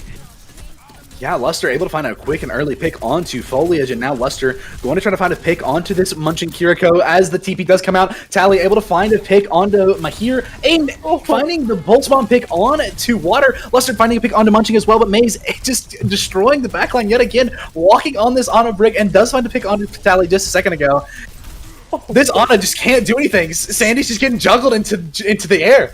Yeah, Luster able to find a quick and early pick onto Foliage, and now Luster going to try to find a pick onto this Munching Kiriko as the TP does come out. Tally able to find a pick onto Mahir. Aiden finding the Bolt Bomb pick on to Water. Luster finding a pick onto Munching as well, but Maze just destroying the backline yet again, walking on this Ana brick, and does find a pick onto Tally just a second ago. This Ana just can't do anything. Sandy's just getting juggled into the air.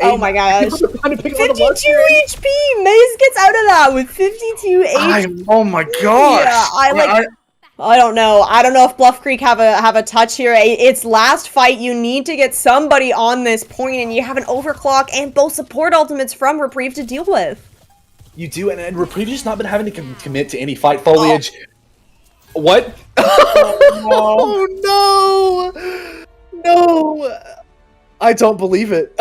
Oh my gosh. 52 HP! Maze gets out of that with 52 HP. Oh my gosh. Yeah, I don't know. I don't know if Bluff Creek have a touch here. It's last fight. You need to get somebody on this point, and you have an overclock and both support ultimates from Reprieve to deal with. You do, and Reprieve just not been having to commit to any fight. Foliage. Oh. What? Oh no! No! I don't believe it.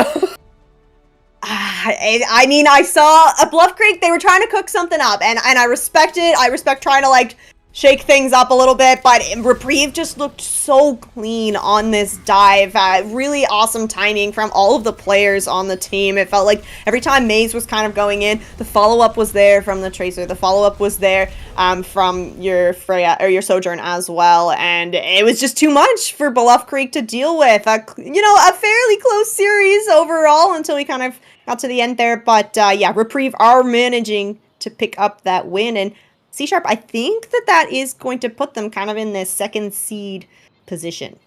I mean, I saw a Bluff Creek, they were trying to cook something up, and I respect it. I respect trying to, like, shake things up a little bit, but Reprieve just looked so clean on this dive. Really awesome timing from all of the players on the team. It felt like every time Maze was kind of going in, the follow-up was there from the Tracer. The follow-up was there from your Freya, or your Sojourn as well, and it was just too much for Bluff Creek to deal with. A fairly close series overall until we kind of got to the end there, but yeah, Reprieve are managing to pick up that win, and C-Sharp, I think that is going to put them kind of in this second seed position.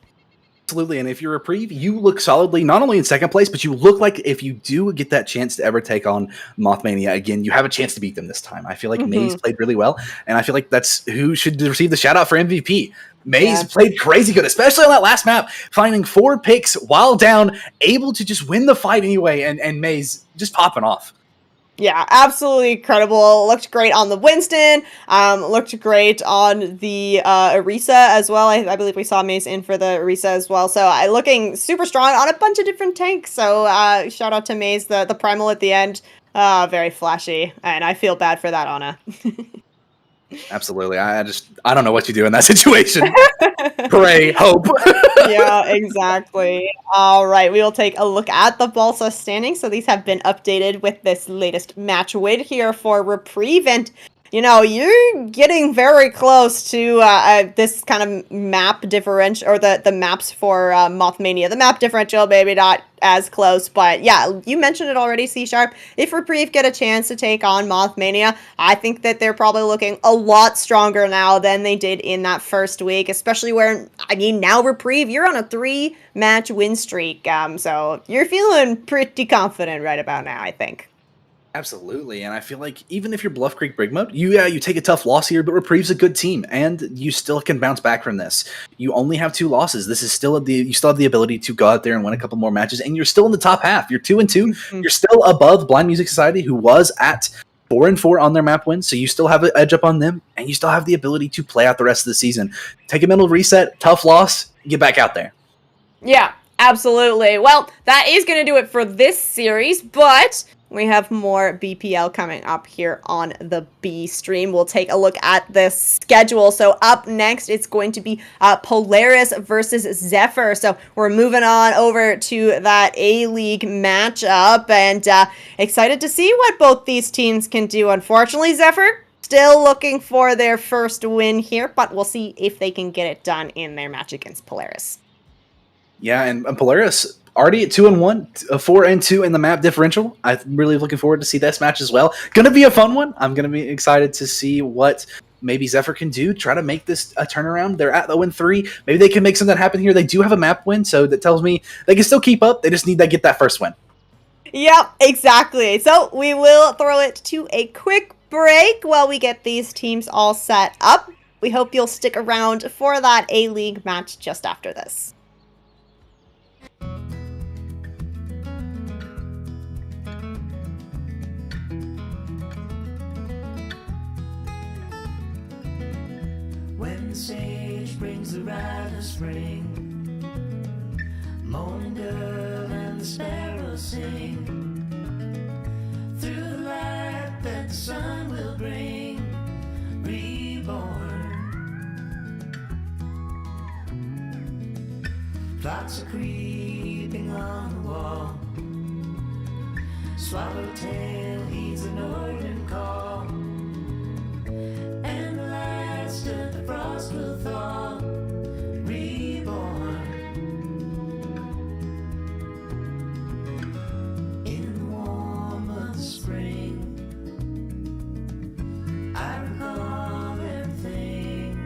Absolutely, and if you're Reprieve, you look solidly not only in second place, but you look like if you do get that chance to ever take on Mothmania again, you have a chance to beat them this time. I feel like Maze played really well, and I feel like that's who should receive the shout out for MVP. Maze played crazy good, especially on that last map, finding 4 picks while down, able to just win the fight anyway, and Maze just popping off. Yeah, absolutely incredible. Looked great on the Winston. Looked great on the Orisa as well. I believe we saw Maze in for the Orisa as well. So looking super strong on a bunch of different tanks. So shout out to Maze, the Primal at the end. Very flashy, and I feel bad for that, Ana. Absolutely. I don't know what you do in that situation. Pray, hope. Yeah, exactly. All right, we will take a look at the Balsa standings. So these have been updated with this latest match win here for Reprieve, and you're getting very close to this kind of map differential, or the maps for Mothmania. The map differential, maybe not as close, but yeah, you mentioned it already, C-Sharp. If Reprieve get a chance to take on Mothmania, I think that they're probably looking a lot stronger now than they did in that first week, especially where, I mean, now Reprieve, you're on a 3-match win streak, so you're feeling pretty confident right about now, I think. Absolutely, and I feel like even if you're Bluff Creek Bigmode, you take a tough loss here, but Reprieve's a good team, and you still can bounce back from this. You only have 2 losses. This is still you still have the ability to go out there and win a couple more matches, and you're still in the top half. You're 2-2. You're still above Blind Music Society, who was at 4-4 on their map wins, so you still have an edge up on them, and you still have the ability to play out the rest of the season. Take a mental reset, tough loss, get back out there. Yeah. Absolutely. Well, that is going to do it for this series, but we have more BPL coming up here on the B stream. We'll take a look at the schedule. So up next, it's going to be Polaris versus Zephyr. So we're moving on over to that A-League matchup, and excited to see what both these teams can do. Unfortunately, Zephyr still looking for their first win here, but we'll see if they can get it done in their match against Polaris. Yeah, and Polaris already at 2-1, 4-2 in the map differential. I'm really looking forward to see this match as well. Going to be a fun one. I'm going to be excited to see what maybe Zephyr can do, try to make this a turnaround. They're at the 0-3. Maybe they can make something happen here. They do have a map win, so that tells me they can still keep up. They just need to get that first win. Yep, exactly. So we will throw it to a quick break while we get these teams all set up. We hope you'll stick around for that A-League match just after this. When the sage brings the rite of spring, morning dove and the sparrows sing, through the light that the sun will bring, reborn. Plots are creeping on the wall, swallowtail heeds the northern call, and the last of the frost will thaw, reborn. In the warm of the spring, I recall everything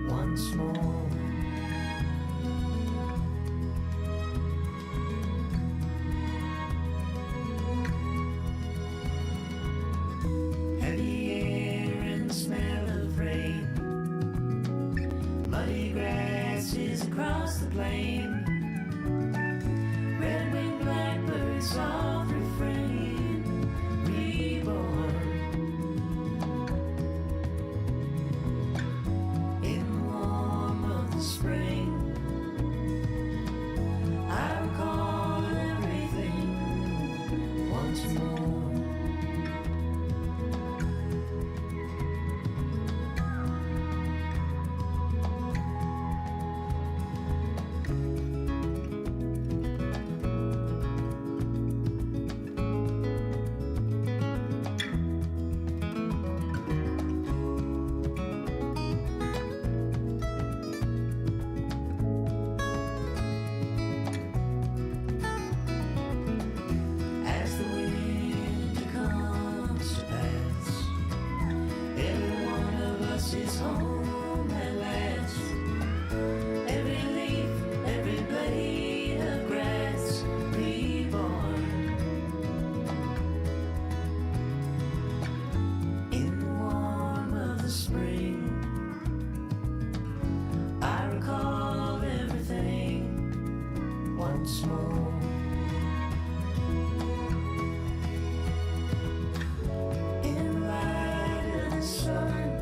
once more. Heavy air and the smell of rain, muddy grasses across the plain, red-winged blackbirds soft refrain, reborn. In the warm of the spring, I recall everything once more. As the winter comes to pass, every one of us is home at last. Every leaf, every blade of grass, reborn. In the warm of the spring, I recall everything once more. In the light of the sun,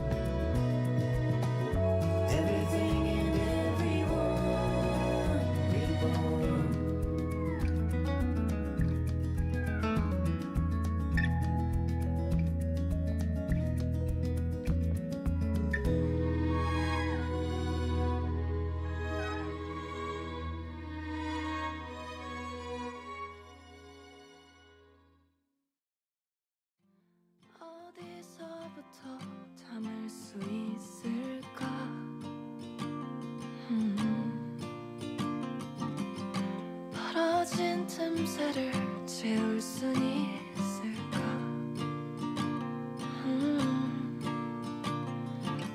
everything and everyone reborn. 어디서부터 담을 수 있을까? 벌어진 틈새를 채울 순 있을까?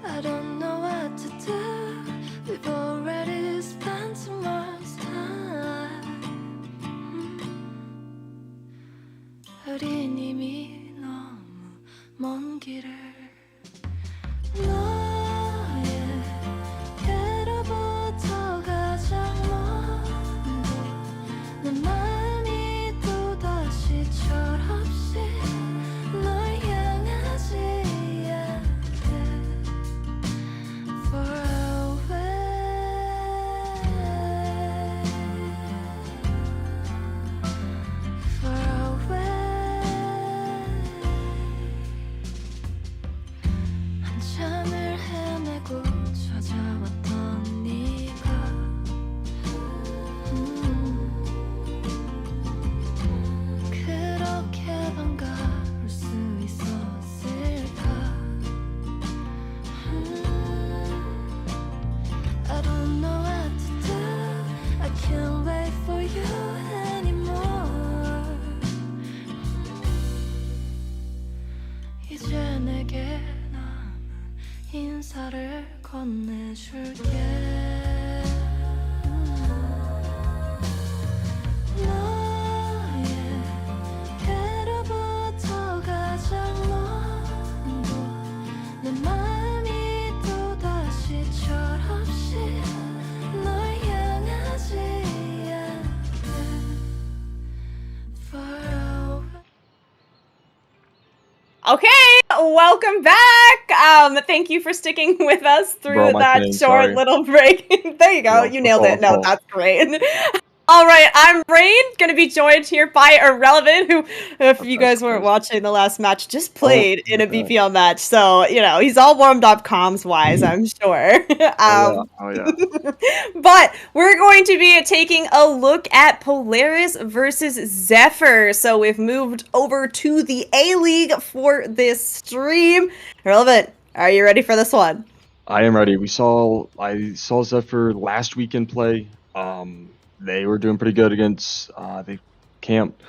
I don't know what to do. We've already spent too much time. 우린 이미 너무 먼 길을 너에게로부터 가장 먼데 내 마음이 또다시 철없이 널 향하지 않게 far away. 인사를 건네줄게 너에게로부터 가장 먼 곳 내 마음이 또다시 철없이 널 향하지 않게 far away. Okay, welcome back. Thank you for sticking with us through Bro, my that thing, short sorry. little break. There you go. Yeah, You nailed it. No, fault. that's great. All right, I'm Rain, gonna be joined here by Irrelevant, who, if you guys weren't watching the last match, just played in a BPL match. So, you know, he's all warmed up comms-wise, I'm sure. Oh yeah. But we're going to be taking a look at Polaris versus Zephyr. So we've moved over to the A-League for this stream. Irrelevant, are you ready for this one? I am ready. I saw Zephyr last weekend play. They were doing pretty good against the camp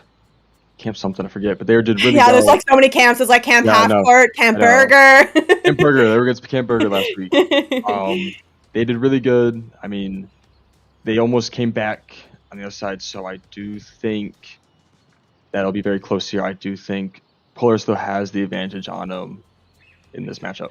something, I forget, but they did really Yeah, well. there's like so many camps. There's like Camp Yeah, I know. Half-Court, Camp I know. Burger. Camp Burger. They were against Camp Burger last week. They did really good. I mean, they almost came back on the other side, so I do think that'll be very close here. I do think Polaris though has the advantage on them in this matchup.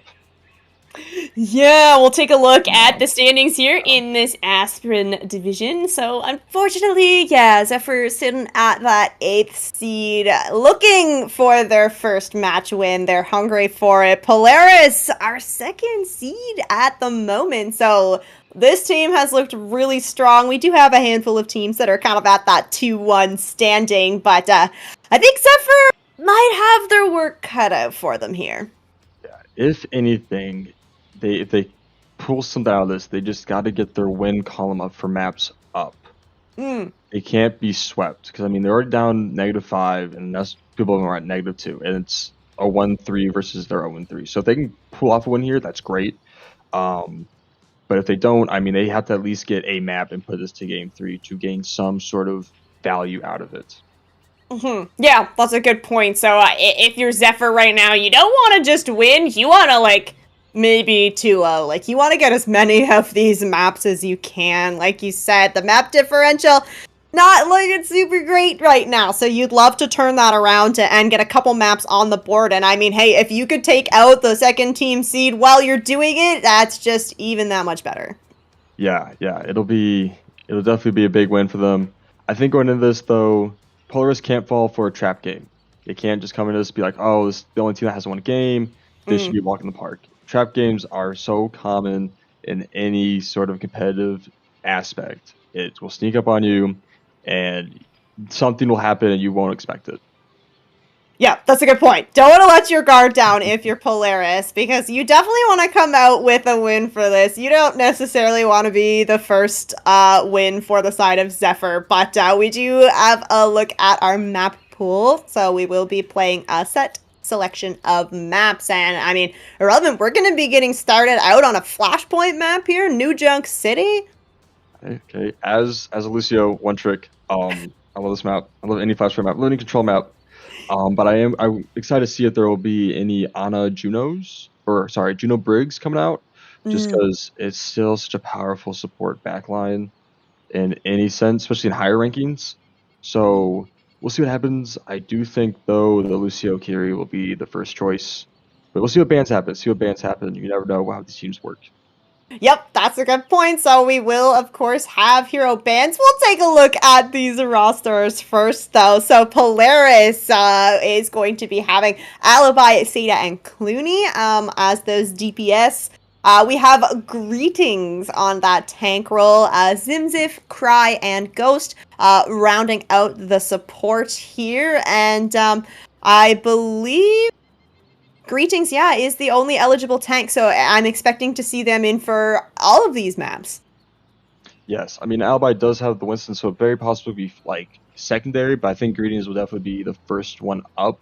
Yeah, we'll take a look at the standings here in this Aspirin division. So, unfortunately, yeah, Zephyr sitting at that 8th seed, looking for their first match win. They're hungry for it. Polaris, our 2nd seed at the moment. So, this team has looked really strong. We do have a handful of teams that are kind of at that 2-1 standing, but I think Zephyr might have their work cut out for them here. Yeah, if anything, if they pull something out of this, they just got to get their win column up for maps up. They can't be swept because I mean they're already down -5, and that's people are at -2, and it's a 1-3 versus their 0-3. So if they can pull off a win here, that's great. But if they don't, I mean they have to at least get a map and put this to game 3 to gain some sort of value out of it. Yeah, that's a good point. So if you're Zephyr right now, you don't want to just win. You want to, like, maybe 2-0. Like, you want to get as many of these maps as you can. Like you said, the map differential, not looking super great right now. So you'd love to turn that around and get a couple maps on the board. And I mean, hey, if you could take out the 2nd team seed while you're doing it, that's just even that much better. Yeah, it'll definitely be a big win for them. I think going into this though, Polaris can't fall for a trap game. They can't just come into this and be like, oh, this is the only team that has won a game. This should be a walk in the park. Trap games are so common in any sort of competitive aspect. It will sneak up on you, and something will happen and you won't expect it. Yeah, that's a good point. Don't want to let your guard down if you're Polaris, because you definitely want to come out with a win for this. You don't necessarily want to be the first win for the side of Zephyr, but we do have a look at our map pool, so we will be playing a set selection of maps, and I mean, Irrelevant, we're going to be getting started out on a Flashpoint map here, New Junk City. Okay, as a Lucio, one trick. I love this map. I love any Flashpoint map. I love any control map. But I'm excited to see if there will be any Juno Briggs coming out, just because it's still such a powerful support backline in any sense, especially in higher rankings. So we'll see what happens. I do think though the Lucio Kiri will be the first choice, but we'll see what bans happen. You never know how these teams work. Yep, that's a good point. So we will, of course, have hero bans. We'll take a look at these rosters first, though. So Polaris is going to be having Alibi, Seda, and Clooney as those DPS. We have Greetings on that tank role, Zimzif, Cry, and Ghost rounding out the support here. And I believe Greetings, yeah, is the only eligible tank, so I'm expecting to see them in for all of these maps. Yes, I mean, Alibi does have the Winston, so it very possibly be like secondary, but I think Greetings will definitely be the first one up.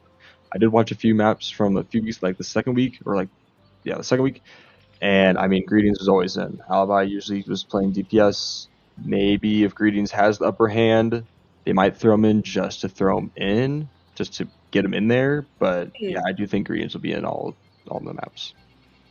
I did watch a few maps from a few weeks, like the second week, and I mean, Greetings was always in. Alibi usually was playing DPS. Maybe if Greetings has the upper hand, they might throw him in just to throw him in, just to get him in there. But yeah, I do think Greetings will be in all the maps.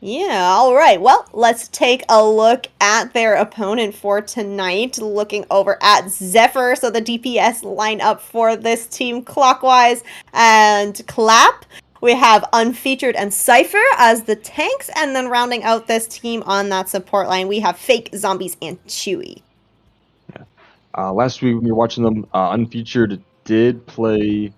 Yeah, all right. Well, let's take a look at their opponent for tonight. Looking over at Zephyr, so the DPS lineup for this team clockwise and Clap. We have Unfeatured and Cypher as the tanks, and then rounding out this team on that support line, we have Fake, Zombies, and Chewy. Last week when we were watching them, Unfeatured did play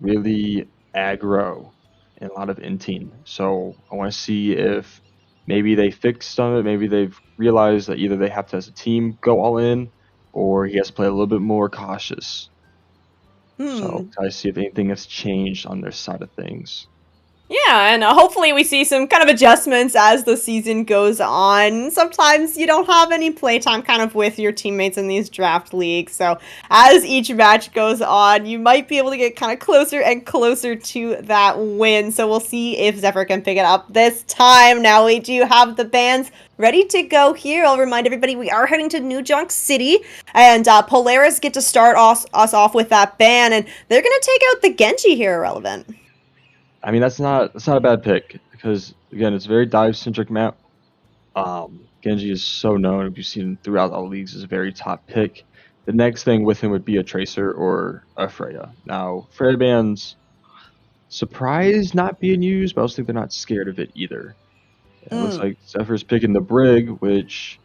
really aggro and a lot of inting. So I want to see if maybe they fixed some of it. Maybe they've realized that either they have to, as a team, go all in, or he has to play a little bit more cautious. So I see if anything has changed on their side of things. Yeah, and hopefully we see some kind of adjustments as the season goes on. Sometimes you don't have any playtime kind of with your teammates in these draft leagues, so as each match goes on, you might be able to get kind of closer and closer to that win. So we'll see if Zephyr can pick it up this time. Now we do have the bans ready to go here. I'll remind everybody we are heading to New Junk City, and Polaris get to start us off with that ban, and they're going to take out the Genji here, Irrelevant. I mean, that's not a bad pick because, again, it's a very dive-centric map. Genji is so known, if you've seen him throughout all leagues, as a very top pick. The next thing with him would be a Tracer or a Freya. Now, Freya bans, surprised not being used, but I also think they're not scared of it either. It looks like Zephyr's picking the Brig, which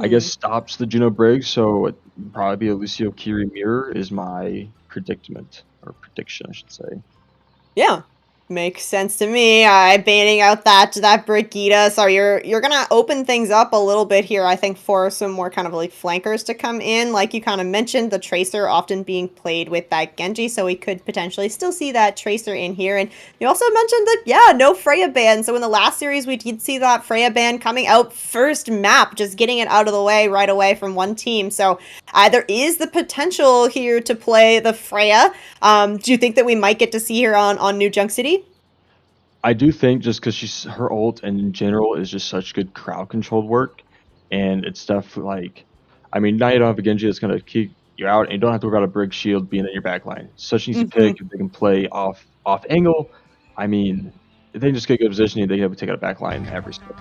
I guess stops the Juno Brig, so it would probably be a Lucio Kiri mirror is my prediction, I should say. Yeah. Makes sense to me. Banning out that Brigitte. So you're gonna open things up a little bit here, I think, for some more kind of like flankers to come in. Like you kind of mentioned, the Tracer often being played with that Genji, so we could potentially still see that Tracer in here. And you also mentioned that, yeah, no Freya ban. So in the last series, we did see that Freya ban coming out first map, just getting it out of the way right away from one team. So there is the potential here to play the Freya. Do you think that we might get to see her on New Junk City? I do think just because her ult and in general is just such good crowd controlled work, and it's stuff like, I mean, now you don't have a Genji that's gonna keep you out, and you don't have to worry about a Brig shield being in your backline. Such an easy pick. If they can play off angle, I mean, if they just get good positioning, they can have to take out a backline every step.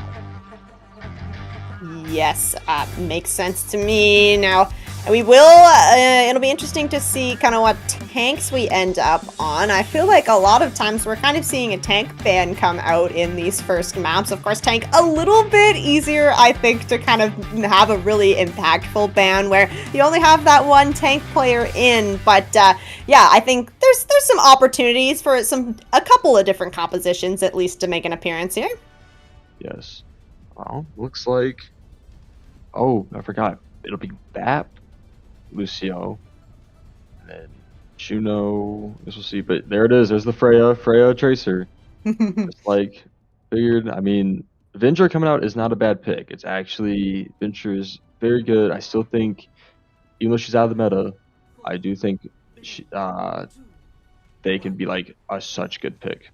Yes, makes sense to me. Now, we will, it'll be interesting to see kind of what tanks we end up on. I feel like a lot of times we're kind of seeing a tank ban come out in these first maps. Of course, tank a little bit easier, I think, to kind of have a really impactful ban where you only have that one tank player in. But yeah, I think there's some opportunities for a couple of different compositions at least to make an appearance here. Yes. Well, looks like, oh, I forgot. It'll be BAP, Lucio, and then Juno. I guess we'll see. But there it is. There's the Freya Tracer. It's like figured. I mean, Venture coming out is not a bad pick. It's actually Venture is very good. I still think, even though she's out of the meta, I do think they can be like a such good pick.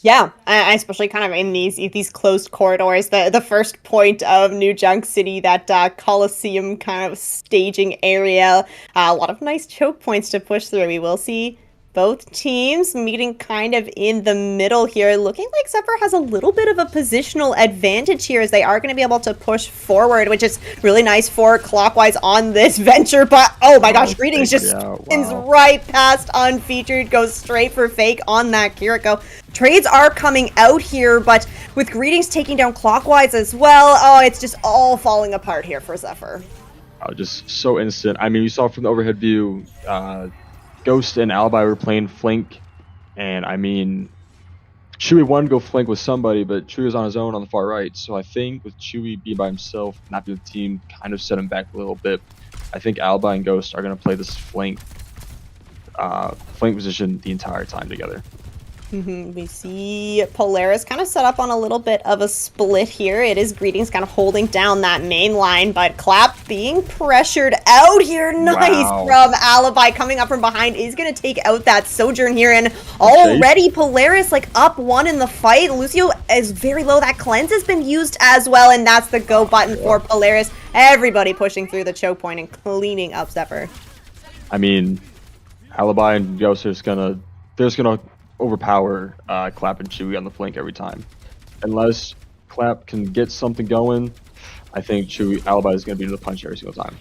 Yeah, especially kind of in these closed corridors. The first point of New Junk City, that Coliseum kind of staging area. A lot of nice choke points to push through. We will see both teams meeting kind of in the middle here. Looking like Zephyr has a little bit of a positional advantage here as they are going to be able to push forward, which is really nice for Clockwise on this venture. But oh my gosh, Greetings just spins right past Unfeatured, goes straight for Fake on that Kiriko. Trades are coming out here, but with Greetings taking down Clockwise as well, oh, it's just all falling apart here for Zephyr. Just so instant. I mean, we saw from the overhead view, Ghost and Alibi were playing flank, and I mean, Chewy wanted to go flank with somebody, but Chewy was on his own on the far right. So I think with Chewy being by himself, not being the team, kind of set him back a little bit. I think Alibi and Ghost are going to play this flank position the entire time together. We see Polaris kind of set up on a little bit of a split here. It is Greetings kind of holding down that main line, but Clap being pressured out here. Nice from Alibi coming up from behind is going to take out that Sojourn here, and already Polaris like up one in the fight. Lucio is very low. That cleanse has been used as well, and that's the go button for Polaris. Everybody pushing through the choke point and cleaning up Zephyr. I mean, Alibi and Ghost are just gonna overpower Clap and Chewy on the flank every time. unless Clap can get something going, I think Chewy Alibi is going to be in the punch every single time.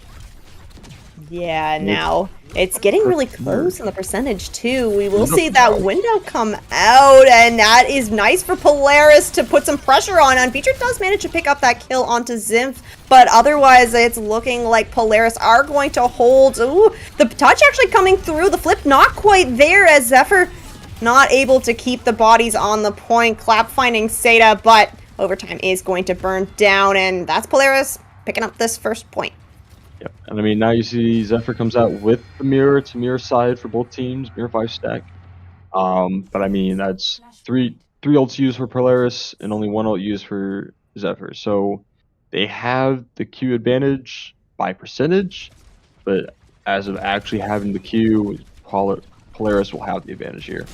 Yeah, now it's getting really close in the percentage too. We will see that window come out, and that is nice for Polaris to put some pressure on. Unfeatured does manage to pick up that kill onto Zymph, but otherwise it's looking like Polaris are going to hold. Ooh, the touch actually coming through, the flip not quite there as Zephyr not able to keep the bodies on the point. Clap finding Seda, but overtime is going to burn down, and that's Polaris picking up this first point. Yep. And I mean, now you see Zephyr comes out with the mirror to mirror side for both teams, mirror 5 stack. But I mean, that's three ults used for Polaris and only 1 ult used for Zephyr. So they have the Q advantage by percentage, but as of actually having the Q, Polaris will have the advantage here.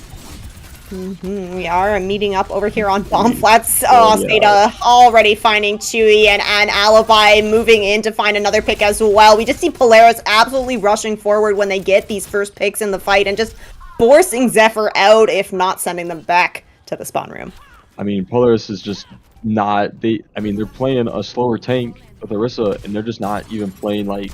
We are meeting up over here on bomb flats. Seda already finding Chewy and Alibi moving in to find another pick as well. We just see Polaris absolutely rushing forward when they get these first picks in the fight and just forcing Zephyr out, if not sending them back to the spawn room. I mean, Polaris is just not, they're playing a slower tank with Orisa, and they're just not even playing like,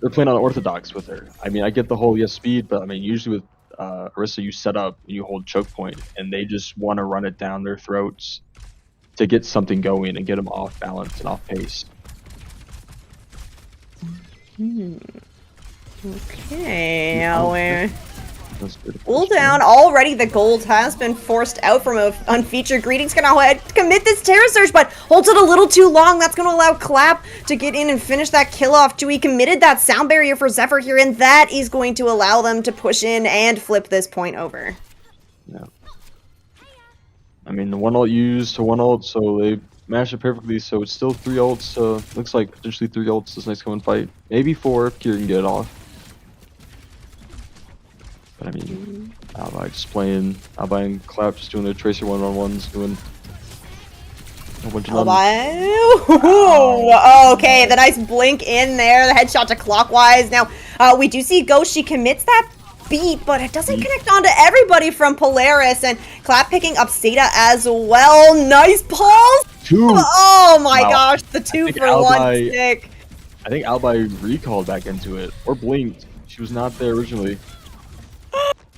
they're playing on Orthodox with her. I mean, I get the whole speed, but I mean, usually with Orisa, you set up and you hold choke point, and they just want to run it down their throats to get something going and get them off balance and off pace. Okay, now we're cool down already. The gold has been forced out from a unfeatured. Greetings gonna go ahead commit this Terror Surge, but holds it a little too long. That's gonna allow Clap to get in and finish that kill off. Chewy committed that sound barrier for Zephyr here, and that is going to allow them to push in and flip this point over. Yeah. I mean, the 1 ult used to 1 ult, so they mashed it perfectly, so it's still 3 ults. Looks like potentially 3 ults this next coming fight. Maybe 4 if Kira can get it off. But I mean, Alibi just playing, Alibi and Clap just doing their Tracer 1-on-1s, doing a bunch of Okay, the nice blink in there, the headshot to Clockwise. Now, we do see Ghost, she commits that beat, but it doesn't connect onto everybody from Polaris, and Clap picking up Seda as well. Nice pulse! 2! Oh my gosh, the 2 for 1 stick. I think Alibi recalled back into it, or blinked. She was not there originally.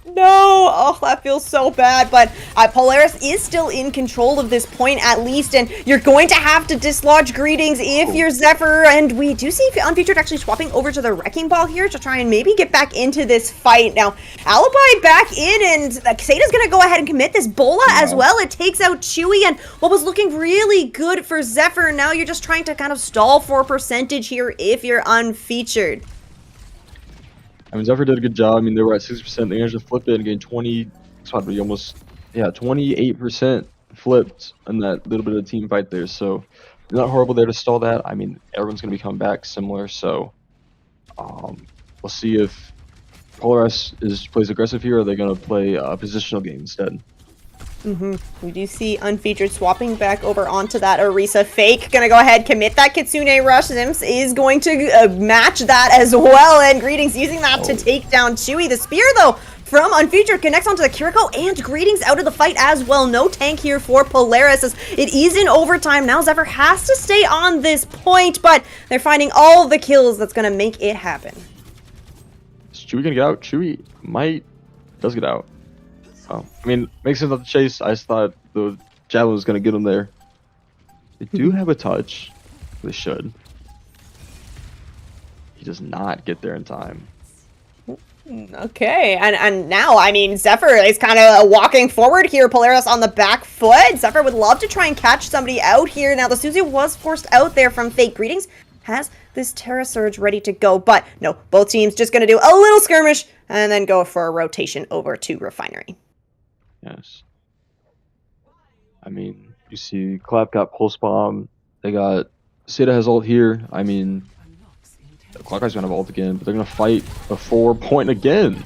No! Oh, that feels so bad, but Polaris is still in control of this point at least, and you're going to have to dislodge Greetings if you're Zephyr, and we do see Unfeatured actually swapping over to the Wrecking Ball here to try and maybe get back into this fight. Now, Alibi back in, and Seda's gonna go ahead and commit this Bola as well. It takes out Chewy, and what was looking really good for Zephyr, now you're just trying to kind of stall for percentage here if you're Unfeatured. I mean, Zephyr did a good job. I mean, they were at 60%. They managed to flip it and gain 28% flipped in that little bit of team fight there. So, not horrible there to stall that. I mean, everyone's going to be coming back similar. So, we'll see if Polaris plays aggressive here, or they're going to play a positional game instead. We do see Unfeatured swapping back over onto that Orisa fake. Gonna go ahead, commit that Kitsune Rush. Zimps is going to match that as well, and Greetings using that to take down Chewy. The spear, though, from Unfeatured connects onto the Kiriko, and Greetings out of the fight as well. No tank here for Polaris as it is in overtime. Now Zephyr has to stay on this point, but they're finding all the kills that's gonna make it happen. Is Chewy gonna get out? Chewy does get out. Oh, I mean, makes sense not to chase. I just thought the javelin was going to get him there. They do have a touch. They should. He does not get there in time. Okay, and now, I mean, Zephyr is kind of walking forward here. Polaris on the back foot. Zephyr would love to try and catch somebody out here. Now, the Suzu was forced out there from Fake. Greetings has this Terra Surge ready to go, but no, both teams just going to do a little skirmish and then go for a rotation over to Refinery. Yes. I mean, you see Clap got Pulse Bomb. They got Seda has ult here. I mean, Clockeyes gonna have ult again, but they're gonna fight a 4-point again.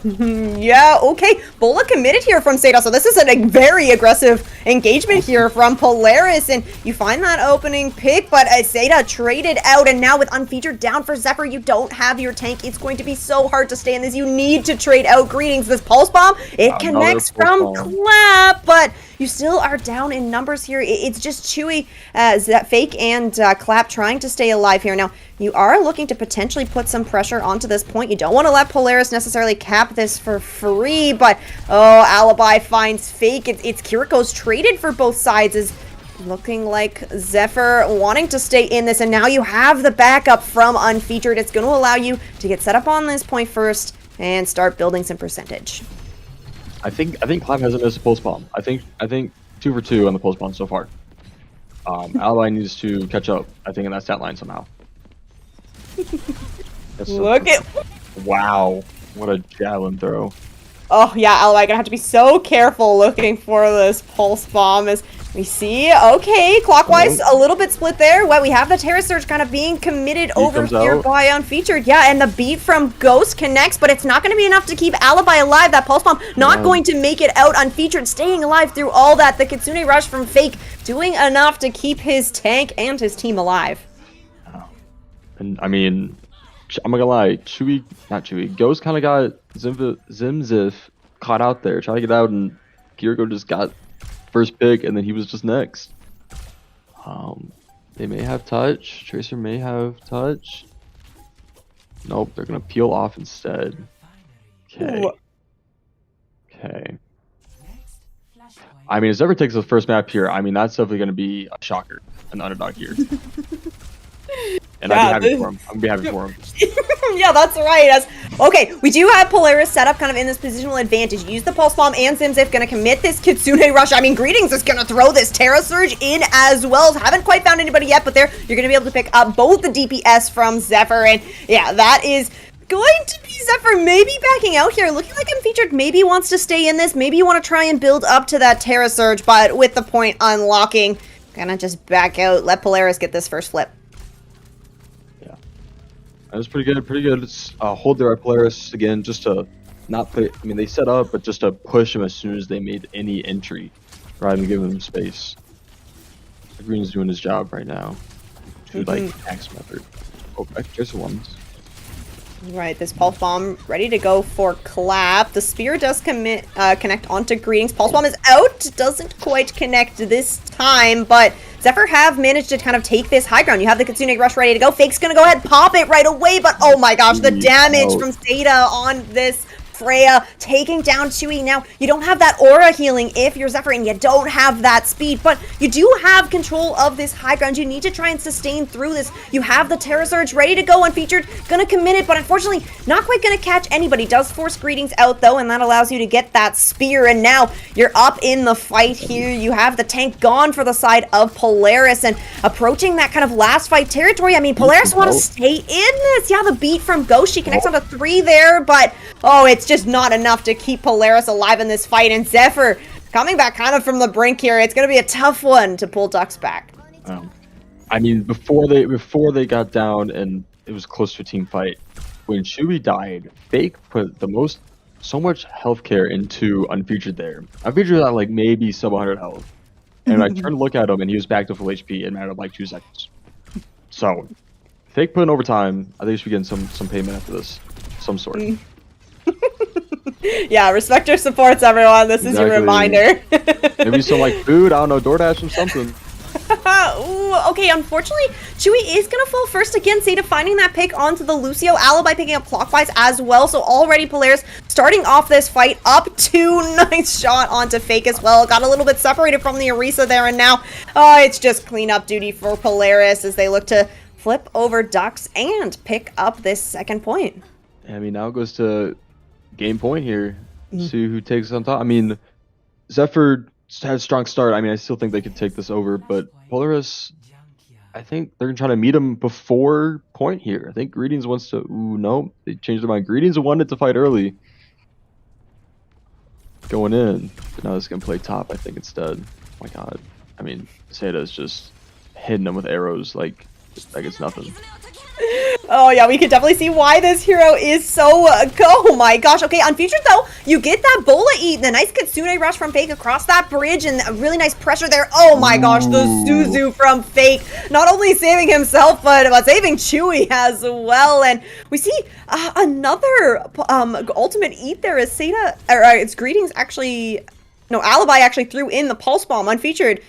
Yeah, okay. Bola committed here from Seda, so this is a very aggressive engagement here from Polaris, and you find that opening pick, but Seda traded out, and now with Unfeatured down for Zephyr, you don't have your tank. It's going to be so hard to stay in this. You need to trade out. Greetings. This Pulse Bomb, it connects from Clap, but you still are down in numbers here. It's just Chewy, Fake, and Clap trying to stay alive here. Now, you are looking to potentially put some pressure onto this point. You don't want to let Polaris necessarily cap this for free, but, oh, Alibi finds Fake. It's Kiriko's traded for both sides, is looking like Zephyr wanting to stay in this, and now you have the backup from Unfeatured. It's going to allow you to get set up on this point first and start building some percentage. I think Clap hasn't missed a pulse bomb. I think 2 for 2 on the pulse bomb so far. Alibi needs to catch up, I think, in that stat line somehow. Look at... Wow, what a javelin throw. Oh, yeah, Alibi gonna have to be so careful looking for this pulse bomb as we see. Okay, clockwise, a little bit split there. Well, we have the Terra Surge kind of being committed over here by Unfeatured. Yeah, and the beat from Ghost connects, but it's not going to be enough to keep Alibi alive. That pulse bomb not going to make it out. Unfeatured staying alive through all that. The Kitsune Rush from Fake doing enough to keep his tank and his team alive. And I mean, I'm not gonna lie, Ghost kind of got Zimzif caught out there, trying to get out, and Kiriko just got first pick, and then he was just next. They may have touch. Tracer may have touch. Nope, they're gonna peel off instead. Okay. Okay. I mean, if Zephyr takes the first map here, I mean, that's definitely gonna be a shocker, an underdog here. And Yeah, I'd be happy for him. I'm gonna be happy for him. Yeah, that's right. Okay, we do have Polaris set up kind of in this positional advantage. Use the Pulse Bomb, and Zimzif gonna commit this Kitsune Rush. I mean, Greetings is gonna throw this Terra Surge in as well. Haven't quite found anybody yet, but there you're gonna be able to pick up both the DPS from Zephyr, and yeah, that is going to be Zephyr maybe backing out here. Looking like Unfeatured maybe wants to stay in this. Maybe you want to try and build up to that Terra Surge, but with the point unlocking, gonna just back out, let Polaris get this first flip. That was pretty good. Let's hold their Polaris again, just to not play. I mean, they set up, but just to push them as soon as they made any entry, rather than giving them space. The Green's doing his job right now. To like axe method. Oh, just ones. Right, this Pulse Bomb ready to go for Clap. The Spear does connect onto Greetings. Pulse Bomb is out. Doesn't quite connect this time, but Zephyr have managed to kind of take this high ground. You have the Kitsune Rush ready to go. Fake's gonna go ahead and pop it right away, but oh my gosh, the damage from Zeta on this Freya taking down Chewy. Now, you don't have that aura healing if you're Zephyr, and you don't have that speed, but you do have control of this high ground. You need to try and sustain through this. You have the Terra Surge ready to go. Unfeatured, gonna commit it, but unfortunately, not quite gonna catch anybody. Does force Greetings out, though, and that allows you to get that spear, and now you're up in the fight here. You have the tank gone for the side of Polaris, and approaching that kind of last fight territory. I mean, Polaris want to stay in this. Yeah, the beat from Ghost, she connects onto 3 there, but oh, it's just not enough to keep Polaris alive in this fight, and Zephyr coming back kind of from the brink here. It's going to be a tough one to pull Ducks back. I mean, before they got down and it was close to a team fight, when Chewy died, Fake put so much healthcare into Unfeatured there. Unfeatured had like maybe sub 100 health, and I turned to look at him and he was back to full HP in a matter of like 2 seconds. So Fake put in overtime. I think we should be getting some payment after this, some sort. Yeah, respect your supports, everyone. This is your reminder. Maybe some like food, I don't know, DoorDash or something. Ooh, okay, unfortunately, Chewy is going to fall first again. Zeta finding that pick onto the Lucio. Alibi picking up clockwise as well. So already Polaris starting off this fight up 2. Nice shot onto Fake as well. Got a little bit separated from the Orisa there, and now it's just cleanup duty for Polaris as they look to flip over Ducks and pick up this second point. I mean, now it goes to game point here. See who takes on top. I mean, Zephyr had a strong start. I mean, I still think they could take this over, but Polaris, I think they're going to try to meet him before point here. I think Greetings wants to... Ooh, no. They changed their mind. Greetings wanted to fight early. Going in. But now it's going to play top, I think, instead. Oh my god. I mean, Zeta is just hitting them with arrows like it's nothing. Oh yeah, we can definitely see why this hero is so oh my gosh. Okay, Unfeatured though, you get that Bola eat, the nice Kitsune Rush from Fake across that bridge, and a really nice pressure there. Oh my gosh, the Suzu from Fake, not only saving himself, but saving Chewy as well. And we see another ultimate eat there as Zeta, or it's Greetings actually No, Alibi actually threw in the Pulse Bomb, Unfeatured,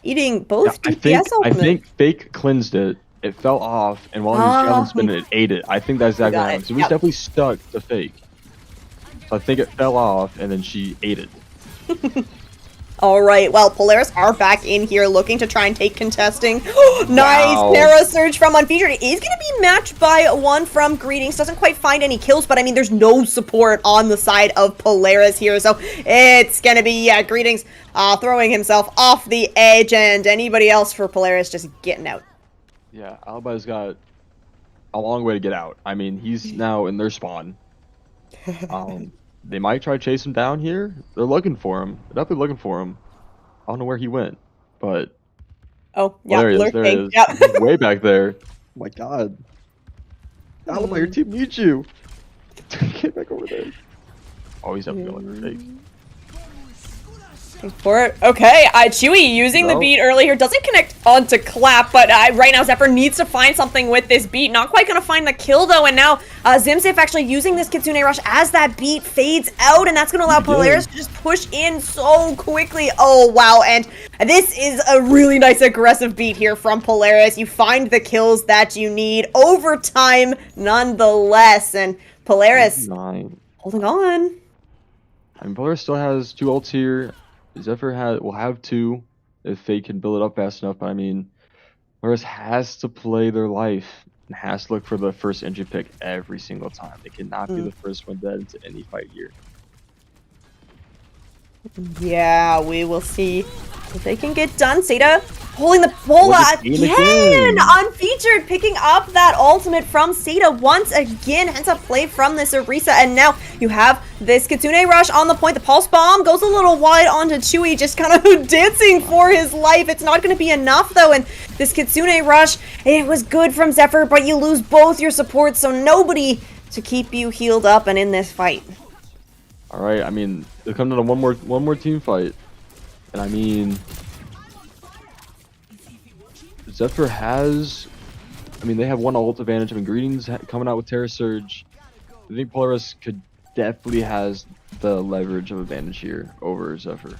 eating both DPS I ultimates. think Fake cleansed it. It fell off, and while he was down spinning, it ate it. I think that's exactly what happened. So it was definitely stuck to Fake. So I think it fell off, and then she ate it. All right, well, Polaris are back in here looking to try and take contesting. Nice Para Surge from Unfeatured. It is going to be matched by one from Greetings. Doesn't quite find any kills, but I mean, there's no support on the side of Polaris here. So it's going to be Greetings throwing himself off the edge, and anybody else for Polaris just getting out. Yeah, Alibi's got a long way to get out. I mean, he's now in their spawn. They might try to chase him down here. They're looking for him. They're definitely looking for him. I don't know where he went, but oh yeah, there he is. There he is. Yep. He's way back there. Oh my God, Alibi, your team needs you. Get back over there. Oh, he's up going for Fake. For it. Okay, Chewy using the beat earlier doesn't connect onto Clap, but right now Zephyr needs to find something with this beat. Not quite gonna find the kill though, and now Zimsif actually using this Kitsune Rush as that beat fades out, and that's gonna allow Polaris to just push in so quickly. Oh wow, and this is a really nice aggressive beat here from Polaris. You find the kills that you need, overtime nonetheless, and Polaris holding on. I mean, Polaris still has 2 ults here. Zephyr will have 2 if they can build it up fast enough. But I mean, Polaris has to play their life and has to look for the first entry pick every single time. They cannot be the first one dead into any fight here. Yeah, we will see if they can get done. Seda holding the Pola again! Unfeatured picking up that ultimate from Seda once again. Hence a play from this Orisa. And now you have this Kitsune Rush on the point. The Pulse Bomb goes a little wide onto Chewy, just kind of dancing for his life. It's not going to be enough though. And this Kitsune Rush, it was good from Zephyr, but you lose both your supports, so nobody to keep you healed up and in this fight. All right, I mean, they're coming to one more team fight, and I mean, Zephyr has, I mean, they have 1 ult advantage. I mean, Greetings coming out with Terra Surge. I think Polaris definitely has the leverage of advantage here over Zephyr.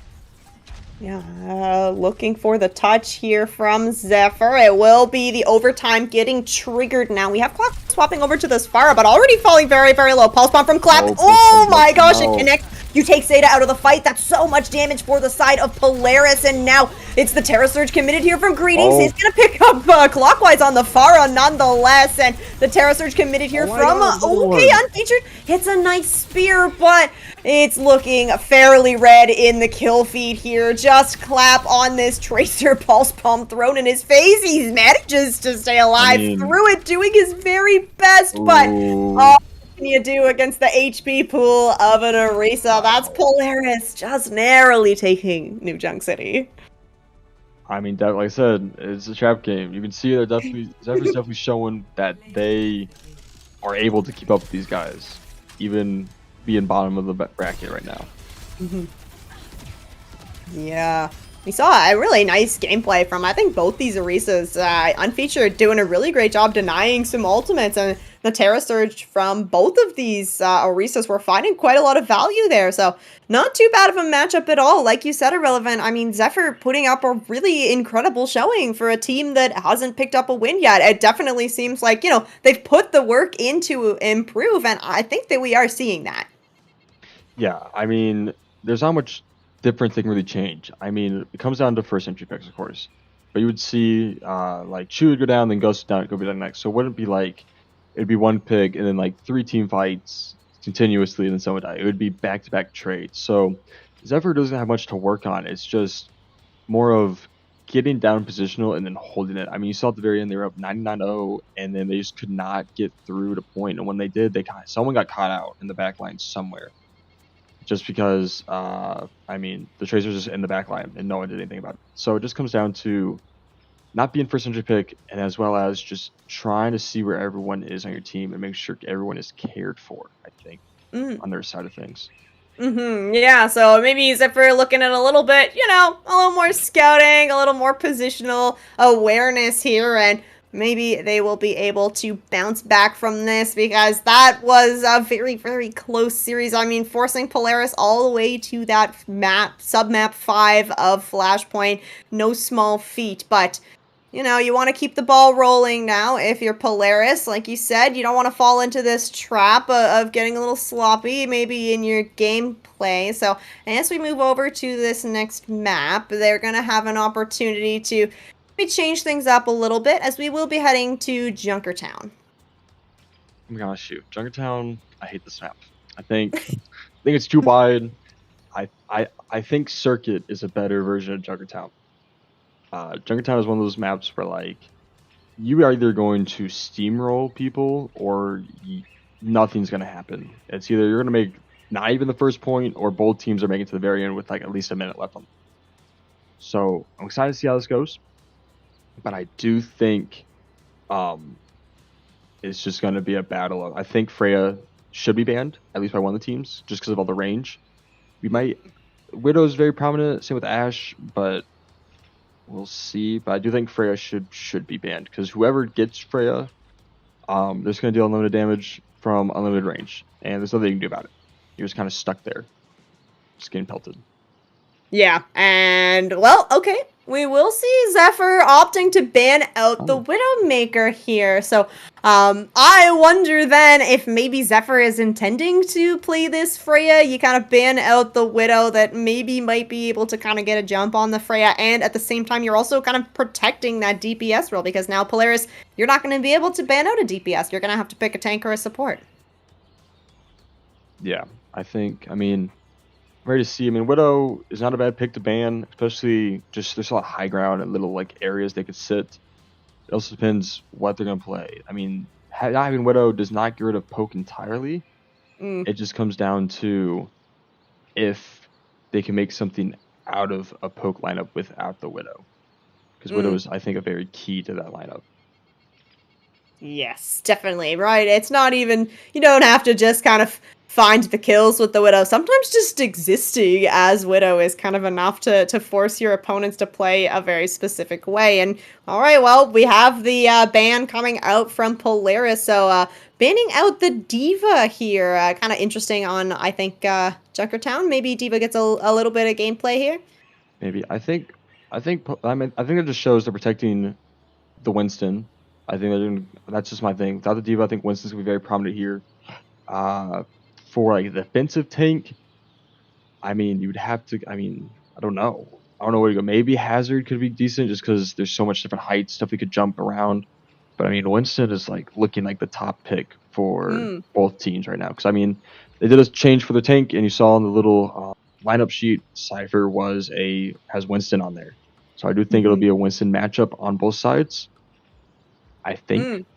Yeah, looking for the touch here from Zephyr. It will be the overtime getting triggered now. We have Clock swapping over to this Pharah, but already falling very, very low. Pulse Bomb from Clap. Oh my gosh, it connects. You take Seda out of the fight. That's so much damage for the side of Polaris, and now it's the Terra Surge committed here from Greetings. He's going to pick up Clockwise on the Pharah nonetheless, and the Terra Surge committed here from Unfeatured. Hits a nice spear, but it's looking fairly red in the kill feed here. Just Clap on this Tracer Pulse Bomb thrown in his face. He manages to stay alive through it, doing his very best, but what can you do against the HP pool of an Orisa? That's Polaris just narrowly taking New Junk City. I mean, like I said, it's a trap game. You can see they're Zephyr's definitely showing that they are able to keep up with these guys, even being bottom of the bracket right now. Yeah. We saw a really nice gameplay from, I think, both these Orisas. Unfeatured doing a really great job denying some ultimates, and the Terra Surge from both of these Orisas were finding quite a lot of value there. So not too bad of a matchup at all. Like you said, Irrelevant, I mean, Zephyr putting up a really incredible showing for a team that hasn't picked up a win yet. It definitely seems like, you know, they've put the work in to improve, and I think that we are seeing that. Yeah, I mean, there's not much different thing really change. I mean, it comes down to first entry picks, of course. But you would see like Chew would go down, then Ghost down, go be down next. So it wouldn't be like it'd be one pick and then like 3 team fights continuously and then someone would die. It would be back-to-back trades. So Zephyr doesn't have much to work on. It's just more of getting down positional and then holding it. I mean, you saw at the very end they were up 99-0 and then they just could not get through to point. And when they did, someone got caught out in the back line somewhere. Just because, I mean, the Tracer was just in the back line and no one did anything about it. So it just comes down to not being first entry pick, and as well as just trying to see where everyone is on your team and make sure everyone is cared for, I think, on their side of things. Yeah, so maybe Zephyr looking at a little bit, you know, a little more scouting, a little more positional awareness here, and maybe they will be able to bounce back from this, because that was a very, very close series. I mean, forcing Polaris all the way to that sub-map 5 of Flashpoint, no small feat, but you know, you want to keep the ball rolling now. If you're Polaris, like you said, you don't want to fall into this trap of getting a little sloppy, maybe in your gameplay. So, as we move over to this next map, they're going to have an opportunity to maybe change things up a little bit, as we will be heading to Junkertown. I'm gonna shoot Junkertown. I hate this map. I think it's too wide. I think Circuit is a better version of Junkertown. Junkertown is one of those maps where like you are either going to steamroll people or nothing's gonna happen. It's either you're gonna make not even the first point, or both teams are making it to the very end with like at least a minute left on them. So I'm excited to see how this goes, but I do think it's just gonna be a battle. I think Freya should be banned, at least by one of the teams, just because of all the range. Widow is very prominent, same with Ashe, but we'll see. But I do think Freya should be banned, because whoever gets Freya, they're just going to deal unlimited damage from unlimited range, and there's nothing you can do about it. You're just kind of stuck there, just getting pelted. Yeah, and, well, okay. We will see Zephyr opting to ban out the Widowmaker here. So, I wonder then if maybe Zephyr is intending to play this Freya. You kind of ban out the Widow that maybe might be able to kind of get a jump on the Freya. And at the same time, you're also kind of protecting that DPS role, because now Polaris, you're not going to be able to ban out a DPS. You're going to have to pick a tank or a support. Yeah, I mean, ready to see. I mean, Widow is not a bad pick to ban, especially just there's a lot of high ground and little like areas they could sit. It also depends what they're gonna play. I mean, not having Widow does not get rid of poke entirely. It just comes down to if they can make something out of a poke lineup without the Widow, because Widow is, I think, a very key to that lineup. Yes, definitely, right? It's not even, you don't have to just kind of find the kills with the Widow. Sometimes just existing as Widow is kind of enough to force your opponents to play a very specific way. And, alright, well, we have the ban coming out from Polaris, so banning out the D.Va here. Kind of interesting on, I think, Junkertown. Maybe D.Va gets a little bit of gameplay here. Maybe. I think it just shows they're protecting the Winston. I think that's just my thing. Without the D.Va, I think Winston's gonna be very prominent here. For like the defensive tank, I mean, you'd have to. I mean, I don't know where to go. Maybe Hazard could be decent, just because there's so much different height stuff we could jump around. But I mean, Winston is like looking like the top pick for both teams right now. Because I mean, they did a change for the tank, and you saw on the little lineup sheet, Zephyr has Winston on there. So I do think it'll be a Winston matchup on both sides. I think.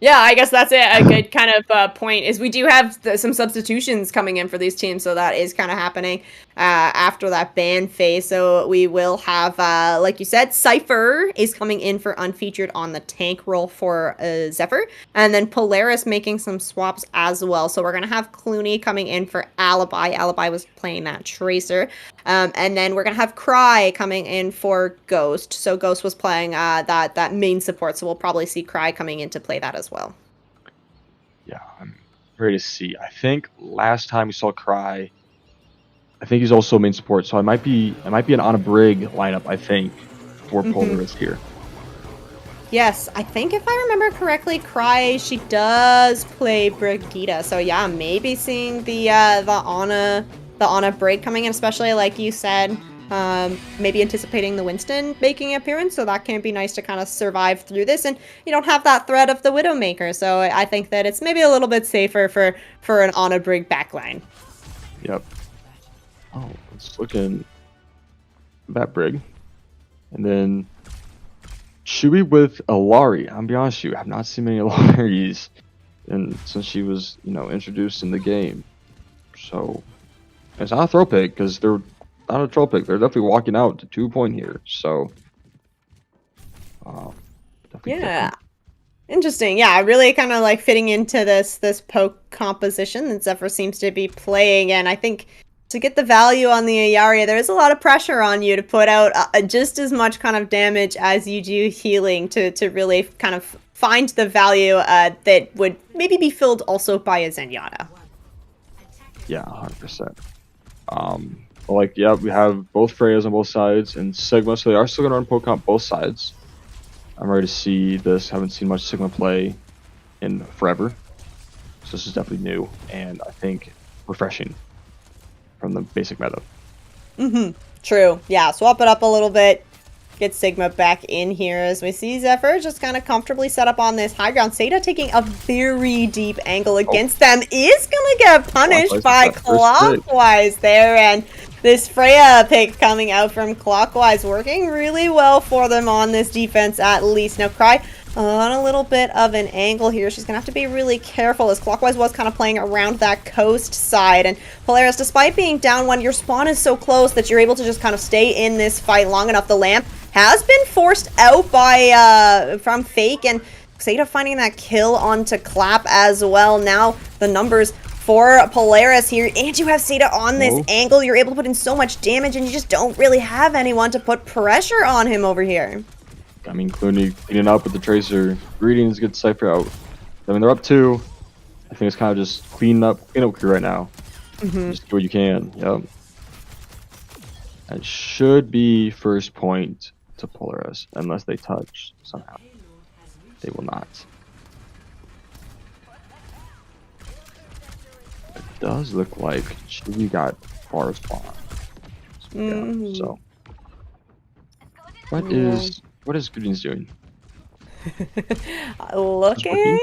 Yeah, I guess that's it. A good kind of point is we do have some substitutions coming in for these teams, so that is kind of happening after that ban phase. So we will have, like you said, Zephyr is coming in for unfeatured on the tank role for Zephyr, and then Polaris making some swaps as well. So we're going to have Clooney coming in for Alibi. Alibi was playing that Tracer. And then we're going to have Cry coming in for Ghost. So Ghost was playing that main support, so we'll probably see Cry coming in to play that as well. Yeah, I'm ready to see. I think last time we saw Cry, I think he's also main support, so it might be an on a Brig lineup, I think, for Polaris here. Yes, I think if I remember correctly, Cry, she does play Brigitte. So yeah, maybe seeing the Ana Brig coming in, especially like you said, maybe anticipating the Winston making an appearance, so that can be nice to kind of survive through this, and you don't have that threat of the Widowmaker, so I think that it's maybe a little bit safer for an Ana Brig backline. Yep. Oh, let's look in that Brig. And then Chewy with Alari. I'm be honest with you, I've not seen many Alaris since she was, introduced in the game. So it's not a throw pick, because they're not a troll pick. They're definitely walking out to 2-point here. So yeah. Interesting. Yeah, really kind of like fitting into this poke composition that Zephyr seems to be playing, and I think to get the value on the Ayaria, there is a lot of pressure on you to put out just as much kind of damage as you do healing to really kind of find the value that would maybe be filled also by a Zenyatta. Yeah, 100%. But like, yeah, we have both Freyas on both sides and Sigma, so they are still going to run poke on both sides. I'm ready to see this. Haven't seen much Sigma play in forever, so this is definitely new and I think refreshing from the basic meta. True. Yeah, swap it up a little bit. Get Sigma back in here as we see Zephyr just kind of comfortably set up on this high ground. Seda taking a very deep angle against them is going to get punished by Clockwise there. And this Freya pick coming out from Clockwise working really well for them on this defense at least. Now Cry on a little bit of an angle here. She's going to have to be really careful as Clockwise was kind of playing around that coast side. And Polaris, despite being down one, your spawn is so close that you're able to just kind of stay in this fight long enough. The lamp has been forced out by from Fake, and Seda finding that kill onto Clap as well. Now the numbers for Polaris here, and you have Seda on this angle. You're able to put in so much damage, and you just don't really have anyone to put pressure on him over here. I mean, Clooney cleaning up with the Tracer. Greetings, get Cypher out. I mean, they're up 2. I think it's kind of just clean up crew right now. Just do what you can. Yep. It should be first point to Polaris, unless they touch somehow. They will not. It does look like she got far spawn. Yeah, so what is Greetings doing? Looking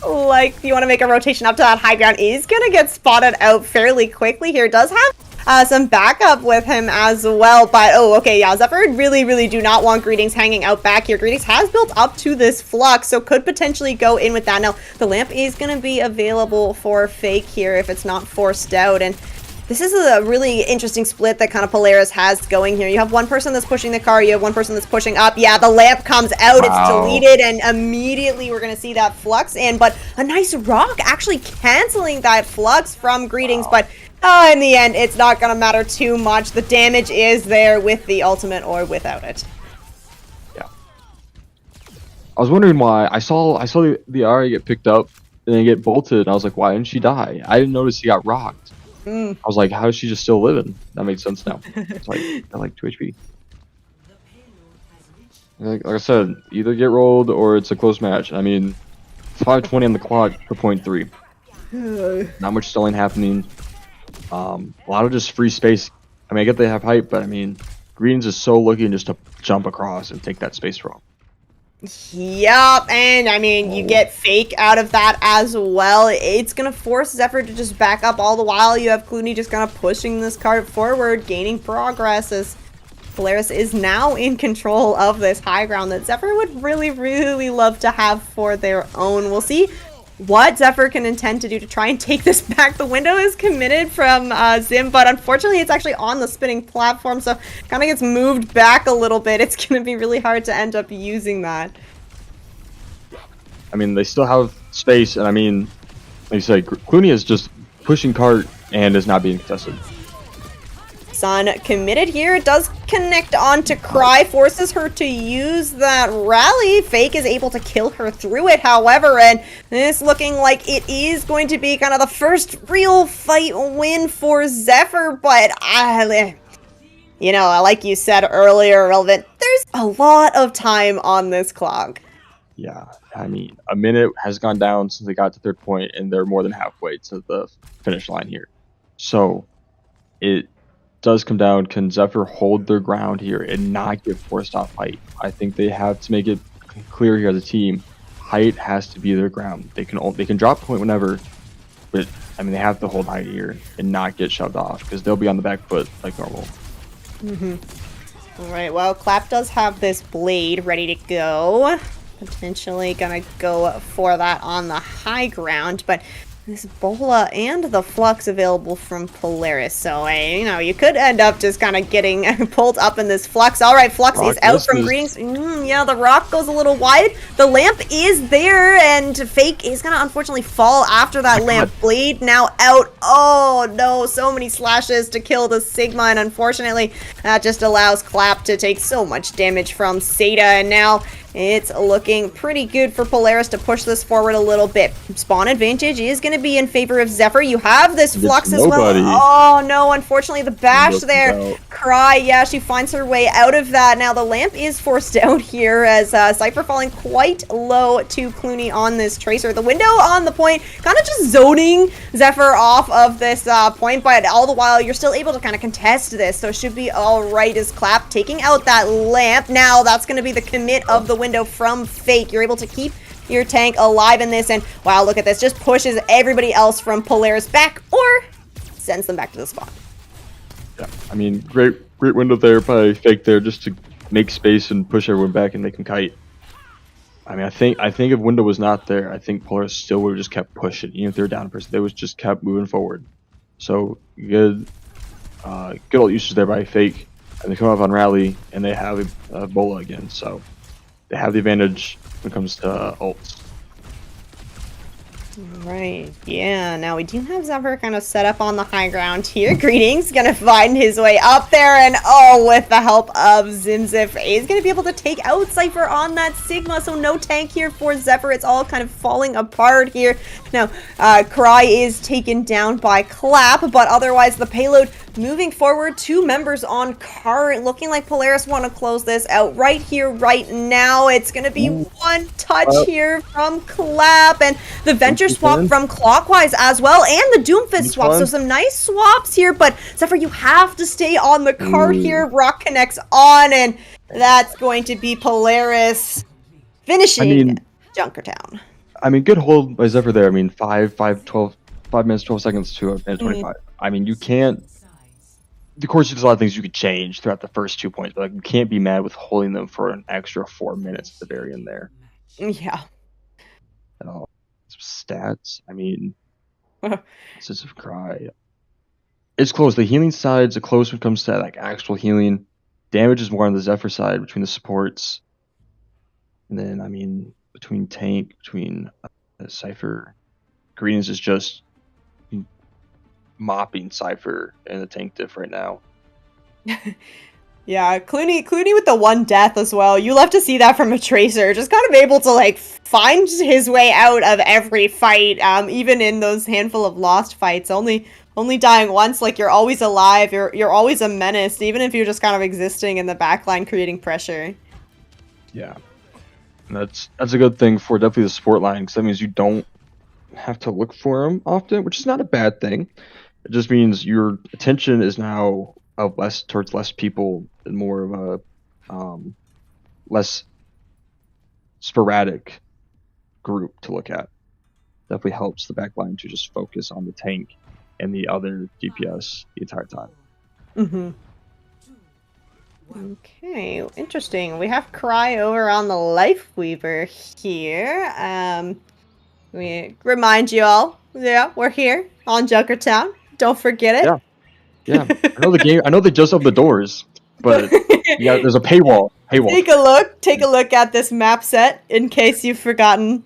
like you want to make a rotation up to that high ground is going to get spotted out fairly quickly here. Does have some backup with him as well, but okay, yeah, Zephyr really do not want Greetings hanging out back here. Greetings has built up to this flux, so could potentially go in with that. Now, the lamp is going to be available for Fake here if it's not forced out, and this is a really interesting split that kind of Polaris has going here. You have one person that's pushing the car, you have one person that's pushing up. Yeah, the lamp comes out, it's deleted, and immediately we're going to see that flux in, but a nice rock actually canceling that flux from Greetings, but in the end, it's not going to matter too much. The damage is there with the ultimate or without it. Yeah. I was wondering why. I saw the Ari get picked up and then get bolted, and I was like, why didn't she die? I didn't notice he got rocked. I was like, how is she just still living? That makes sense now. It's like, I like 2 HP. Like I said, either get rolled or it's a close match. I mean, it's 5:20 on the clock for point 3. Not much stalling happening. A lot of just free space. I mean, I get they have height, but I mean, Greetings is so looking just to jump across and take that space from. Yup, and I mean, you get Fake out of that as well. It's going to force Zephyr to just back up all the while. You have Clooney just kind of pushing this cart forward, gaining progress as Polaris is now in control of this high ground that Zephyr would really love to have for their own. We'll see what Zephyr can intend to do to try and take this back. The window is committed from Zim, but unfortunately it's actually on the spinning platform, so kind of gets moved back a little bit. It's going to be really hard to end up using that. I mean, they still have space, and I mean, like you said, Clooney is just pushing cart and is not being contested. Sun committed here, does connect onto Cry, forces her to use that rally. Fake is able to kill her through it, however, and it's looking like it is going to be kind of the first real fight win for Zephyr, but you know, like you said earlier, Relevant, there's a lot of time on this clock. Yeah, I mean, a minute has gone down since they got to third point, and they're more than halfway to the finish line here. So, it does come down, can Zephyr hold their ground here and not get forced off height? I think they have to make it clear here as a team, height has to be their ground. They can drop point whenever, but I mean, they have to hold height here and not get shoved off because they'll be on the back foot like normal. All right, well, Clap does have this blade ready to go. Potentially gonna go for that on the high ground, but this Bola and the Flux available from Polaris. So, you could end up just kind of getting pulled up in this Flux. All right, Flux is out from Greetings. Yeah, the rock goes a little wide. The lamp is there, and Fake is going to unfortunately fall after that lamp. Blade now out. Oh, no, so many slashes to kill the Sigma, and unfortunately, that just allows Clap to take so much damage from Seda, and now it's looking pretty good for Polaris to push this forward a little bit. Spawn advantage is going to be in favor of Zephyr. You have this Flux as well. Oh, no, unfortunately, the bash there. Cry, yeah, she finds her way out of that. Now, the lamp is forced out here as Cypher falling quite low to Clooney on this Tracer. The window on the point, kind of just zoning Zephyr off of this point, but all the while, you're still able to kind of contest this, so it should be all right as Clap taking out that lamp. Now, that's going to be the commit of the window from Fake. You're able to keep your tank alive in this, and wow, look at this, just pushes everybody else from Polaris back or sends them back to the spot. Yeah, I mean, great window there by Fake there, just to make space and push everyone back and make them kite. I mean, I think if window was not there, I think Polaris still would have just kept pushing, even if they were down a person. They was just kept moving forward. So good old usage there by Fake, and they come up on rally and they have a Bola again. So they have the advantage when it comes to ults. Right, yeah, now we do have Zephyr kind of set up on the high ground here. Greetings, gonna find his way up there, and oh, with the help of Zimzif, is gonna be able to take out Cypher on that Sigma, so no tank here for Zephyr. It's all kind of falling apart here. Now, Cry is taken down by Clap, but otherwise the payload moving forward. 2 members on cart, looking like Polaris want to close this out right here, right now. It's going to be one touch here from Clap, and the Venture swap from Clockwise as well, and the Doomfist swap. So some nice swaps here, but Zephyr, you have to stay on the cart here. Rock connects on, and that's going to be Polaris finishing Junkertown. I mean, good hold by Zephyr there. I mean, 5 minutes, 12 seconds to a minute 25. I mean, you can't. Of course, there's a lot of things you could change throughout the first 2 points, but like, you can't be mad with holding them for an extra 4 minutes at the very end there. Yeah. And all stats. I mean, this is a Cry. It's close. The healing side's a close when it comes to like actual healing. Damage is more on the Zephyr side between the supports, and then I mean between tank, between Cypher, Greens is just mopping Cypher and the tank diff right now. Yeah, Clooney with the 1 death as well. You love to see that from a Tracer. Just kind of able to like find his way out of every fight, even in those handful of lost fights. Only dying once, like you're always alive. You're always a menace, even if you're just kind of existing in the backline, creating pressure. Yeah, and that's a good thing for definitely the support line, because that means you don't have to look for him often, which is not a bad thing. It just means your attention is now towards less people and more of a less sporadic group to look at. Definitely helps the backline to just focus on the tank and the other DPS the entire time. Mm-hmm. Okay, interesting. We have Cry over on the Lifeweaver here. We remind you all, yeah, we're here on Junkertown. Don't forget it. Yeah. I know the game. I know they just opened the doors, but yeah, there's a paywall. Take a look at this map set in case you've forgotten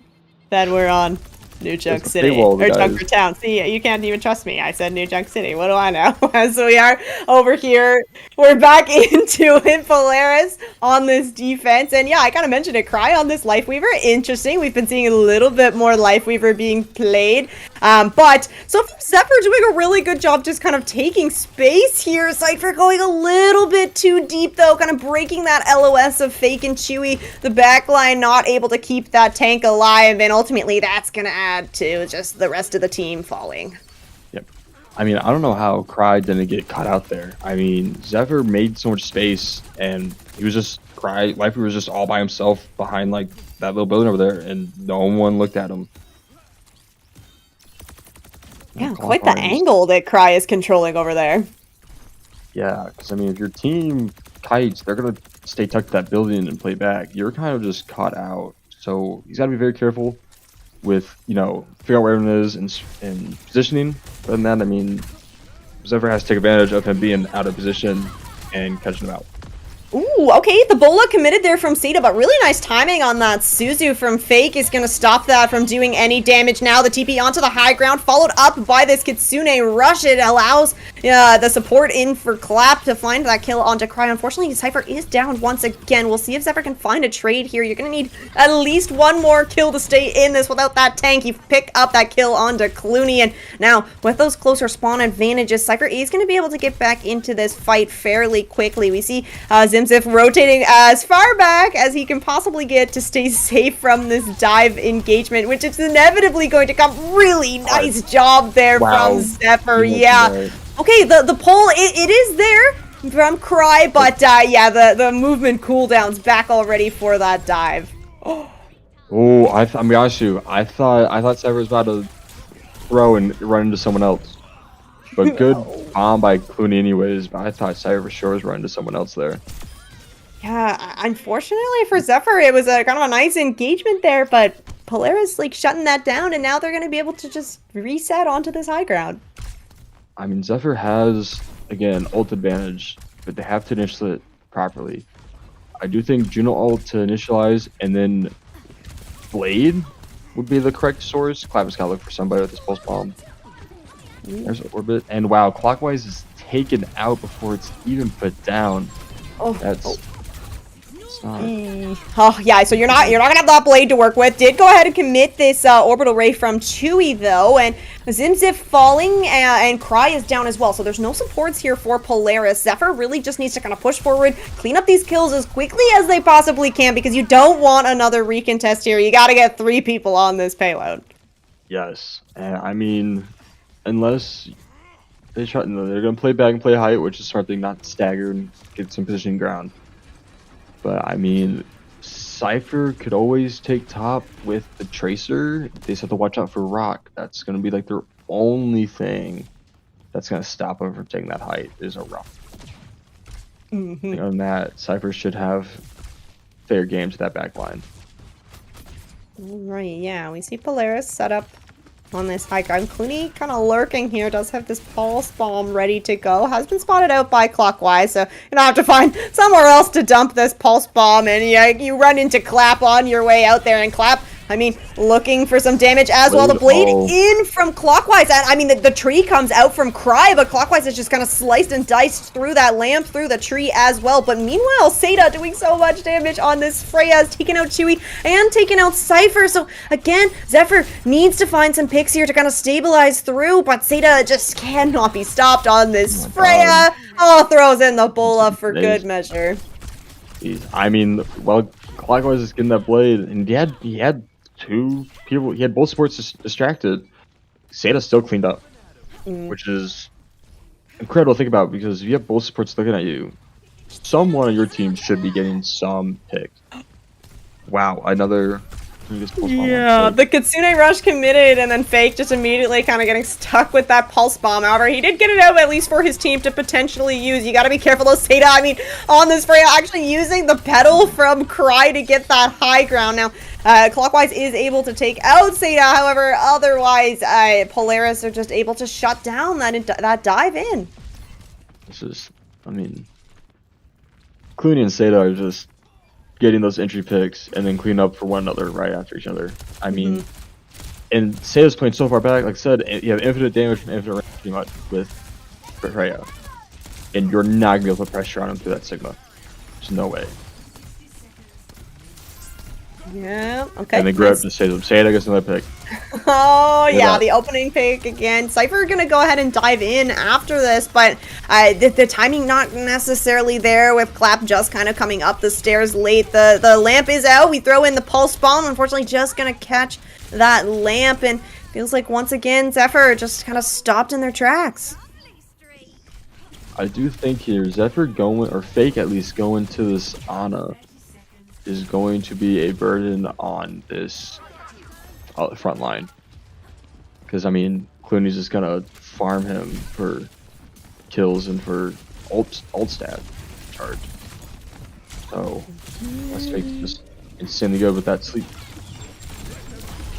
that we're on New Junk City or Junkertown. See, you can't even trust me. I said New Junk City. What do I know? As we are over here, we're back into it. Polaris on this defense, and yeah, I kind of mentioned it. Cry on this Lifeweaver. Interesting. We've been seeing a little bit more Lifeweaver being played, but so far Zephyr doing a really good job just kind of taking space here. Cypher going a little bit too deep though, kind of breaking that LOS of Fake and Chewy. The backline not able to keep that tank alive, and ultimately that's gonna add to just the rest of the team falling. Yep. I mean, I don't know how Cry didn't get caught out there. I mean, Zephyr made so much space, and he was just Lifeweaver was just all by himself behind like that little building over there, and no one looked at him. Yeah, quite the angle that Cry is controlling over there. Yeah, because I mean, if your team kites, they're gonna stay tucked to that building and play back. You're kind of just caught out, so he's got to be very careful. with, you know, figuring out where everyone is and positioning. Other than that, I mean, Zephyr has to take advantage of him being out of position and catching him out. Ooh, okay, the bola committed there from Seda, but really nice timing on that. Suzu from Fake is going to stop that from doing any damage now. The TP onto the high ground, followed up by this Kitsune rush. It allows the support in for Clap to find that kill onto Cry. Unfortunately, Zephyr is down once again. We'll see if Zephyr can find a trade here. You're going to need at least one more kill to stay in this. Without that tank, you pick up that kill onto Clooney. And now, with those closer spawn advantages, Zephyr is going to be able to get back into this fight fairly quickly. We see Zimzif rotating as far back as he can possibly get to stay safe from this dive engagement, which is inevitably going to come. Really nice job there from Zephyr. Yeah. Okay, the pull, it is there from Cry, but yeah, the movement cooldown's back already for that dive. Oh, I'm gonna be honest with you. I thought Zephyr was about to throw and run into someone else. But good bomb by Clooney anyways, but I thought Zephyr for sure was running into someone else there. Yeah, unfortunately for Zephyr, it was a kind of a nice engagement there, but Polaris like shutting that down, and now they're going to be able to just reset onto this high ground. I mean, Zephyr has, again, ult advantage, but they have to initialize it properly. I do think Juno ult to initialize, and then Blade would be the correct source. Clap has got to look for somebody with this pulse bomb. There's Orbit, and wow, Clockwise is taken out before it's even put down. Oh, That's... Oh yeah, so you're not gonna have that blade to work with. Did go ahead and commit this orbital ray from Chewy though, and Zimzif falling and Cry is down as well. So there's no supports here for Polaris. Zephyr really just needs to kind of push forward, clean up these kills as quickly as they possibly can, because you don't want another recontest here. You got to get 3 people on this payload. Yes, I mean, unless they try, they're gonna play back and play height, which is smart thing, not stagger and get some positioning ground. But I mean, Cypher could always take top with the Tracer. They just have to watch out for Rock. That's going to be like their only thing that's going to stop them from taking that height is a Rock. Other than that, Cypher should have fair game to that back line. Right, yeah, we see Polaris set up on this high ground. Clooney kind of lurking here, does have this pulse bomb ready to go, has been spotted out by Clockwise, so you're gonna have to find somewhere else to dump this pulse bomb, and yeah, you run into Clap on your way out there, and Clap, I mean, looking for some damage as well. The blade in from Clockwise, and I mean, the tree comes out from Cry, but Clockwise is just kind of sliced and diced through that lamp, through the tree as well. But meanwhile, Seda doing so much damage on this Freya, has taken out Chewy and taken out Cypher. So again, Zephyr needs to find some picks here to kind of stabilize through, but Seda just cannot be stopped on this Freya. Oh, throws in the bola for good measure. I mean, well, Clockwise is getting that blade, and he had 2 people. He had both supports distracted. Seda still cleaned up, which is incredible to think about, because if you have both supports looking at you, someone on your team should be getting some pick. Wow, another. Yeah, the Kitsune rush committed, and then Fake just immediately kind of getting stuck with that pulse bomb. However, he did get it out at least for his team to potentially use. You got to be careful though, Seda. I mean, on this Freya, actually using the pedal from Cry to get that high ground. Now, Clockwise is able to take out Seda. However, otherwise, Polaris are just able to shut down that dive in. This is, I mean, Clooney and Seda are just getting those entry picks and then clean up for one another right after each other. I mean, and Seda's playing so far back. Like I said, you have infinite damage from infinite range pretty much with Freya, and you're not gonna be able to put pressure on him through that Sigma. There's no way. Yeah, okay. And then grab to Seda gets another pick. Oh, yeah, the opening pick again. Cypher gonna go ahead and dive in after this, but the timing not necessarily there, with Clap just kind of coming up the stairs late. The lamp is out. We throw in the pulse bomb. Unfortunately, just gonna catch that lamp, and feels like once again Zephyr just kind of stopped in their tracks. I do think here Zephyr going, or Fake at least, going to this Ana is going to be a burden on this front line, because I mean, Clooney's just gonna farm him for kills and for ult stat charge. So let's Fake just insanely good with that sleep.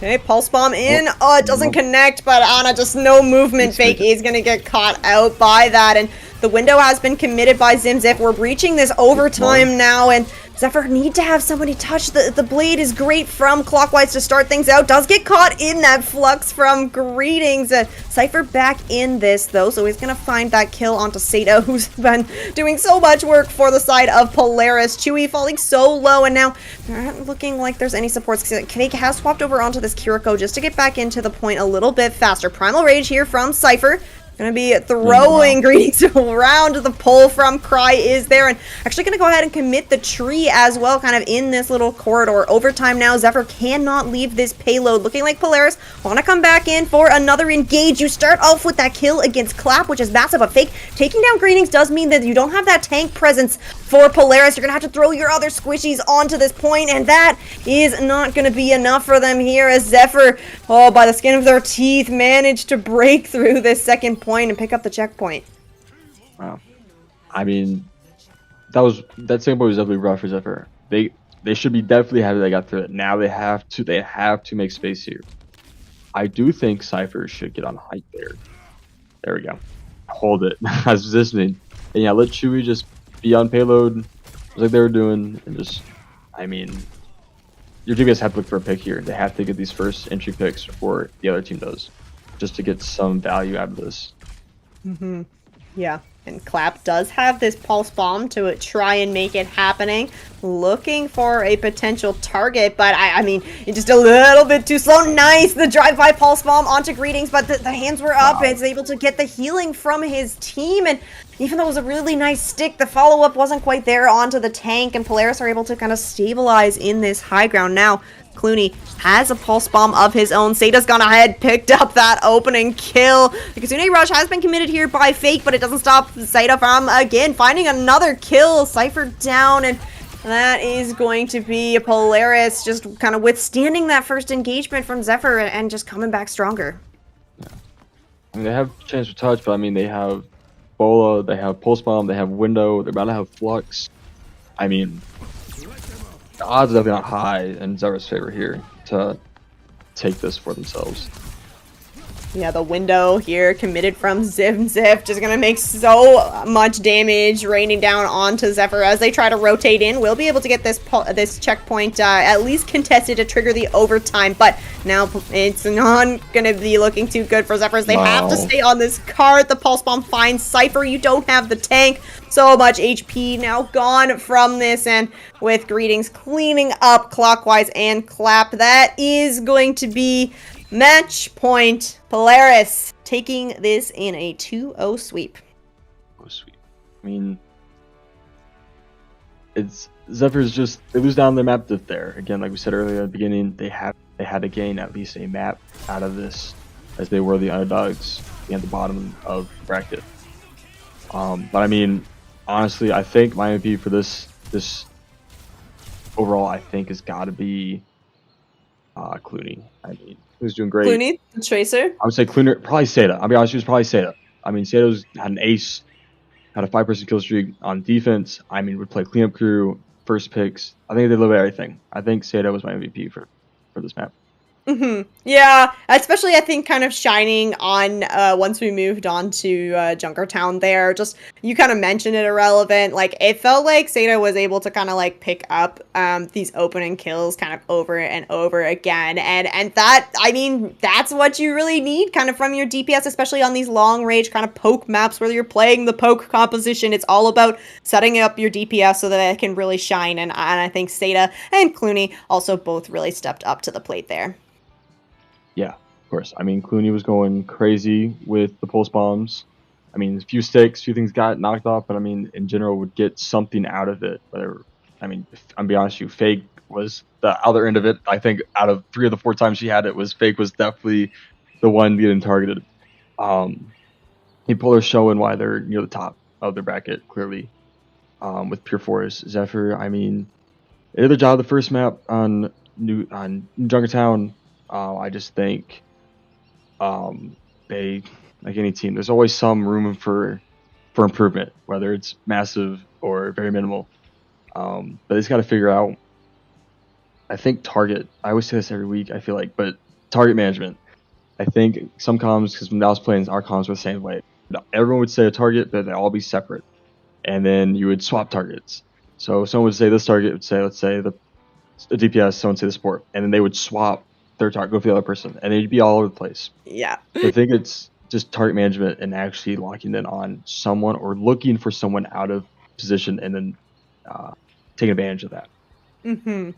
Okay, pulse bomb in. Oh, it doesn't connect, but Ana just no movement. Fake is gonna get caught out by that, and the window has been committed by Zimzip. We're breaching this overtime now, and Zephyr need to have somebody touch the blade is great from Clockwise to start things out. Does get caught in that flux from Greetings. Cypher back in this though, so he's gonna find that kill onto Sato, who's been doing so much work for the side of Polaris. Chewy falling so low, and now not looking like there's any supports. Fake has swapped over onto this Kiriko just to get back into the point a little bit faster. Primal Rage here from Cypher. Gonna be throwing Greetings around. The pull from Cry is there, and actually gonna go ahead and commit the tree as well, kind of in this little corridor. Overtime now. Zephyr cannot leave this payload. Looking like Polaris want to come back in for another engage. You start off with that kill against Clap, which is massive, but Fake taking down Greetings does mean that you don't have that tank presence for Polaris. You're gonna have to throw your other squishies onto this point, and that is not gonna be enough for them here as Zephyr, oh, by the skin of their teeth, managed to break through this second point and pick up the checkpoint. Wow. I mean, that second point was definitely rough for Zephyr. They should be definitely happy they got through it. Now they have to make space here. I do think Cypher should get on height there. There we go. Hold it as positioning. And yeah, let Chewy just be on payload just like they were doing, and just, I mean, your team guys have to look for a pick here. They have to get these first entry picks before the other team does, just to get some value out of this. Yeah, and Clap does have this pulse bomb to try and make it happening. Looking for a potential target, but I mean, it's just a little bit too slow. Nice, the drive-by pulse bomb onto Greetings, but the hands were up. Wow. It's able to get the healing from his team, and even though it was a really nice stick, the follow-up wasn't quite there onto the tank, and Polaris are able to kind of stabilize in this high ground. Now, Clooney has a pulse bomb of his own. Sada's gone ahead, picked up that opening kill. The Kazune Rush has been committed here by Fake, but it doesn't stop Sada from, again, finding another kill. Cypher down, and that is going to be Polaris just kind of withstanding that first engagement from Zephyr and just coming back stronger. Yeah. I mean, they have chance for touch, but I mean, they have Bola, they have Pulse Bomb, they have Window, they're about to have Flux. I mean, the odds are definitely not high in Zephyr's favor here to take this for themselves. Yeah, the window here committed from Zip, just gonna make so much damage raining down onto Zephyr as they try to rotate in. We'll be able to get this checkpoint at least contested to trigger the overtime, but now it's not gonna be looking too good for Zephyrs. They have to stay on this card. The pulse bomb finds Cypher. You don't have the tank. So much HP now gone from this, and with Greetings cleaning up Clockwise and Clap, that is going to be match point. Polaris taking this in a 2-0 sweep. Oh, sweet. I mean, it's Zephyr's just, they lose down their map depth there. Again, like we said earlier at the beginning, they had to gain at least a map out of this, as they were the underdogs at the bottom of the bracket. But I mean, honestly, I think my MVP for this overall, I think, has got to be Clooney. I mean, who's doing great. Clooney, the Tracer. I would say Clooney, probably Seda. I'll be honest, he was probably Seda. I mean, Sada's had an ace, had a 5-person kill streak on defense. I mean, would play cleanup crew, first picks. I think they delivered everything. I think Seda was my MVP for this map. Yeah, especially I think kind of shining on once we moved on to Junkertown there. Just, you kind of mentioned it, irrelevant. Like, it felt like Sada was able to kind of like pick up these opening kills kind of over and over again. And that, I mean, that's what you really need kind of from your DPS, especially on these long range kind of poke maps where you're playing the poke composition. It's all about setting up your DPS so that it can really shine. And I think Sada and Clooney also both really stepped up to the plate there. Yeah, of course. I mean, Clooney was going crazy with the pulse bombs. I mean, a few sticks, a few things got knocked off, but I mean, in general, would get something out of it. Whether, I mean, I'm be honest with you, Fake was the other end of it. I think out of 3 of the 4 times she had it, was Fake was definitely the one getting targeted. People are showing why they're near the top of the bracket, clearly, with Pure Force. Zephyr, I mean, they did their job the first map on Junkertown. I just think they, like any team, there's always some room for improvement, whether it's massive or very minimal. But they just got to figure out, I think, target. I always say this every week, I feel like, but target management. I think some comms, because when I was playing, our comms were the same way. Everyone would say a target, but they'd all be separate. And then you would swap targets. So someone would say this target would say, let's say the DPS, someone would say the support, and then they would swap their target, go for the other person, and they'd be all over the place. Yeah. So I think it's just target management and actually locking in on someone or looking for someone out of position and then taking advantage of that. Mm-hmm.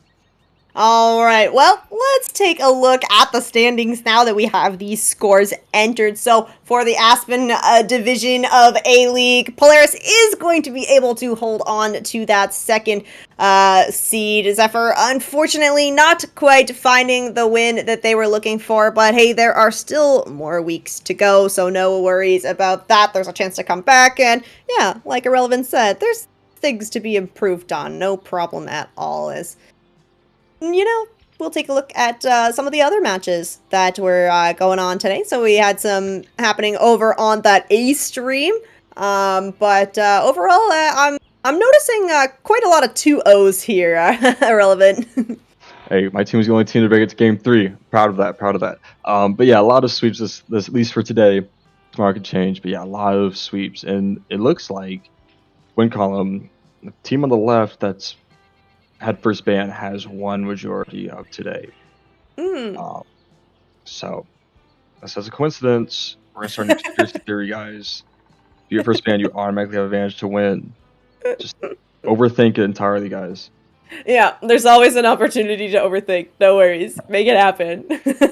All right, well, let's take a look at the standings now that we have these scores entered. So for the Aspen division of A-League, Polaris is going to be able to hold on to that second seed. Zephyr, unfortunately, not quite finding the win that they were looking for, but hey, there are still more weeks to go, so no worries about that. There's a chance to come back, and yeah, like Irrelevant said, there's things to be improved on. No problem at all. As we'll take a look at some of the other matches that were going on today. So we had some happening over on that A stream, but overall, I'm noticing quite a lot of 2-0s here. Irrelevant. Hey, my team was the only team to break it to game 3. Proud of that. But yeah, a lot of sweeps this at least for today. Tomorrow could change, but yeah, a lot of sweeps, and it looks like win column, the team on the left that's had first ban has won majority of today. So this is a coincidence. We're gonna start a conspiracy theory, guys. If you're first ban, you automatically have advantage to win. Just overthink it entirely, guys. Yeah, there's always an opportunity to overthink. No worries. Make it happen.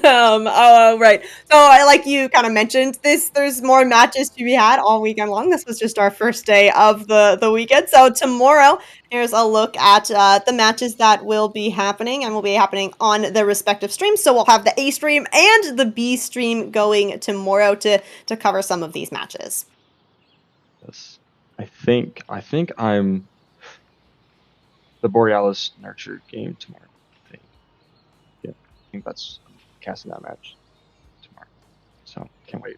Right. So, like you kind of mentioned, there's more matches to be had all weekend long. This was just our first day of the weekend. So, tomorrow, here's a look at the matches that will be happening and will be happening on the respective streams. So, we'll have the A stream and the B stream going tomorrow to cover some of these matches. Yes. I think I'm the Borealis Nurture game tomorrow. I think that's casting that match tomorrow. So can't wait.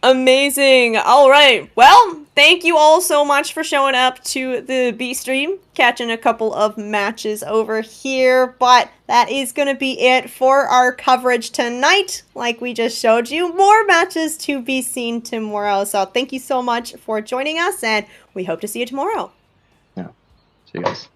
Amazing. All right. Well, thank you all so much for showing up to the B stream, catching a couple of matches over here. But that is going to be it for our coverage tonight. Like we just showed you, more matches to be seen tomorrow. So thank you so much for joining us, and we hope to see you tomorrow. Yeah. See you guys.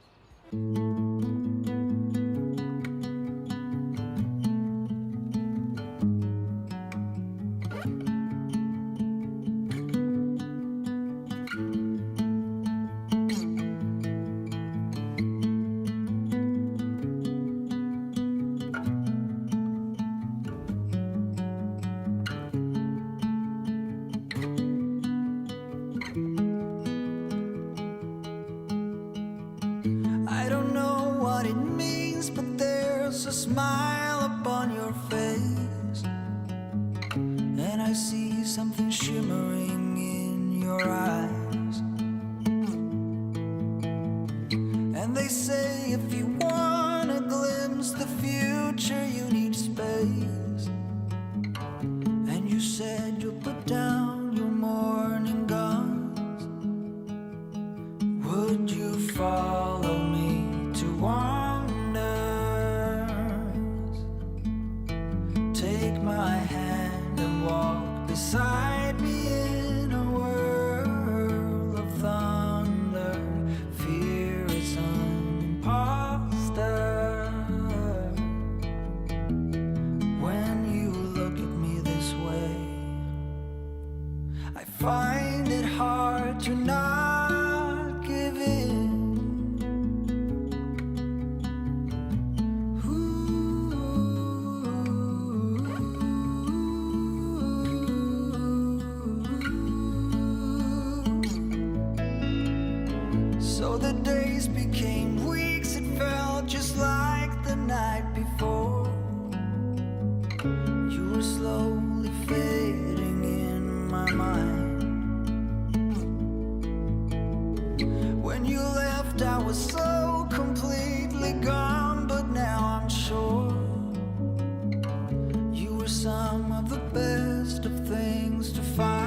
I don't know what it means, but there's a smile upon your face, and I see something shimmering in your eyes. And they say if you want to glimpse the future, you need space. And you said you'll put down your morning guns. Would you follow me to wonders? Take my hand and walk beside me in a world of thunder. Fear is an imposter. When you look at me this way, I find it hard to not give in. So the days became weeks, it felt just like the night before. You were slowly fading in my mind. When you left, I was so completely gone, but now I'm sure you were some of the best of things to find.